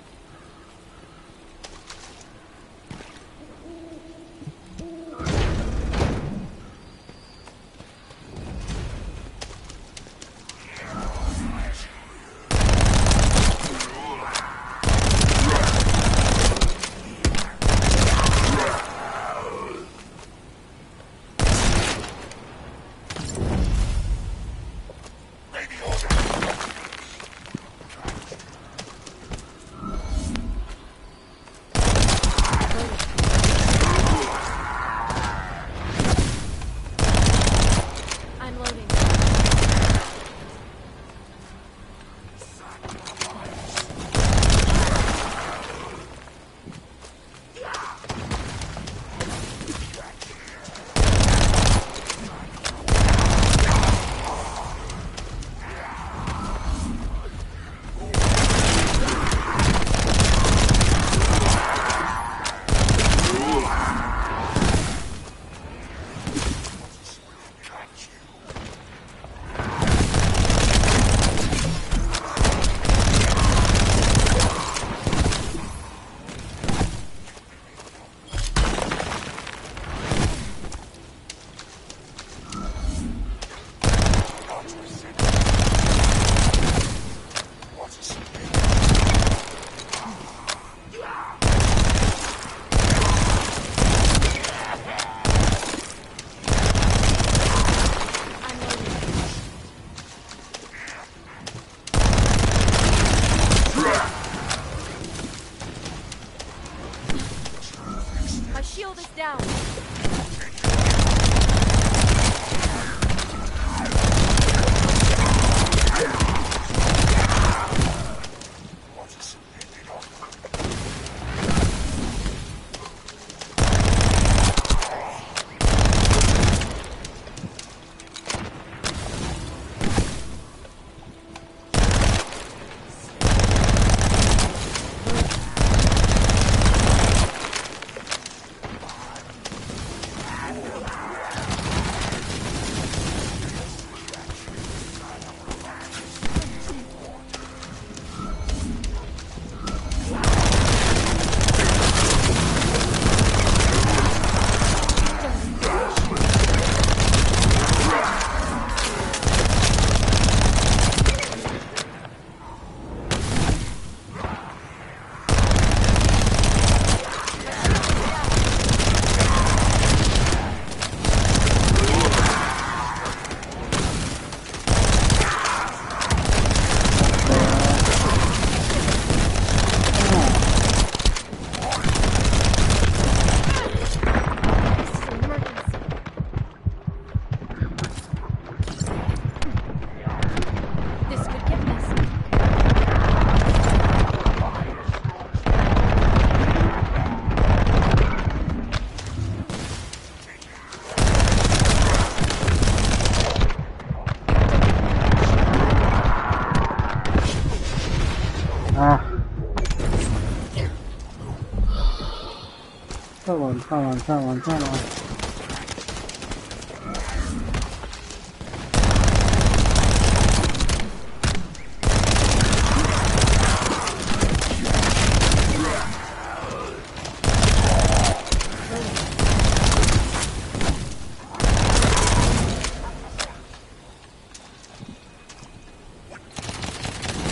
Come on, come on, come on, come on.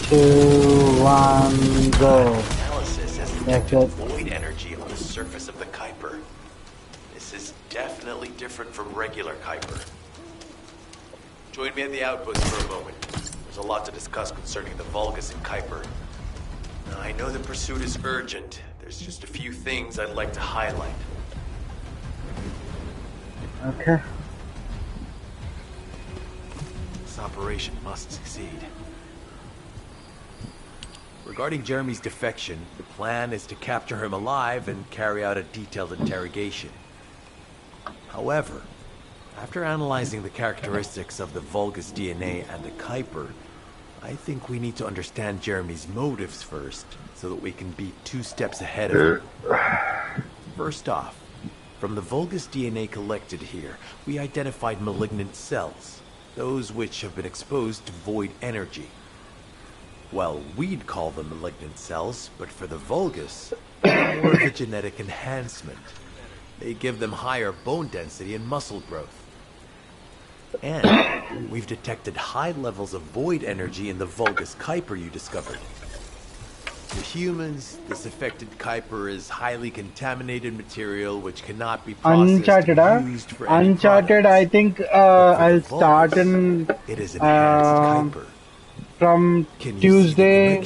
2, 1, go. Analysis has detected void energy on the surface of the Kuiper. This is definitely different from regular Kuiper. Join me at the outpost for a moment. There's a lot to discuss concerning the Vulgus and Kuiper. Now, I know the pursuit is urgent. There's just a few things I'd like to highlight. Okay. This operation must succeed. Regarding Jeremy's defection, the plan is to capture him alive and carry out a detailed interrogation. However, after analyzing the characteristics of the Vulgus DNA and the Kuiper, I think we need to understand Jeremy's motives first, so that we can be 2 steps ahead of him. First off, from the Vulgus DNA collected here, we identified malignant cells, those which have been exposed to void energy. Well, we'd call them malignant cells, but for the Vulgus, they're more of a genetic enhancement. They give them higher bone density and muscle growth. And we've detected high levels of void energy in the Vulgus Kuiper you discovered. To humans, this affected Kuiper is highly contaminated material which cannot be processed Uncharted, and used for any Uncharted, I think I'll start in it is enhanced Kuiper. From Tuesday,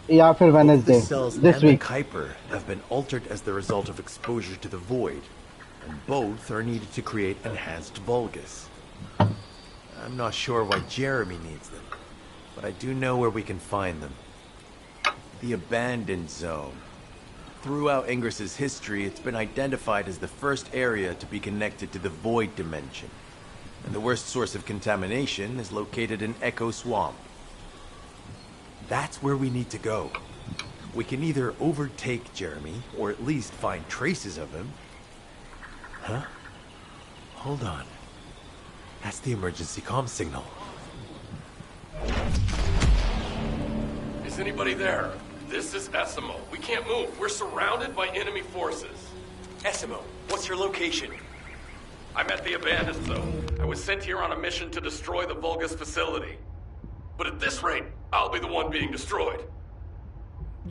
yeah, for Wednesday, the cells this and week. The Kuiper have been altered as the result of exposure to the void, and both are needed to create enhanced Vulgus. I'm not sure why Jeremy needs them, but I do know where we can find them. The Abandoned Zone. Throughout Ingris's history, it's been identified as the first area to be connected to the Void Dimension. And the worst source of contamination is located in Echo Swamp. That's where we need to go. We can either overtake Jeremy, or at least find traces of him. Huh? Hold on. That's the emergency comm signal. Is anybody there? This is Essimo. We can't move. We're surrounded by enemy forces. Essimo, what's your location? I'm at the Abandoned Zone. I was sent here on a mission to destroy the Vulgus facility. But at this rate, I'll be the one being destroyed.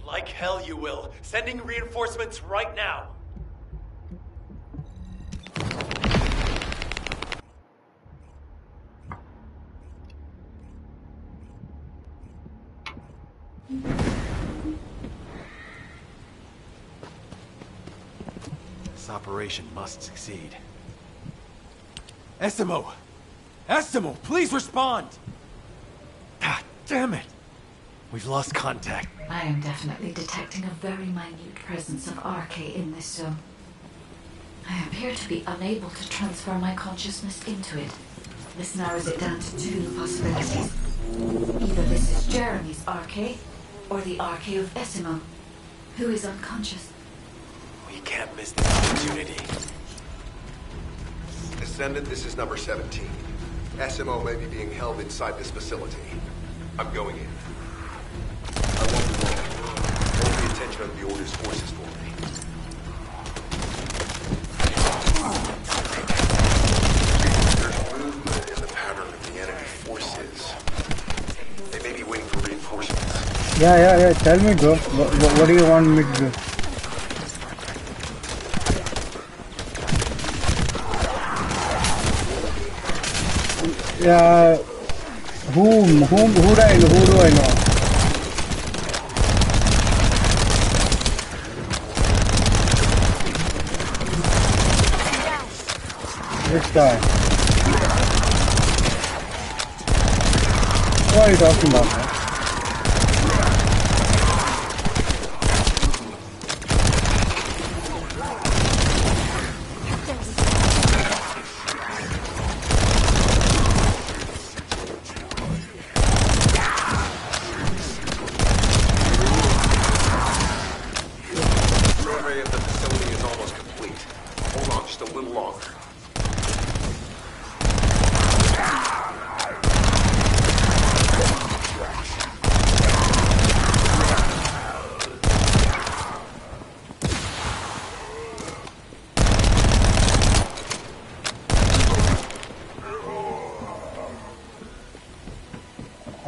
Like hell you will. Sending reinforcements right now. This operation must succeed. Essimo! Essimo, please respond! Ah, damn it! We've lost contact. I am definitely detecting a very minute presence of RK in this zone. I appear to be unable to transfer my consciousness into it. This narrows it down to 2 possibilities. Either this is Jeremy's RK, or the RK of Essimo, who is unconscious. We can't miss this opportunity. Descendant, this is number 17. SMO may be being held inside this facility. I'm going in. I won't be long. Hold the attention of the Order's forces for me. There's movement in the pattern of the enemy forces. They may be waiting for reinforcements. Yeah. Tell me, bro. What do you want me to do? Yeah, who do I know? This guy. What are you talking about, man? Survey of the facility is almost complete.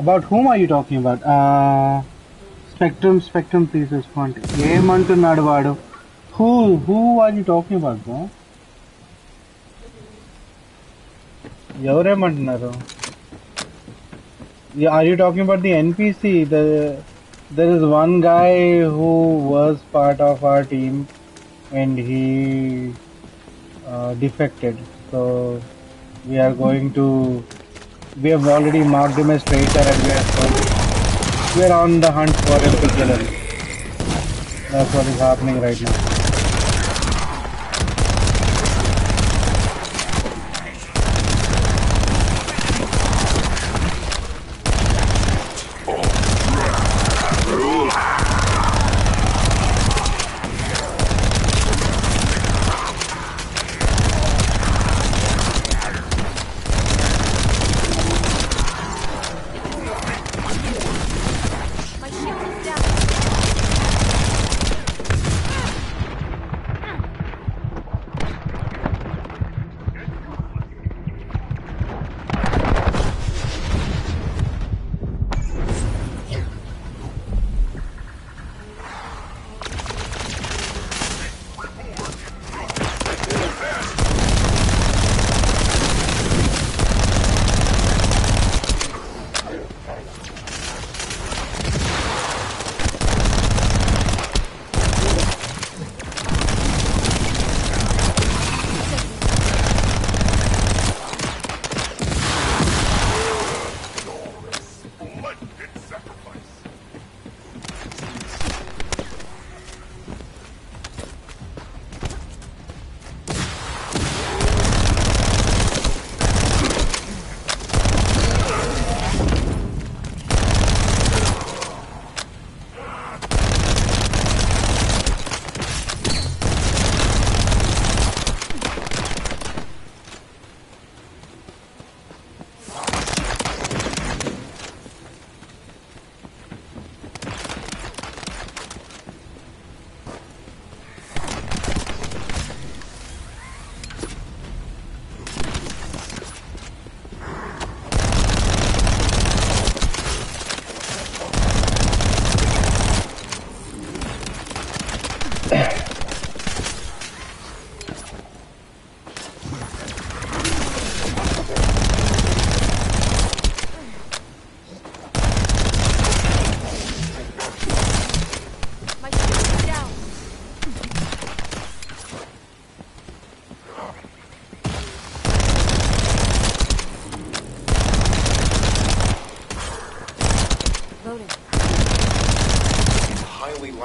About whom are you talking about? Spectrum, please respond. ఏమంటున్నాడు వాడు? Who are you talking about, bro? ఎవరేమంటున్నారు? Are you talking about the NPC? There is one guy who was part of our team and he defected. So we are going to. We have already marked him as traitor and we are on the hunt for him to kill him. That's what is happening right now.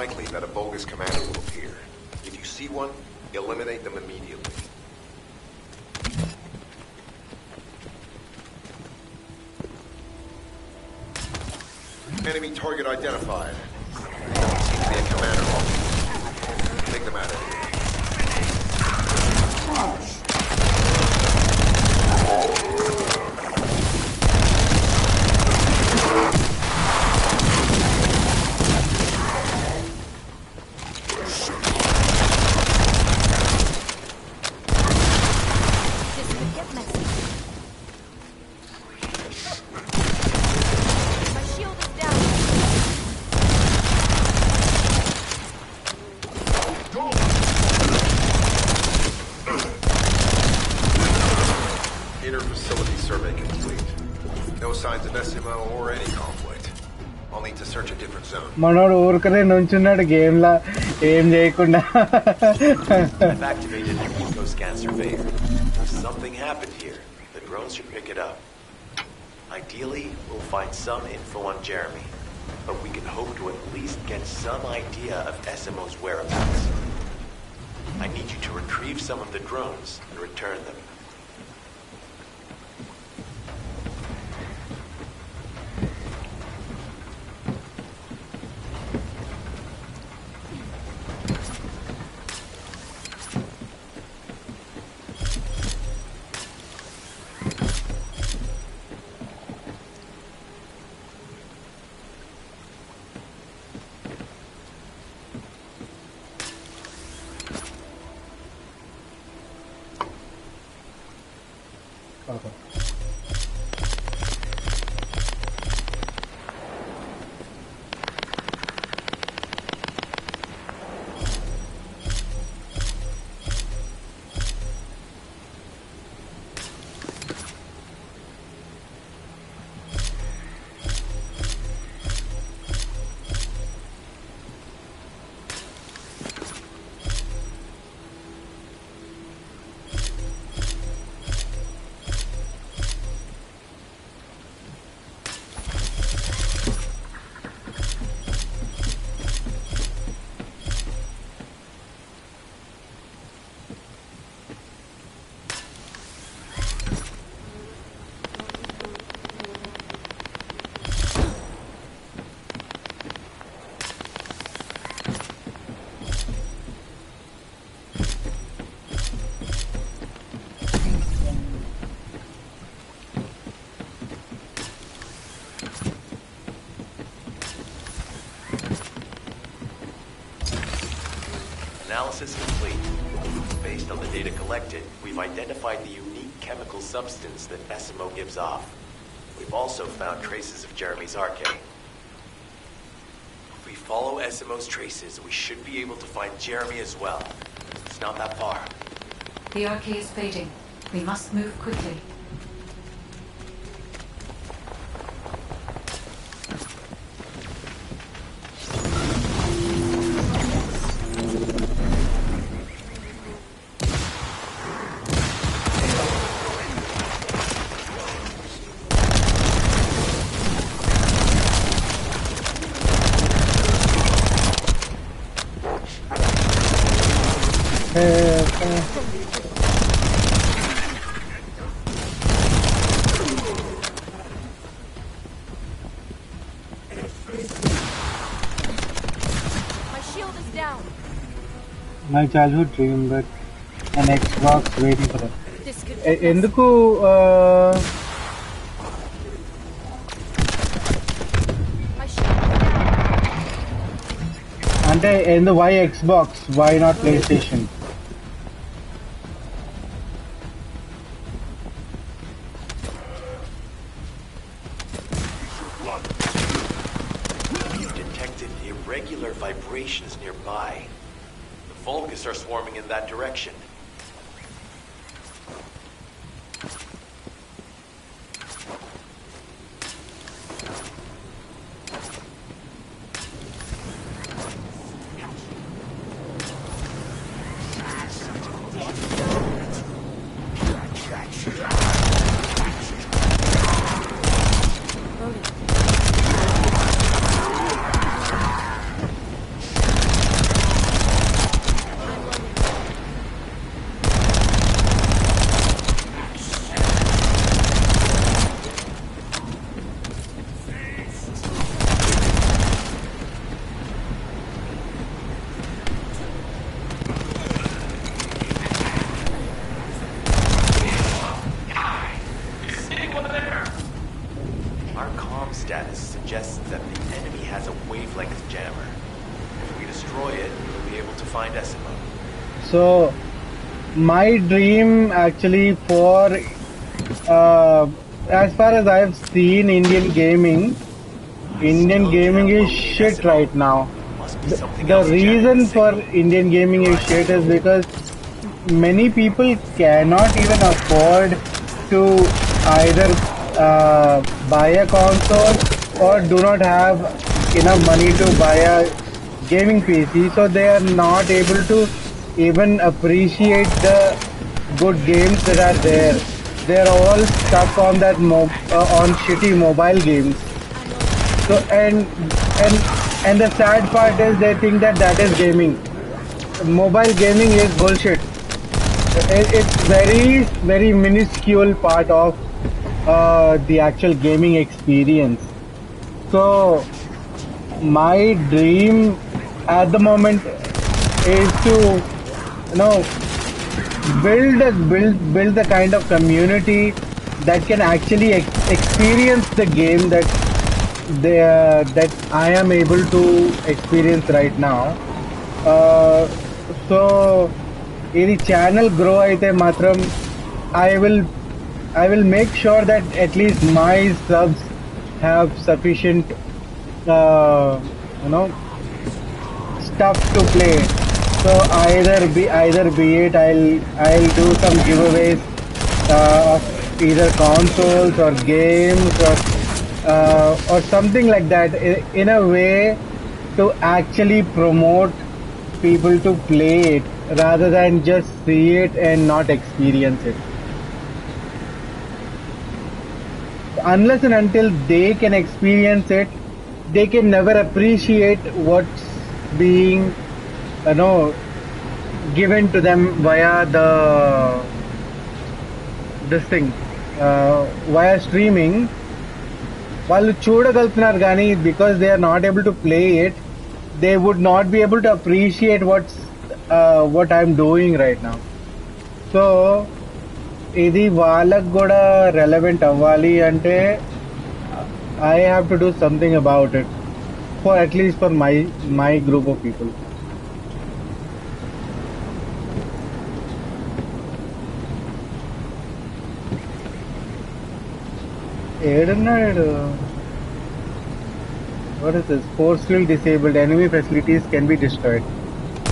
Likely that a bogus commander will appear. If you see one, eliminate them immediately. Enemy target identified. Seems to be a commander. Take them out of here. మనోడు ఊరుకనే నుంచున్నాడు game లా ఏం చేయకుండా. I've activated an eco scan surveyor. If something happened here, the drones should pick it up. Ideally, we'll find some info on Jeremy, but we can hope to at least get some idea of SMO's whereabouts. I need you to retrieve some of the drones and return them. Analysis complete. Based on the data collected, we've identified the unique chemical substance that SMO gives off. We've also found traces of Jeremy's arcade. If we follow SMO's traces, we should be able to find Jeremy as well. It's not that far. The arcade is fading. We must move quickly. My shield is down. My childhood dream, but an Xbox waiting for that. This could ఎందుకు అంటే why Xbox? Why not PlayStation? We've detected irregular vibrations nearby. The Vulgus are swarming in that direction. Our comm status suggests that the enemy has a wavelength jammer. If we destroy it, we'll be able to find SMO. So, my dream actually for as far as I've seen Indian gaming is shit right now. The reason for Indian gaming is shit is because many people cannot even afford to either buy a console or do not have enough money to buy a gaming PC, so they are not able to even appreciate the good games that are there. They're all stuck on that on shitty mobile games. So and the sad part is they think that is gaming. Mobile gaming is bullshit. It's very minuscule part of the actual gaming experience. So my dream at the moment is to build the kind of community that can actually experience the game that I am able to experience right now. So if the channel grow aithe matram I will make sure that at least my subs have sufficient stuff to play. So either be it I'll do some giveaways of either consoles or games or something like that in a way to actually promote people to play it rather than just see it and not experience it. Unless and until they can experience it, they can never appreciate what's being given to them via this thing via streaming. వాళ్ళు చూడగలుగుతున్నారు కానీ because they are not able to play it, they would not be able to appreciate what I'm doing right now. So ఇది వాళ్ళకు కూడా relevant అవ్వాలి అంటే I have to do something about it, for at least for my group of people. What is this? Forcefully disabled. Enemy facilities can be destroyed.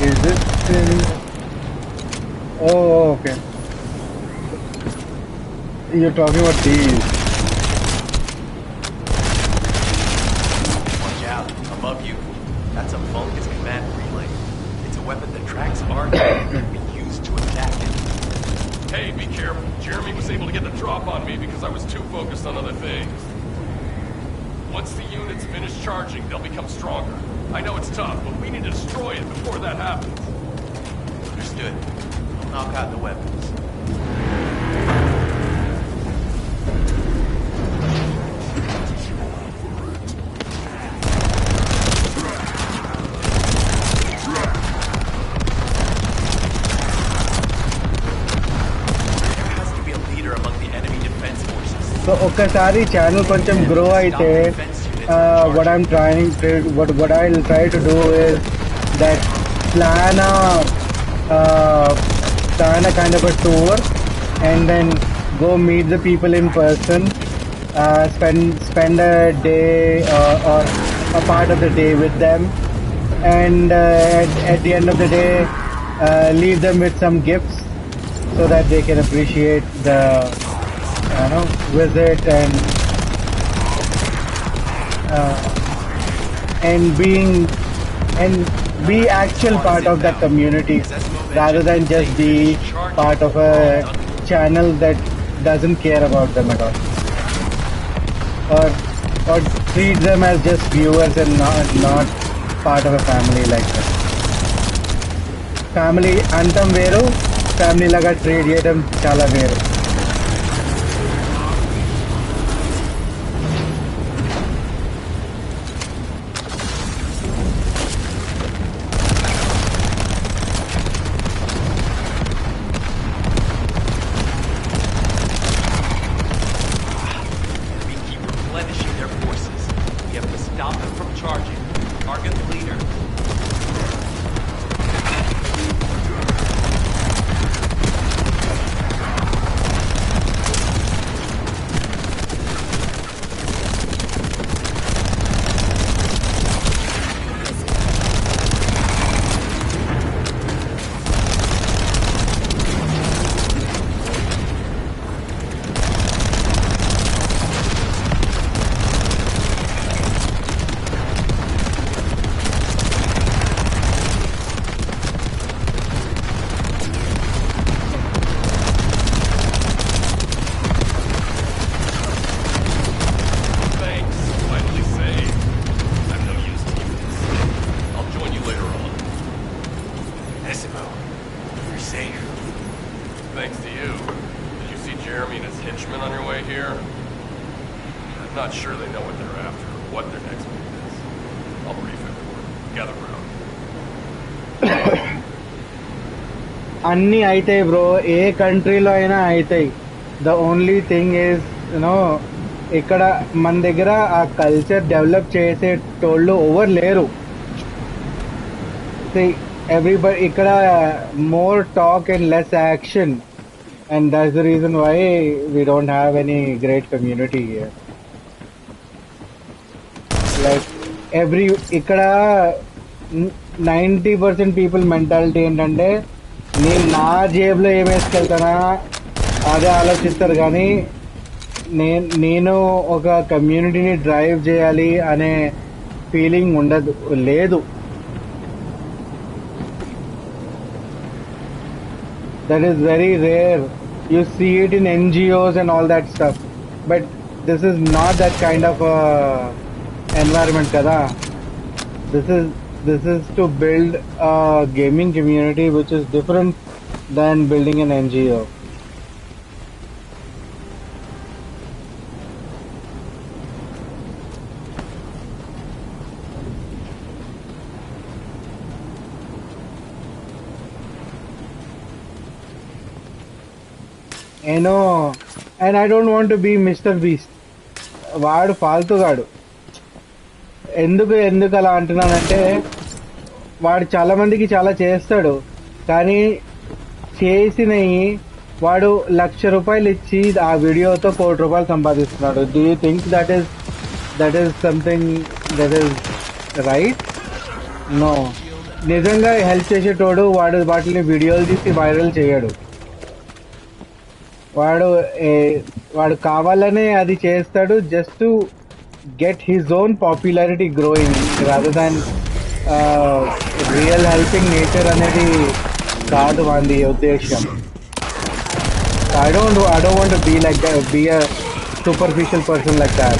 Is this in... Oh, okay. You're talking about these. Watch out, above you. That's a Vulgus command relay. It's a weapon that tracks arms and can be used to attack it. Hey, be careful. Jeremy was able to get the drop on me because I was too focused on other things. Once the units finish charging, they'll become stronger. I know it's tough, but we need to destroy it before that happens. Understood. I'll knock out the weapons. So ఒక్కసారి channel కొంచెం grow అయితే what I'm trying to what I'll try to do is that plan a kind of a tour and then go meet the people in person, spend a day or a part of the day with them, and at the end of the day leave them with some gifts so that they can appreciate the visit and be actual part of that community rather than just be part of a channel that doesn't care about them at all, or treat them as just viewers and not part of a family like that. Family antam veru, family laga treat cheyadam chala veru. అన్నీ అవుతాయి bro, ఏ కంట్రీలో అయినా అవుతాయి. The only thing is ఇక్కడ మన దగ్గర ఆ culture develop చేసేటోళ్ళు ఓవర్ లేరు. ఎవ్రీబడి ఇక్కడ more talk and less action, and that's the reason why we don't have any great community here. Like ఇక్కడ 90% పీపుల్ మెంటాలిటీ ఏంటంటే నేను నా జేబులో ఏం వేసుకెళ్తానా అదే ఆలోచిస్తారు, కానీ నేను ఒక కమ్యూనిటీని డ్రైవ్ చేయాలి అనే ఫీలింగ్ లేదు. That is very rare. You see it in NGOs and all that stuff, but this is not that kind of environment kada. This is to build a gaming community which is different than building an NGO. And I don't want to be Mr. Beast. వాడు ఫాల్తుగాడు. ఎందుకు అలా అంటున్నానంటే వాడు చాలా మందికి చాలా చేస్తాడు, కానీ చేసినవి వాడు ₹1,00,000 ఇచ్చి ఆ వీడియోతో ₹1,00,00,000 సంపాదిస్తున్నాడు. Do you think that is something that is right? No. నిజంగా హెల్ప్ చేసేటోడు వాడు వాటిని వీడియోలు తీసి వైరల్ చేయడు. వాడు కావాలనే అది చేస్తాడు just to get his own popularity growing rather than real helping nature అనేది కాదు వాడి ఉద్దేశం. I don't want to be like that, be a superficial person like that.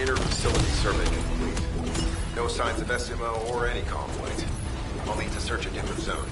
Inner facility survey complete. No signs of SMO or any conflict. I'll need to search a different zone.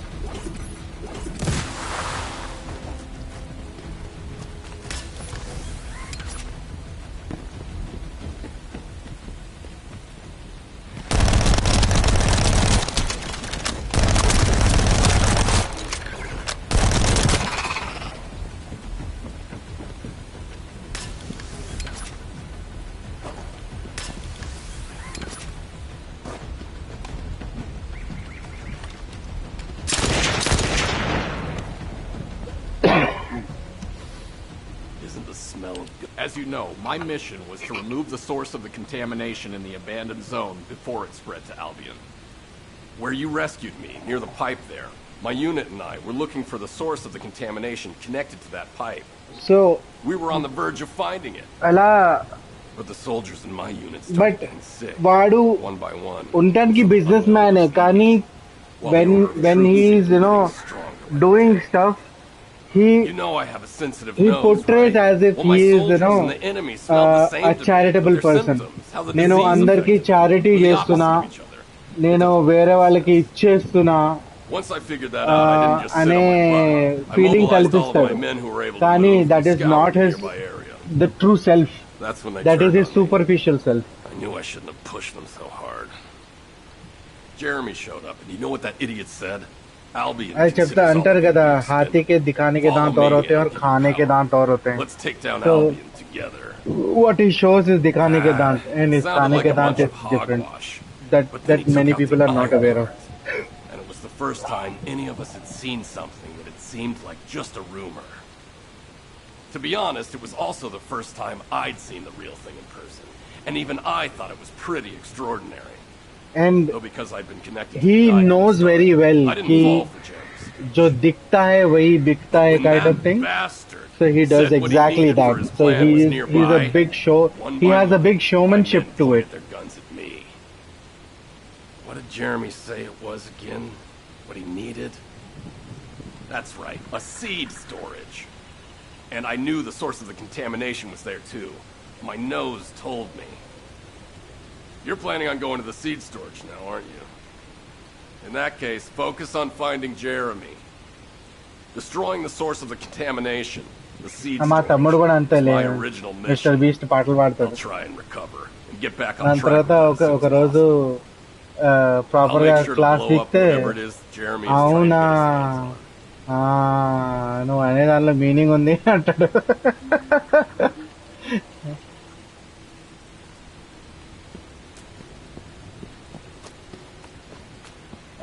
As you know, my mission was to remove the source of the contamination in the abandoned zone before it spread to Albion. Where you rescued me, near the pipe there, my unit and I were looking for the source of the contamination connected to that pipe. So we were on the verge of finding it. But the soldiers in my unit started getting sick, one by one. Untanki businessman hai, kani when he is doing stuff, he portrays as if he is a charitable person. నేను అందరికి charity చేస్తున్నా, నేను వేరే వాళ్ళకి ఇచ్చేస్తున్నా అనే feeling కల్పిస్తాడు. కానీ that is not his the true self. That is his superficial self. I knew I shouldn't have pushed them so hard. Jeremy showed up, and you know what that idiot said? అది చెప్తా అంటారు కదా, हाथी के दिखाने के दांत और होते हैं और खाने के दांत और होते हैं. So what he shows is दिखाने के दांत and his खाने के दांत is different. That many people are not aware of. And it was the first time any of us had seen something that had seemed like just a rumor. To be honest, it was also the first time I'd seen the real thing in person, and even I thought it was pretty extraordinary. And he knows very well कि जो दिखता है वही बिकता है kind of thing. So he does exactly that. So he's a big show. He has a big showmanship to it. What did Jeremy say it was again? What he needed? That's right, a seed storage. And I knew the source of the contamination was there too. My nose told me. You're planning on going to the seed storage now, aren't you? In that case, focus on finding Jeremy. Destroying the source of the contamination. The seed storage. My original mission. I'll try and recover and get back on track. Proper గా class ఇస్తే అవునా నువ్వు అనే దానిలో meaning ఉంది అంటాడు.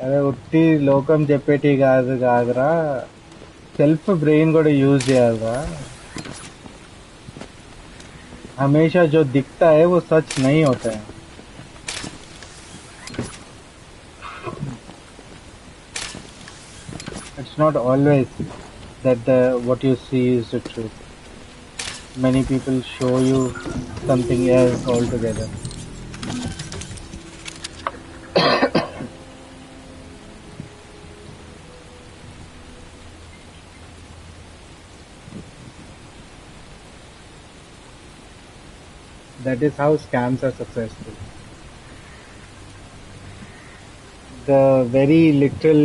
అదే ఉట్టి లోకం చెప్పేటి కాదురా, సెల్ఫ్ బ్రెయిన్ కూడా యూజ్ చేయాలరా. हमेशा जो दिखता है वो सच नहीं होता है. It's not always that what you see is the truth. Many people show you something else altogether. That is how scams are successful. The very literal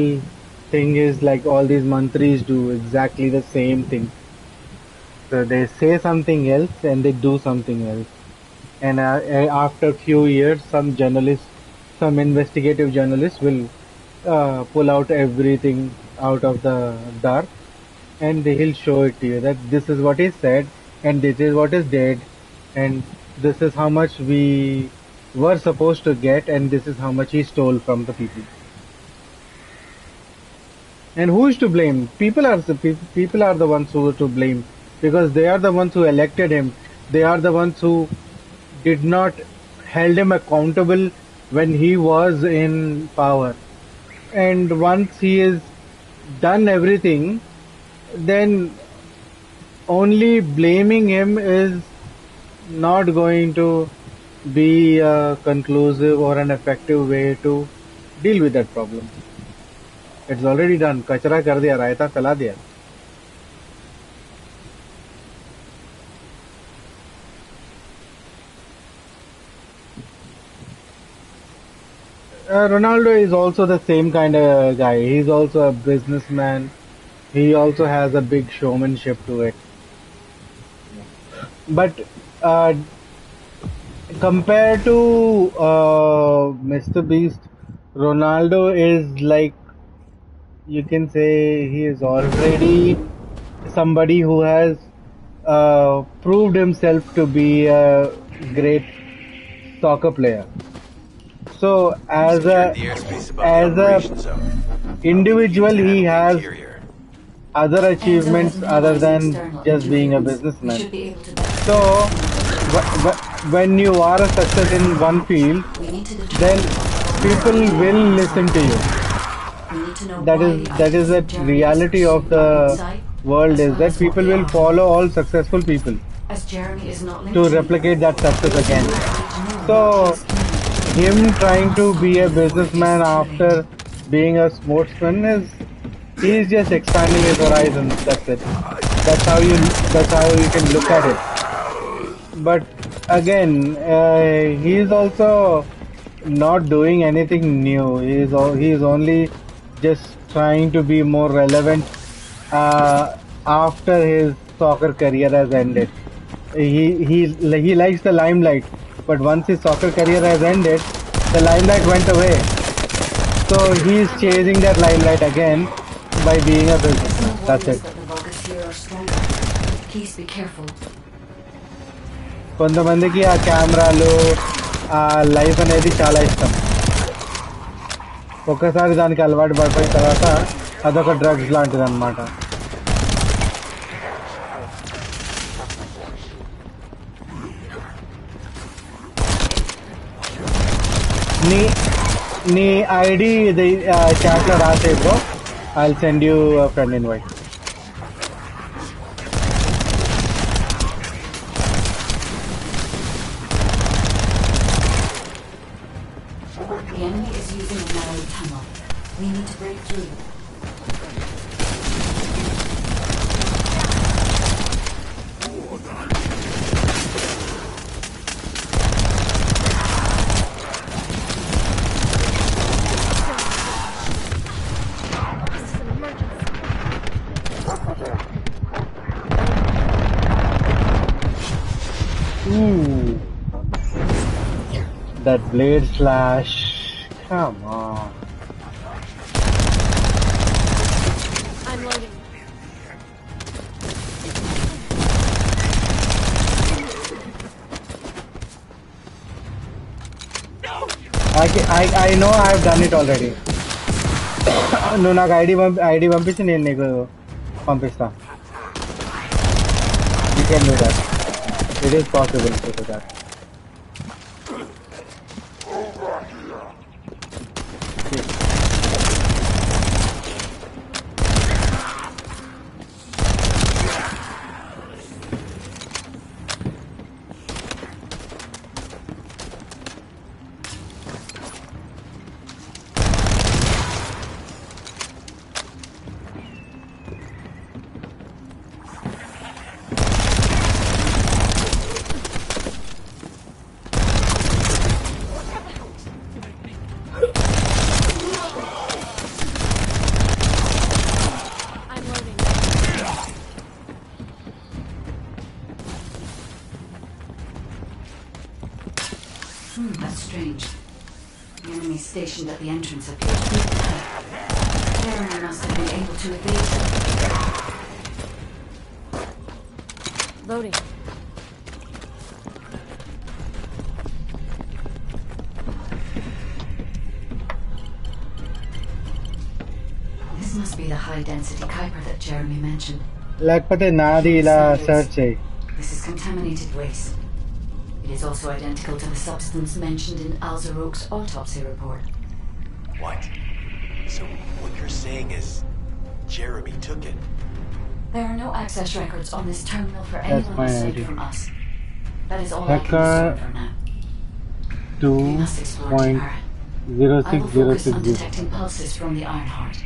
thing is like all these mantris do exactly the same thing. So they say something else and they do something else. And after a few years, some investigative journalist will pull out everything out of the dark, and he'll show it to you that this is what he said, and this is what is dead, and this is how much we were supposed to get, and this is how much he stole from the people. And who is to blame? People are the ones who are to blame, because they are the ones who elected him. They are the ones who did not held him accountable when he was in power. And once he is done everything, then only blaming him is not going to be a conclusive or an effective way to deal with that problem. It's already done. कचरा कर दिया, रायता फैला दिया. Ronaldo is also the same kind of guy. He's also a businessman. He also has a big showmanship to it. But compared to Mr. Beast, Ronaldo is like, you can say he is already somebody who has proved himself to be a great soccer player. So as a individual, he has other achievements other than just being a businessman. So when you are a success in one field, then people will listen to you. That is the reality of the world, is that people will follow all successful people to replicate that success again. So him trying to be a businessman after being a sportsman he's just expanding his horizons. That's it. That's how you can look at it. But again, he's also not doing anything new. He's only just trying to be more relevant after his soccer career has ended. He likes the limelight, but once his soccer career has ended, the limelight went away. So he's chasing that limelight again by being a businessman. That's it. Please be careful. కొంతమందికి ఆ కెమెరాలు ఆ life అనేది చాలా ఇష్టం. ఒక్కసారి దానికి అలవాటు పడిపోయిన తర్వాత అదొక డ్రగ్స్ లాంటిది అన్నమాట. నీ ఐడి ఇది చాట్లో రాసే bro. I'll send you a friend invite. The enemy is using a narrow tunnel. We need to break through. Ooh, that blade slash, come on. I'm loading. I know I've done it already. నువ్వు నాకు ID పంపించి నేను నీకు పంపిస్తా. You can do that. It is possible to do that. That's strange. The enemy stationed at the entrance appear to be dead. Jeremy must have been able to evade. Loading. This must be the high-density Kuiper that Jeremy mentioned. లేకపోతే నాది ఇలా search చేయి. This is contaminated waste. It is also identical to the substance mentioned in Alzarok's autopsy report. What? So what you're saying is Jeremy took it? There are no access records on this terminal for That's anyone my aside idea. from us. That is all I can Hacker discern for now. We must explore deeper. I will focus on 2.06060. detecting pulses from the Ironheart.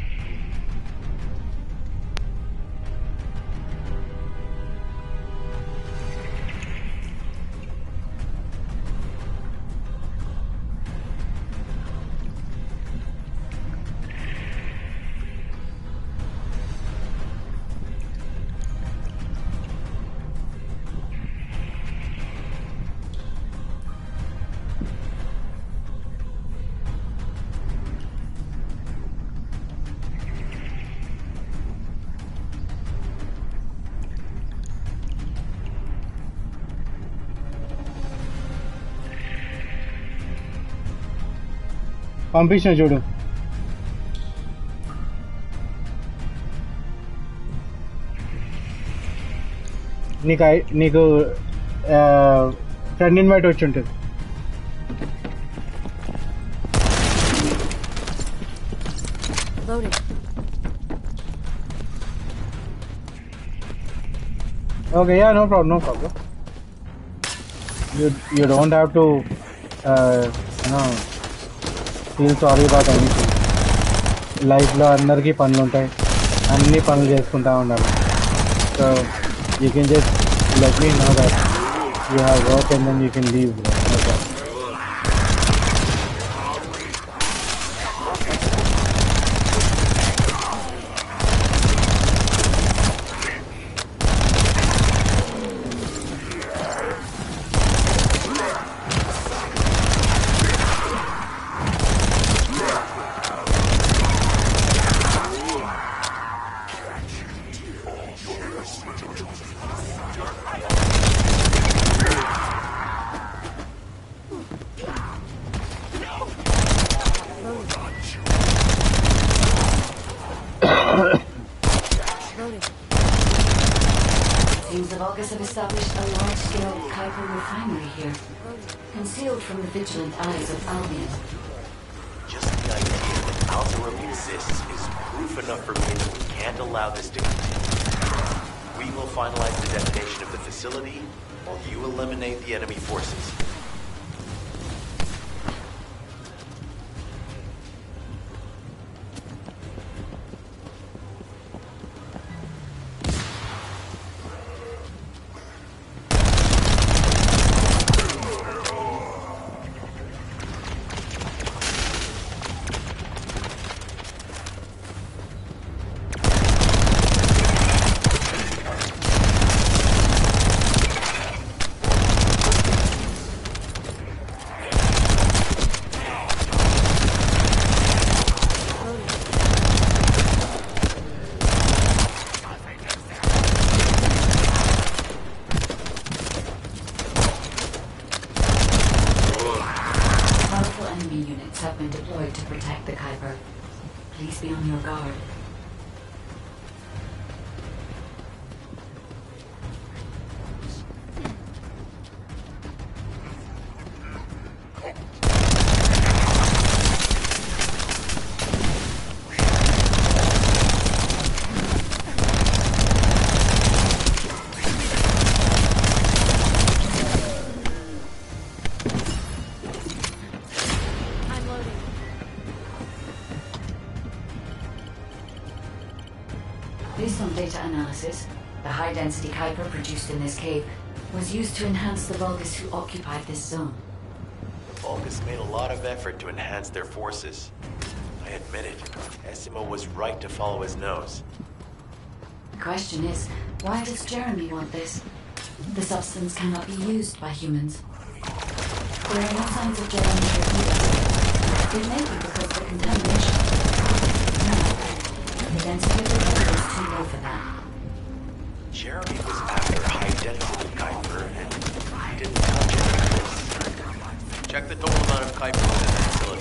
పంపించిన చూడు. నీకు friend invite వచ్చి ఉంటుంది. Loading. Okay, yeah, no problem, no problem. You don't have to, feel sorry about anything. Life లో అందరికీ పనులు ఉంటాయి, అన్ని పనులు చేసుకుంటా ఉండాలి. So you can just let me know that you have work and then you can leave, bro. No problem. Seems the Vulgus have established a large-scale Kuiper refinery here, concealed from the vigilant eyes of Albion. Just the idea that Alzarok exists is proof enough for me that we can't allow this to continue. We will finalize the detonation of the facility while you eliminate the enemy forces. Have been deployed to protect the Kuiper. Please be on your guard. Based on data analysis, the high-density Kuiper produced in this cave was used to enhance the Vulgus who occupied this zone. The Vulgus made a lot of effort to enhance their forces. I admit it. Essimo was right to follow his nose. The question is, why does Jeremy want this? The substance cannot be used by humans. There are no signs of Jeremy here either. It may be because of the contamination. No, the density of the Kuiper is too low for that. Jeremy was after high-density Kuiper and didn't touch any of this. Check the total amount of Kuiper within the facility.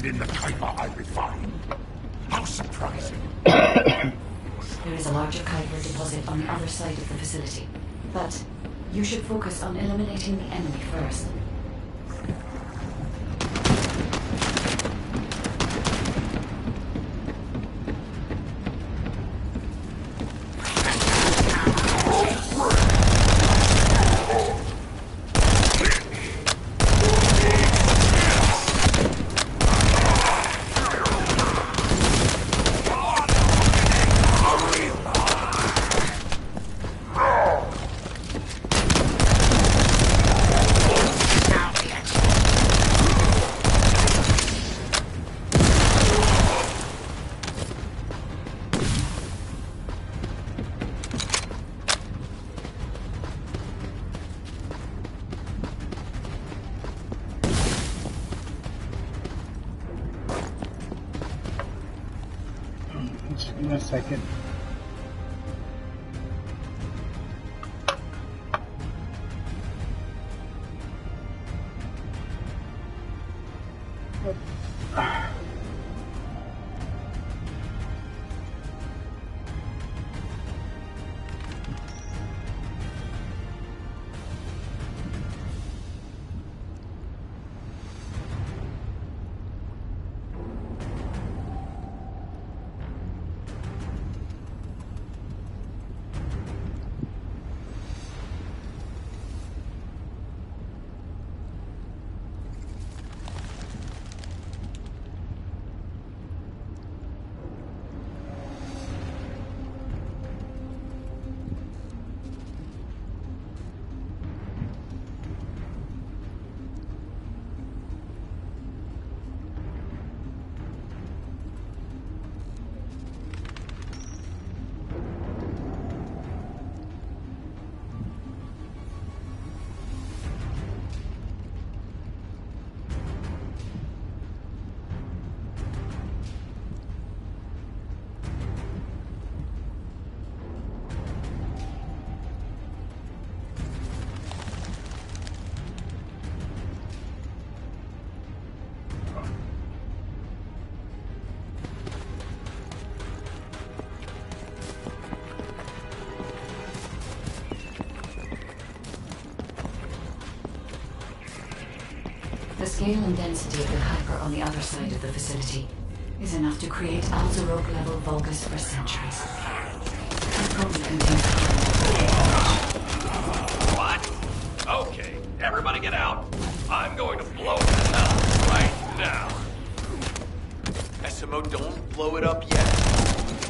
In the Kuiper I refined. How surprising. There is a larger Kuiper deposit on the other side of the facility. But you should focus on eliminating the enemy first. Just give me a second. The scale and density of the Kuiper on the other side of the facility is enough to create Alzarok-level Vulgus for centuries. It probably contains What? Okay, everybody get out. I'm going to blow this up right now. SMO, don't blow it up yet.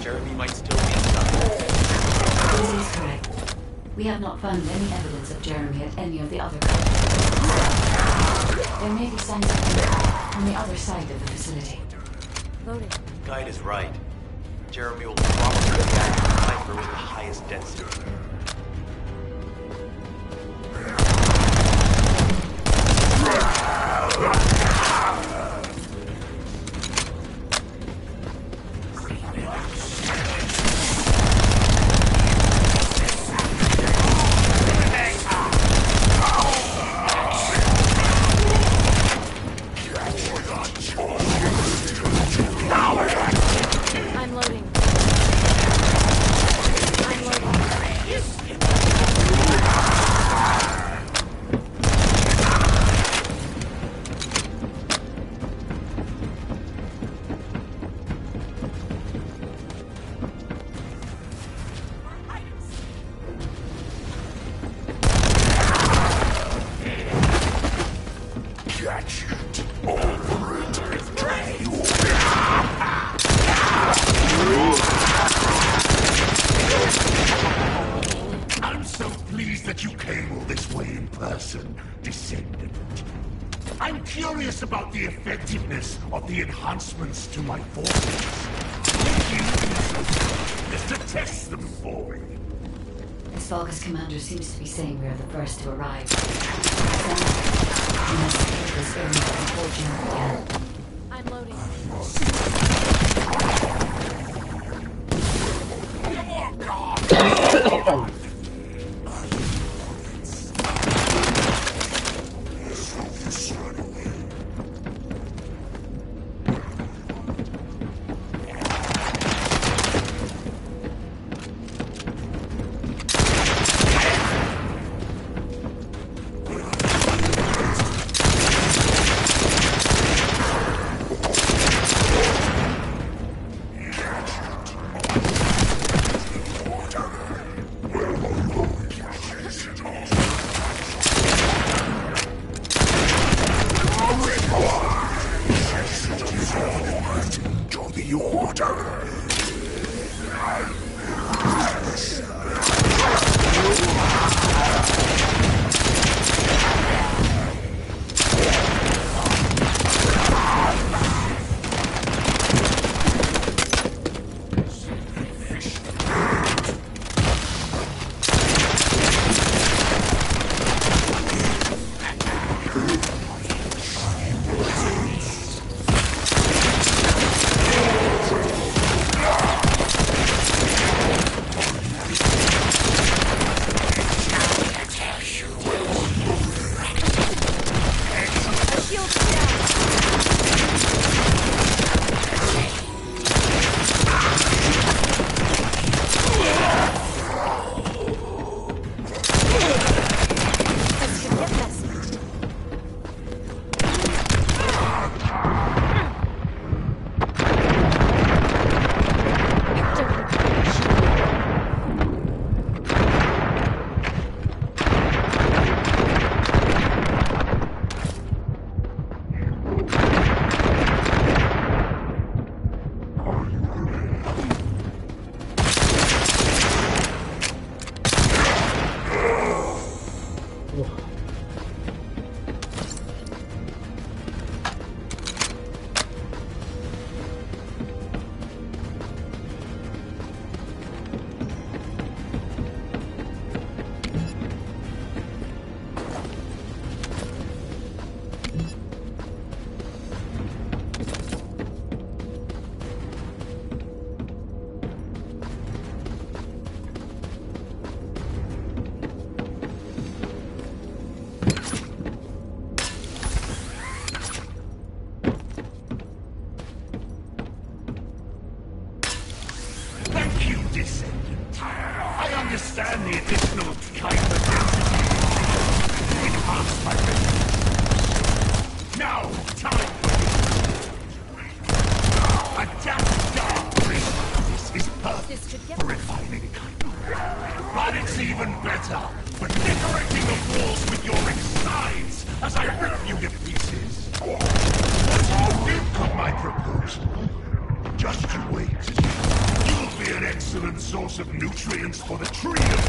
Jeremy might still be inside. This is correct. We have not found any evidence of Jeremy at any of the other Kuipers. There may be signs of him on the other side of the facility. Loading. Guide is right. Jeremy will probably be back to the Kuiper with the highest density. I'm loading. I'm loading. of the enhancements to my forces. Making use of them is to test them for me. This Vulgus commander seems to be saying we are the first to arrive. We must secure this area before Jeremy can. I'm loading. Descendant. I understand the additional kind of density enhanced my business. Now, time for adapt dark. This is perfect for refining kindness. But it's even better for decorating the walls with your insides as I rip you to pieces. What do you think of my proposal? Just you wait. You'll be an excellent source of nutrients for the tree of...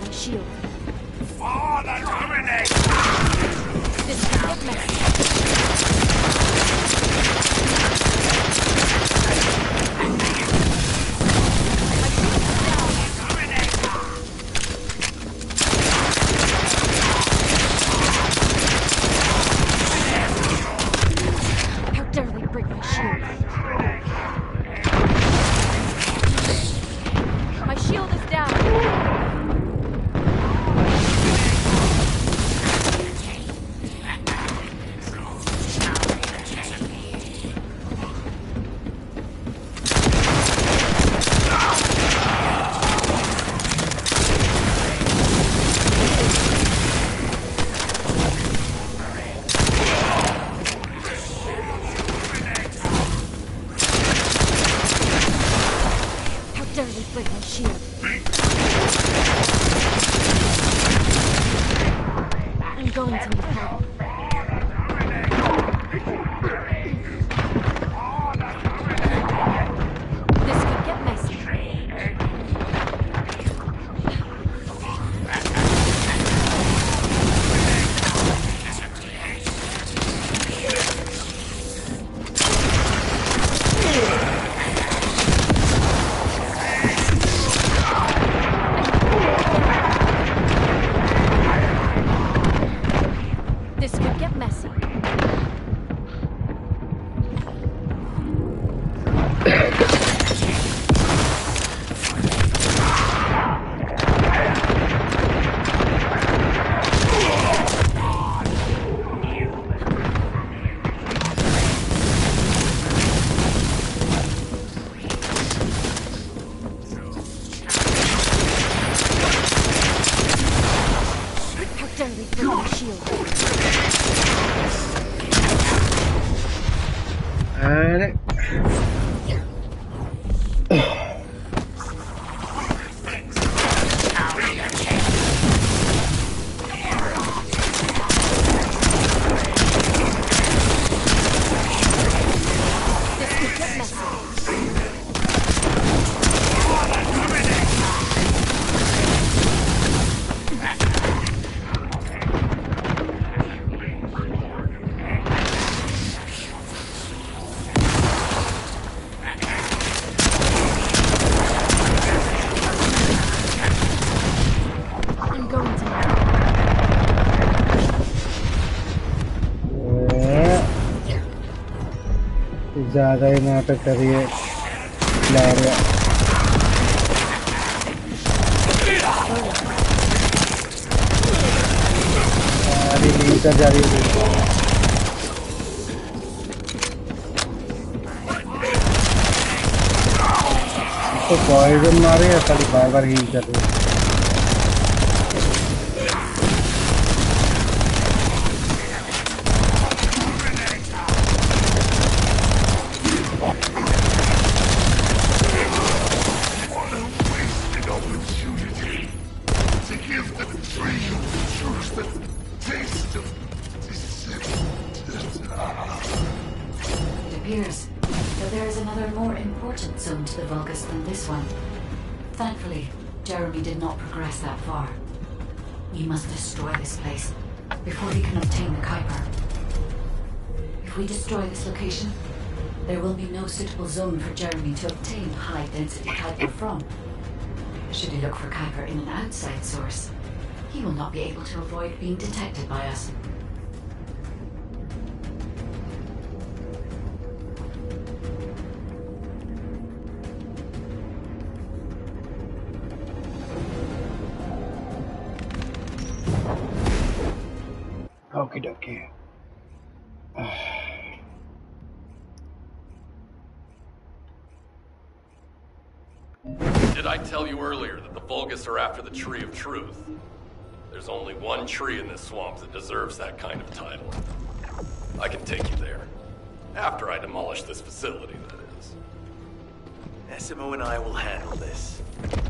break my shield. For the Dominator! This could get messy. How dare they break my shield? My shield is down. How dare they break my shield? I'm going to need help. This could get messy. This could get messy. How dare they break my shield? अरे This could get messy. I'm going to need ज़्यादा ही नाटक करिए लारिया सारी liquor जा रही है तो poison मारे या खाली बार बार हील कर रहे हैं To give the dream the truth, the taste of Descendant. It appears that there is another more important zone to the Vulgus than this one. Thankfully, Jeremy did not progress that far. We must destroy this place before he can obtain the Kuiper. If we destroy this location, there will be no suitable zone for Jeremy to obtain high-density Kuiper from. Should he look for Kuiper in an outside source, he will not be able to avoid being detected by us. Okay okay Did I tell you earlier that the Vulgus are after the Tree of Truth? There's only one tree in this swamp that deserves that kind of title. I can take you there. After I demolish this facility, that is. SMO and I will handle this.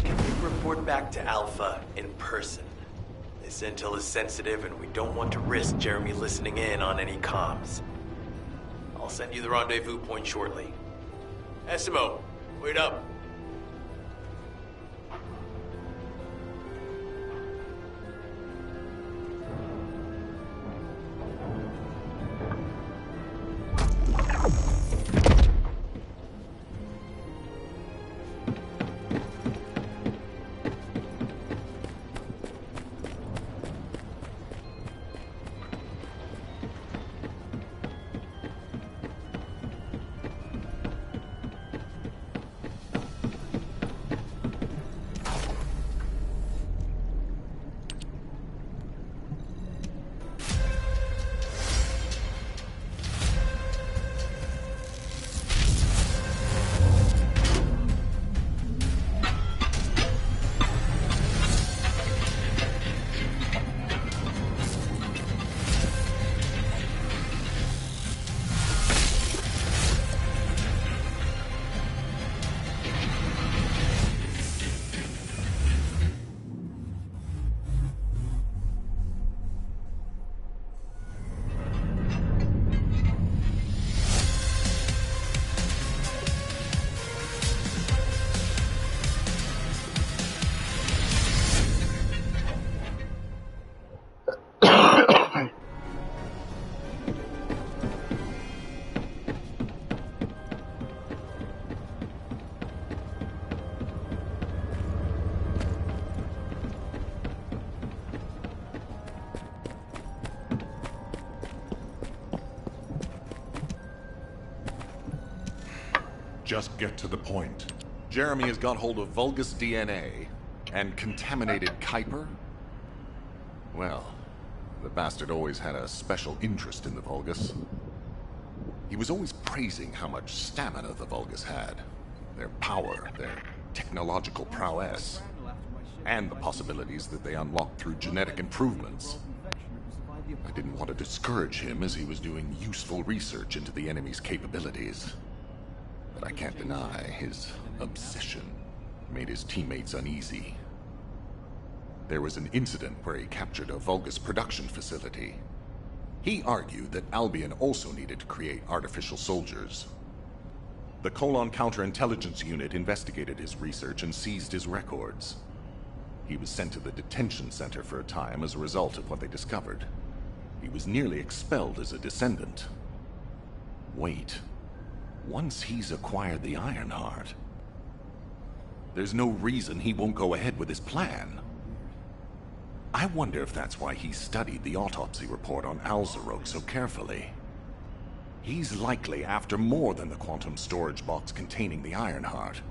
Can we report back to Alpha in person? This intel is sensitive and we don't want to risk Jeremy listening in on any comms. I'll send you the rendezvous point shortly. SMO, wait up. just get to the point. Jeremy has got hold of Vulgus DNA and contaminated Kuiper? Well, the bastard always had a special interest in the Vulgus. He was always praising how much stamina the Vulgus had, their power, their technological prowess, and the possibilities that they unlocked through genetic improvements. I didn't want to discourage him as he was doing useful research into the enemy's capabilities. But I can't deny his obsession made his teammates uneasy. There was an incident where he captured a Vulgus production facility. He argued that Albion also needed to create artificial soldiers. The Colon Counterintelligence Unit investigated his research and seized his records. He was sent to the detention center for a time as a result of what they discovered. He was nearly expelled as a Descendant. Wait. Once he's acquired the Ironheart, there's no reason he won't go ahead with his plan. I wonder if that's why he studied the autopsy report on Alzarok so carefully. He's likely after more than the quantum storage box containing the Ironheart.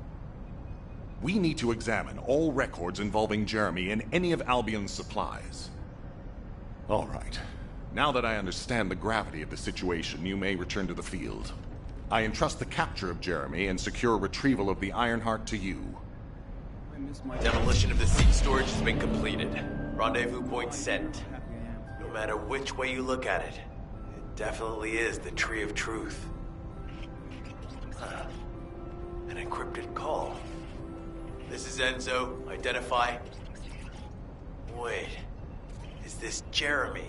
We need to examine all records involving Jeremy and any of Albion's supplies. All right. Now that I understand the gravity of the situation, you may return to the field. I entrust the capture of Jeremy and secure retrieval of the Ironheart to you. Demolition of the seed storage has been completed. Rendezvous point set. No matter which way you look at it, it definitely is the Tree of Truth. Huh. An encrypted call. This is Enzo. Identify. Wait. Is this Jeremy?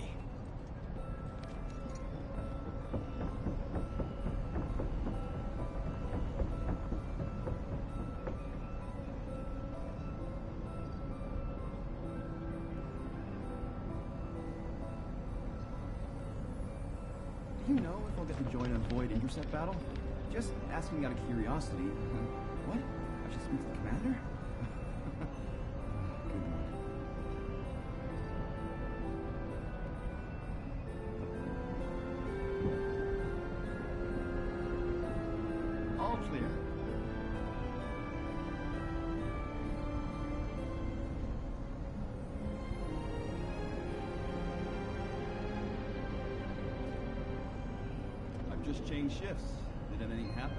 Do you know if I'll get to join a Void intercept battle? Just asking out of curiosity. What? I should speak to the commander? Good one. All clear. I've just changed shifts. Did anything happen?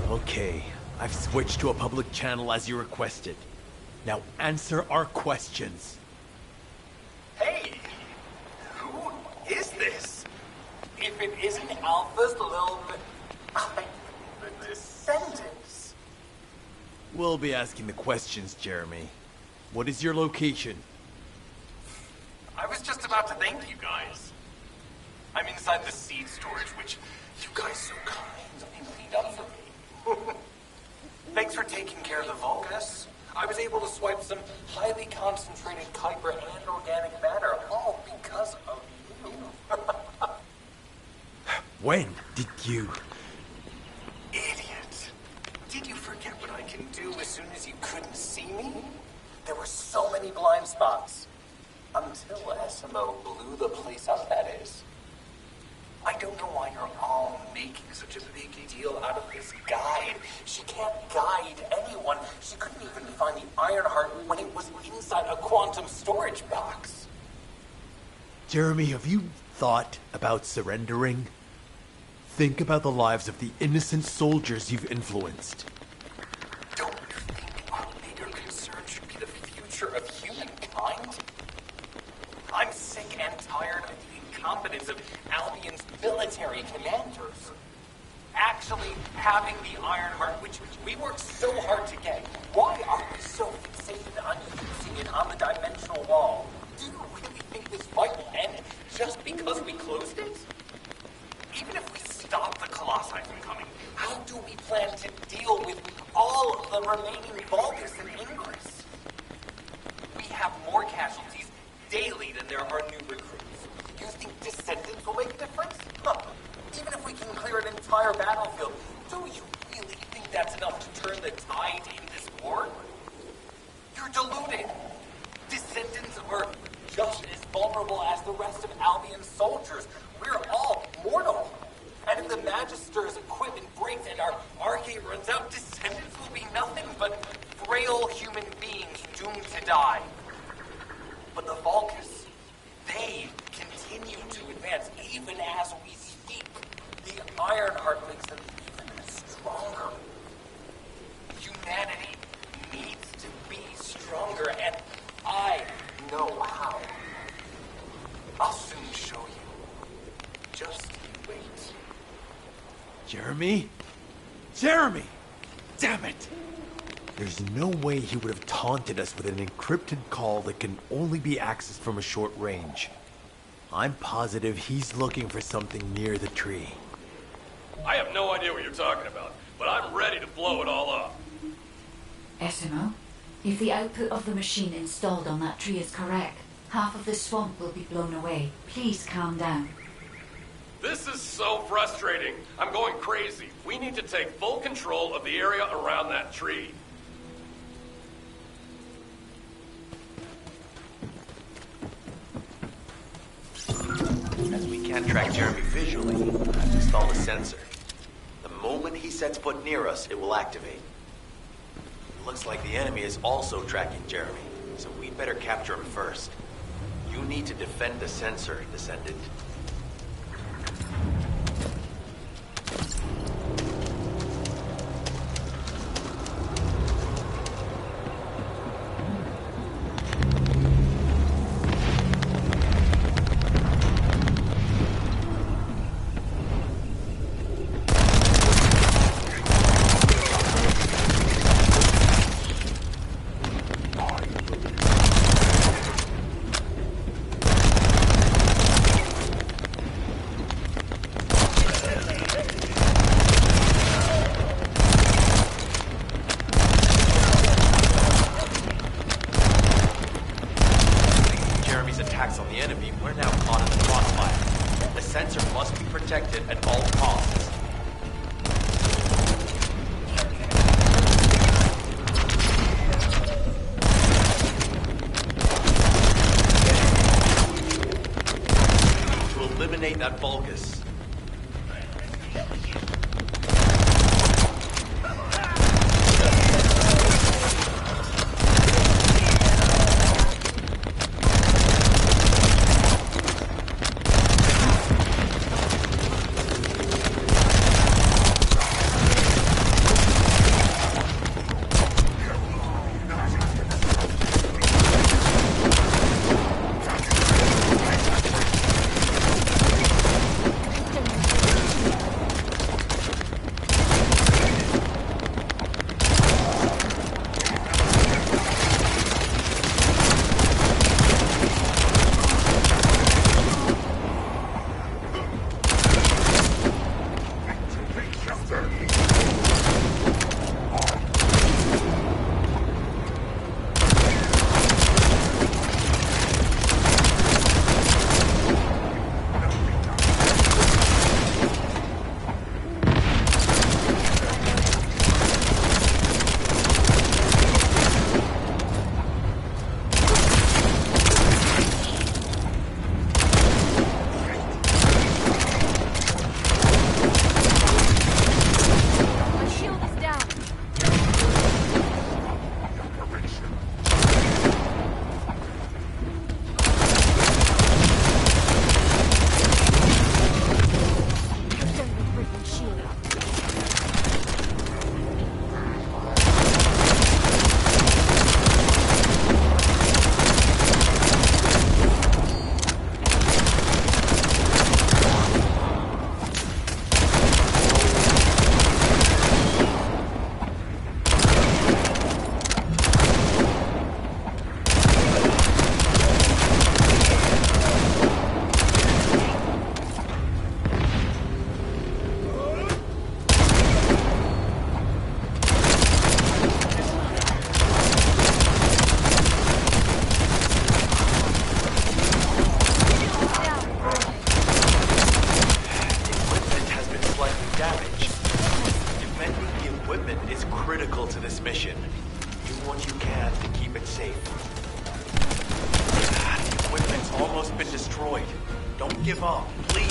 Okay, I've switched to a public channel as you requested. Now answer our questions. Hey! Who is this? If it isn't Alpha's little... the Descendants. We'll be asking the questions, Jeremy. What is your location? I was just about to thank you guys. I'm inside the seed storage, which you guys so kindly cleaned up for me. Thanks for taking care of the Vulgus. I was able to swipe some highly concentrated Kuiper and organic matter, all because of you. When did you... Idiot! Did you forget what I can do as soon as you couldn't see me? There were so many blind spots. Until SMO blew the place up, that is. I don't know why you're all making such a big deal out of this guide. She can't guide anyone. She couldn't even find the Ironheart when it was inside a quantum storage box. Jeremy, have you thought about surrendering? Think about the lives of the innocent soldiers you've influenced. Don't you think our bigger concern should be the future of humankind? I'm sick and tired of the incompetence of Albion's military commanders. Actually having the Ironheart, which we worked so hard to get, why are we so fixated on using it on the dimensional wall? Do you really think this fight will end just because we closed it? Even if we stop the Colossi from coming, how do we plan to deal with all of the remaining Vulgus and Ingress? We have more casualties daily than there are new recruits. You think Descendants will make a difference? Huh. Even if we can clear an entire battlefield, do you really think that's enough to turn the tide in this war? You're deluded. Descendants are just as vulnerable as the rest of Albion's soldiers. We're all mortal. And if the Magister's equipment breaks and our arcade runs out, Descendants will be nothing but frail human beings doomed to die. But the Vulgus, they continue to advance even as we speak. The Ironheart makes them even stronger. Humanity needs to be stronger, and I know how. I'll soon show you. Just wait. Jeremy? Jeremy! Damn it! There's no way he would have taunted us with an encrypted call that can only be accessed from a short range. I'm positive he's looking for something near the tree. I have no idea what you're talking about, but I'm ready to blow it all up. SMO, if the output of the machine installed on that tree is correct, half of the swamp will be blown away. Please calm down. This is so frustrating. I'm going crazy. We need to take full control of the area around that tree. As we can't track Jeremy visually, I've installed a sensor. The moment he sets foot near us, it will activate. It looks like the enemy is also tracking Jeremy, so we better capture him first. You need to defend the sensor, Descendant. That Vulgus. destroyed. Don't give up, please.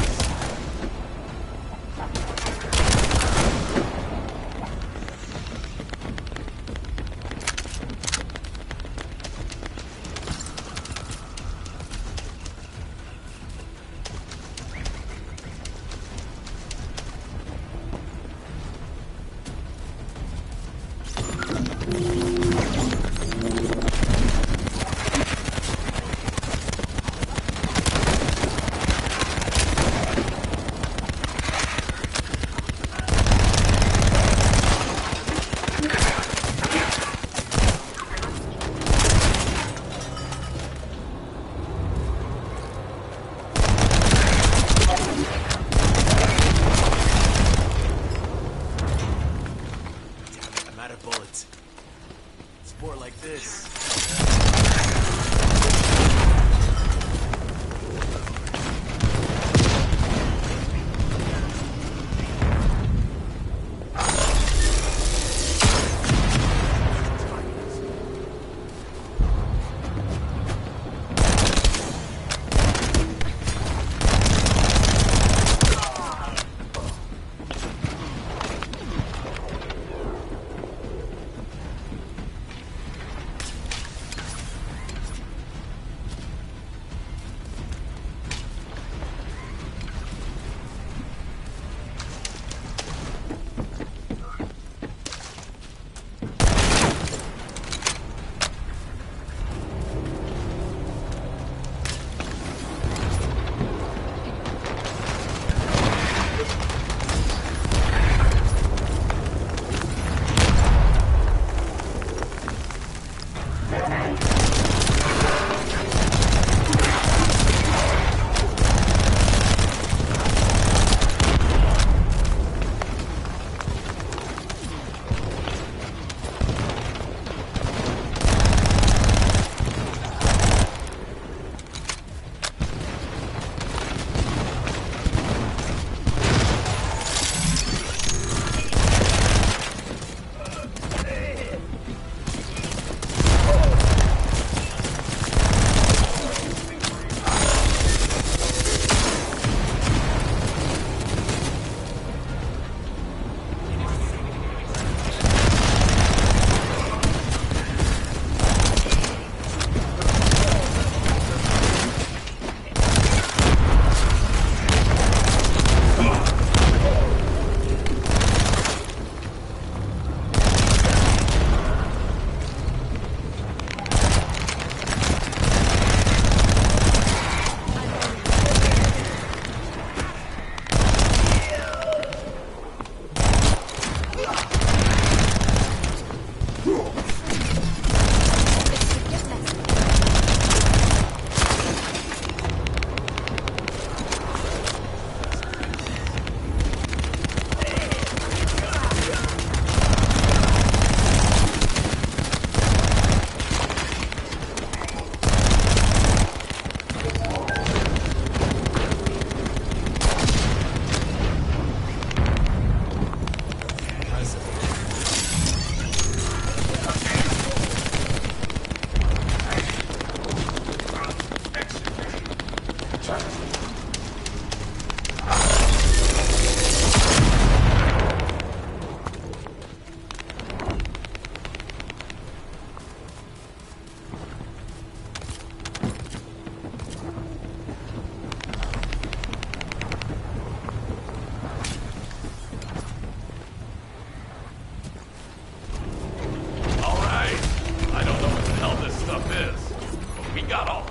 Stuff is. But we got all.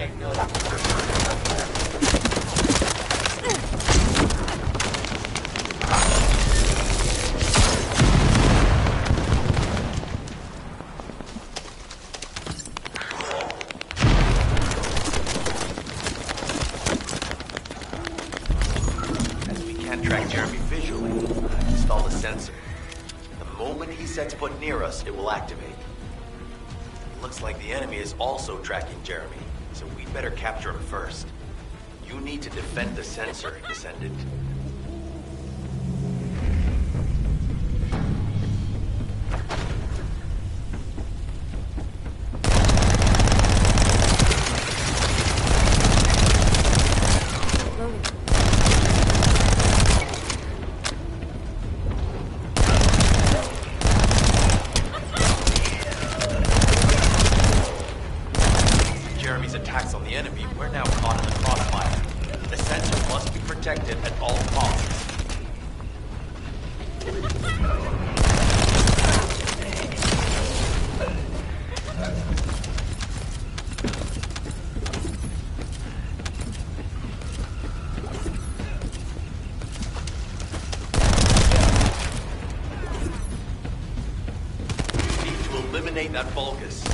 1.8 million. As we can't track Jeremy visually, I've installed a sensor. The moment he sets foot near us, it will activate. Looks like the enemy is also tracking Jeremy, so we'd better capture him first. You need to defend the sensor, Descendant. Jeremy's attacks on the enemy, we're now caught in the crossfire. The sensor must be protected at all costs. Need to eliminate that Vulgus.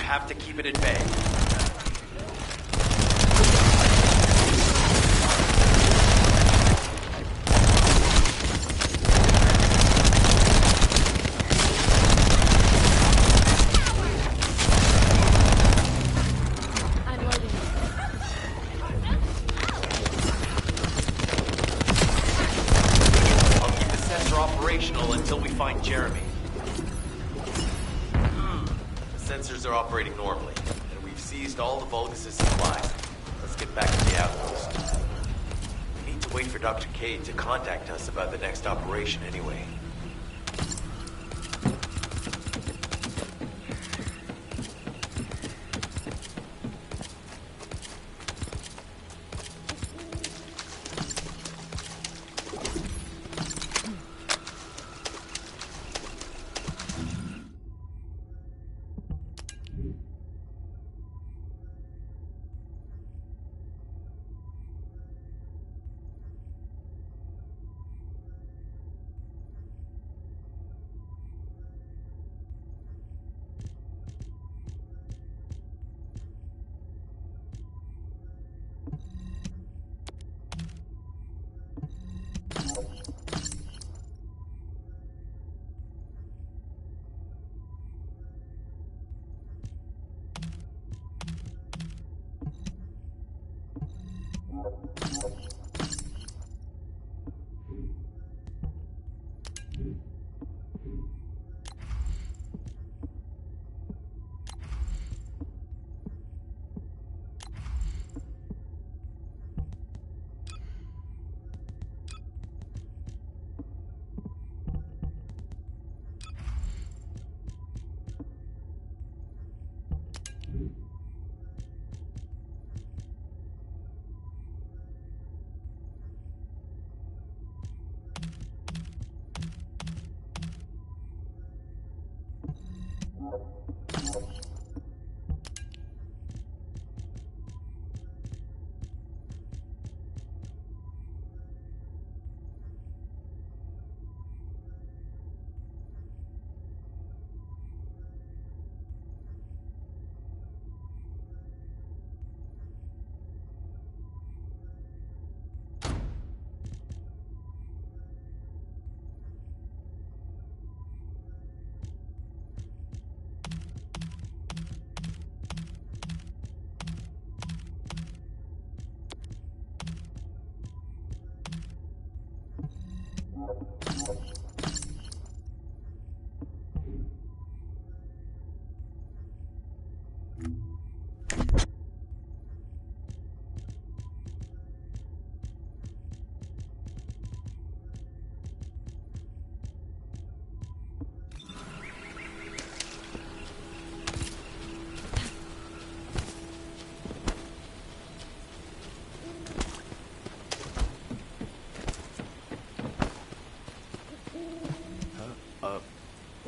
Have to keep it at bay. I'll keep the sensor operational until we find Jeremy. Sensors are operating normally, and we've seized all the Vulgus' supplies. Let's get back to the outpost. We need to wait for Dr. Cade to contact us about the next operation anyway.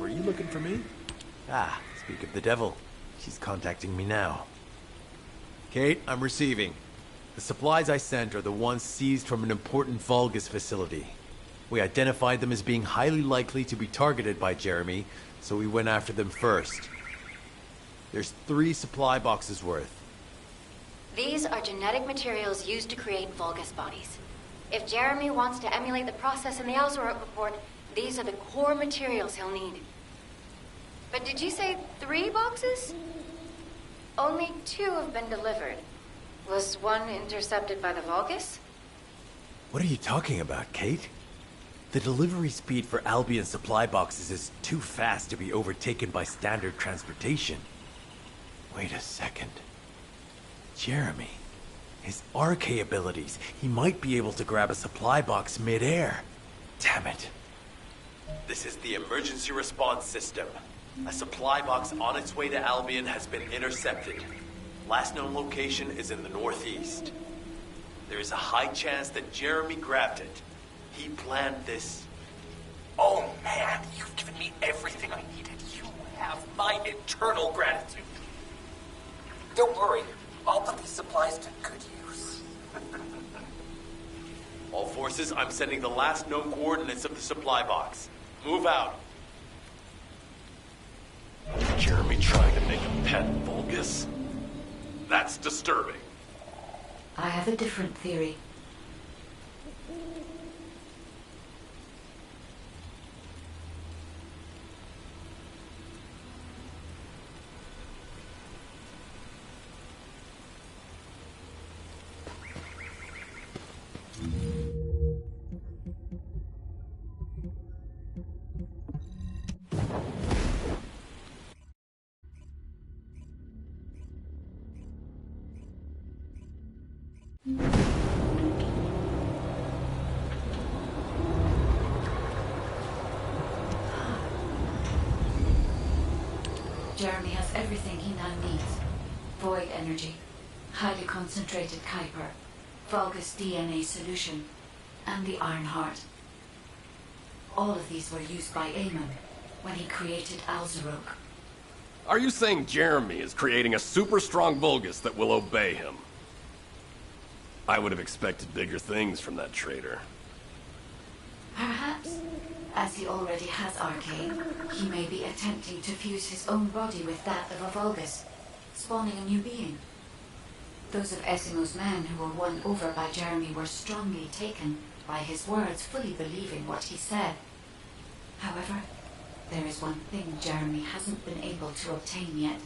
were you looking for me? Ah, speak of the devil. She's contacting me now. Kate, I'm receiving. The supplies I sent are the ones seized from an important Vulgus facility. We identified them as being highly likely to be targeted by Jeremy, so we went after them first. There's 3 supply boxes worth. These are genetic materials used to create Vulgus bodies. If Jeremy wants to emulate the process in the Alzarok report, these are the core materials he'll need. But did you say 3 boxes? Only 2 have been delivered. Was one intercepted by the Vulgus? What are you talking about, Kate? The delivery speed for Albion supply boxes is too fast to be overtaken by standard transportation. Wait a second. Jeremy. His RK abilities. He might be able to grab a supply box mid-air. Damn it. This is the emergency response system. A supply box on its way to Albion has been intercepted. Last known location is in the northeast. There is a high chance that Jeremy grabbed it. He planned this. Oh man, you've given me everything I needed. You have my eternal gratitude. Don't worry, I'll put these supplies to good use. All forces, I'm sending the last known coordinates of the supply box. Move out. Jeremy trying to make a pet Vulgus? That's disturbing. I have a different theory. Jeremy has everything he now needs. Void energy, highly concentrated Kuiper, Vulgus DNA solution, and the Iron Heart. All of these were used by Amon when he created Alzarok. Are you saying Jeremy is creating a super strong Vulgus that will obey him? I would have expected bigger things from that traitor. Perhaps, as he already has Arcane, he may be attempting to fuse his own body with that of a Vulgus, spawning a new being. Those of Esimo's men who were won over by Jeremy were strongly taken by his words, fully believing what he said. However, there is one thing Jeremy hasn't been able to obtain yet.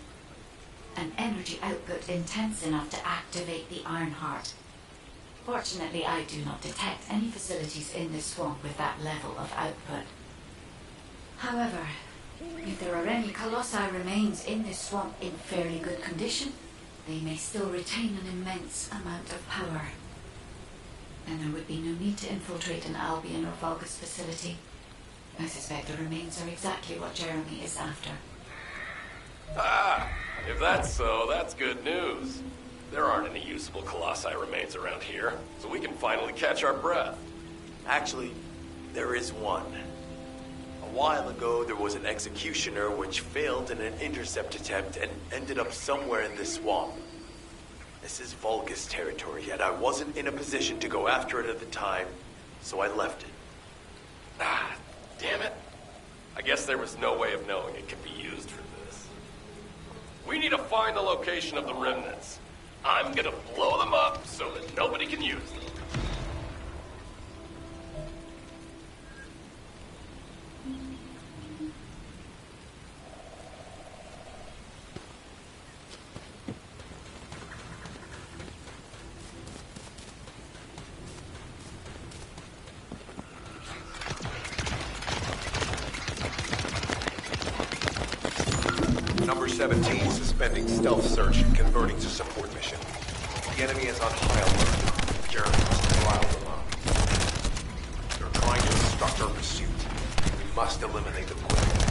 An energy output intense enough to activate the Iron Heart. Fortunately, I do not detect any facilities in this swamp with that level of output. However, if there are any Colossi remains in this swamp in fairly good condition, they may still retain an immense amount of power. And there would be no need to infiltrate an Albion or Vulgus facility. I suspect the remains are exactly what Jeremy is after. Ah, if that's so, that's good news. There aren't any usable Colossi remains around here, so we can finally catch our breath. Actually, there is one. A while ago, there was an executioner which failed in an intercept attempt and ended up somewhere in this swamp. This is Vulgus territory, yet I wasn't in a position to go after it at the time, so I left it. Ah, damn it. I guess there was no way of knowing it could be used for this. We need to find the location of the remnants. I'm gonna blow them up so that nobody can use them. Number 17, suspending stealth search and converting to support mission. The enemy is on high alert. Jeremy must rile them up. They're trying to obstruct our pursuit. We must eliminate them quickly.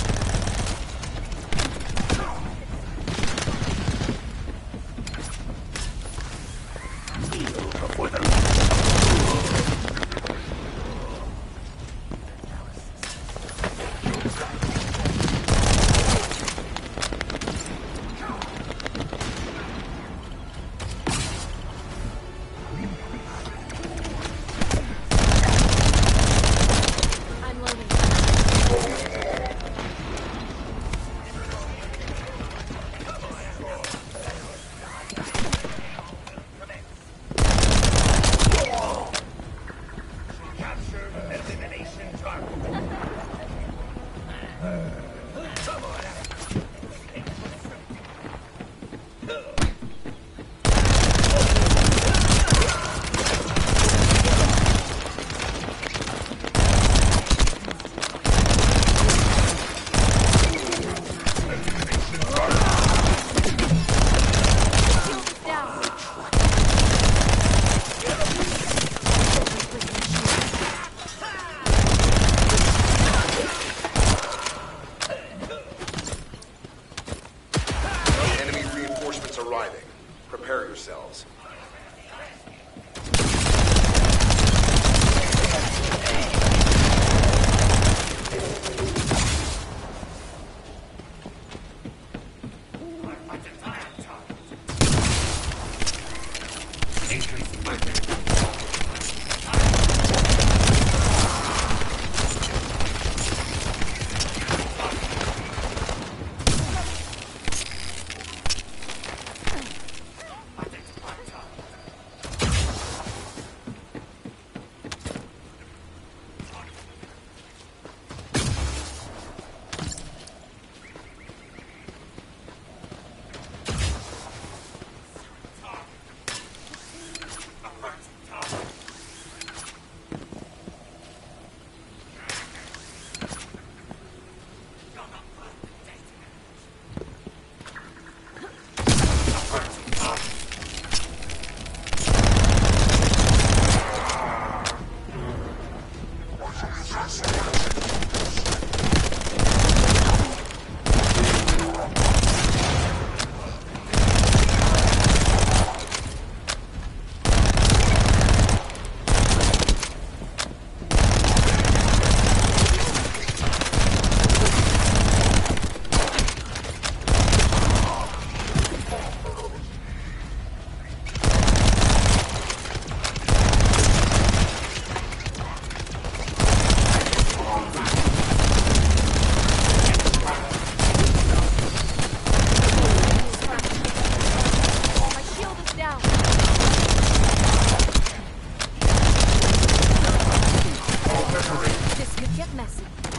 mercy.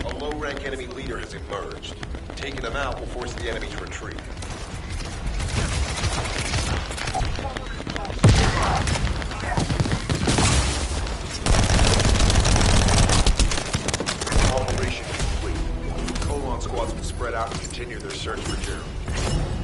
A low-rank enemy leader has emerged. Taking them out will force the enemy to retreat. Operation complete. Colon squads will spread out and continue their search for Jeremy.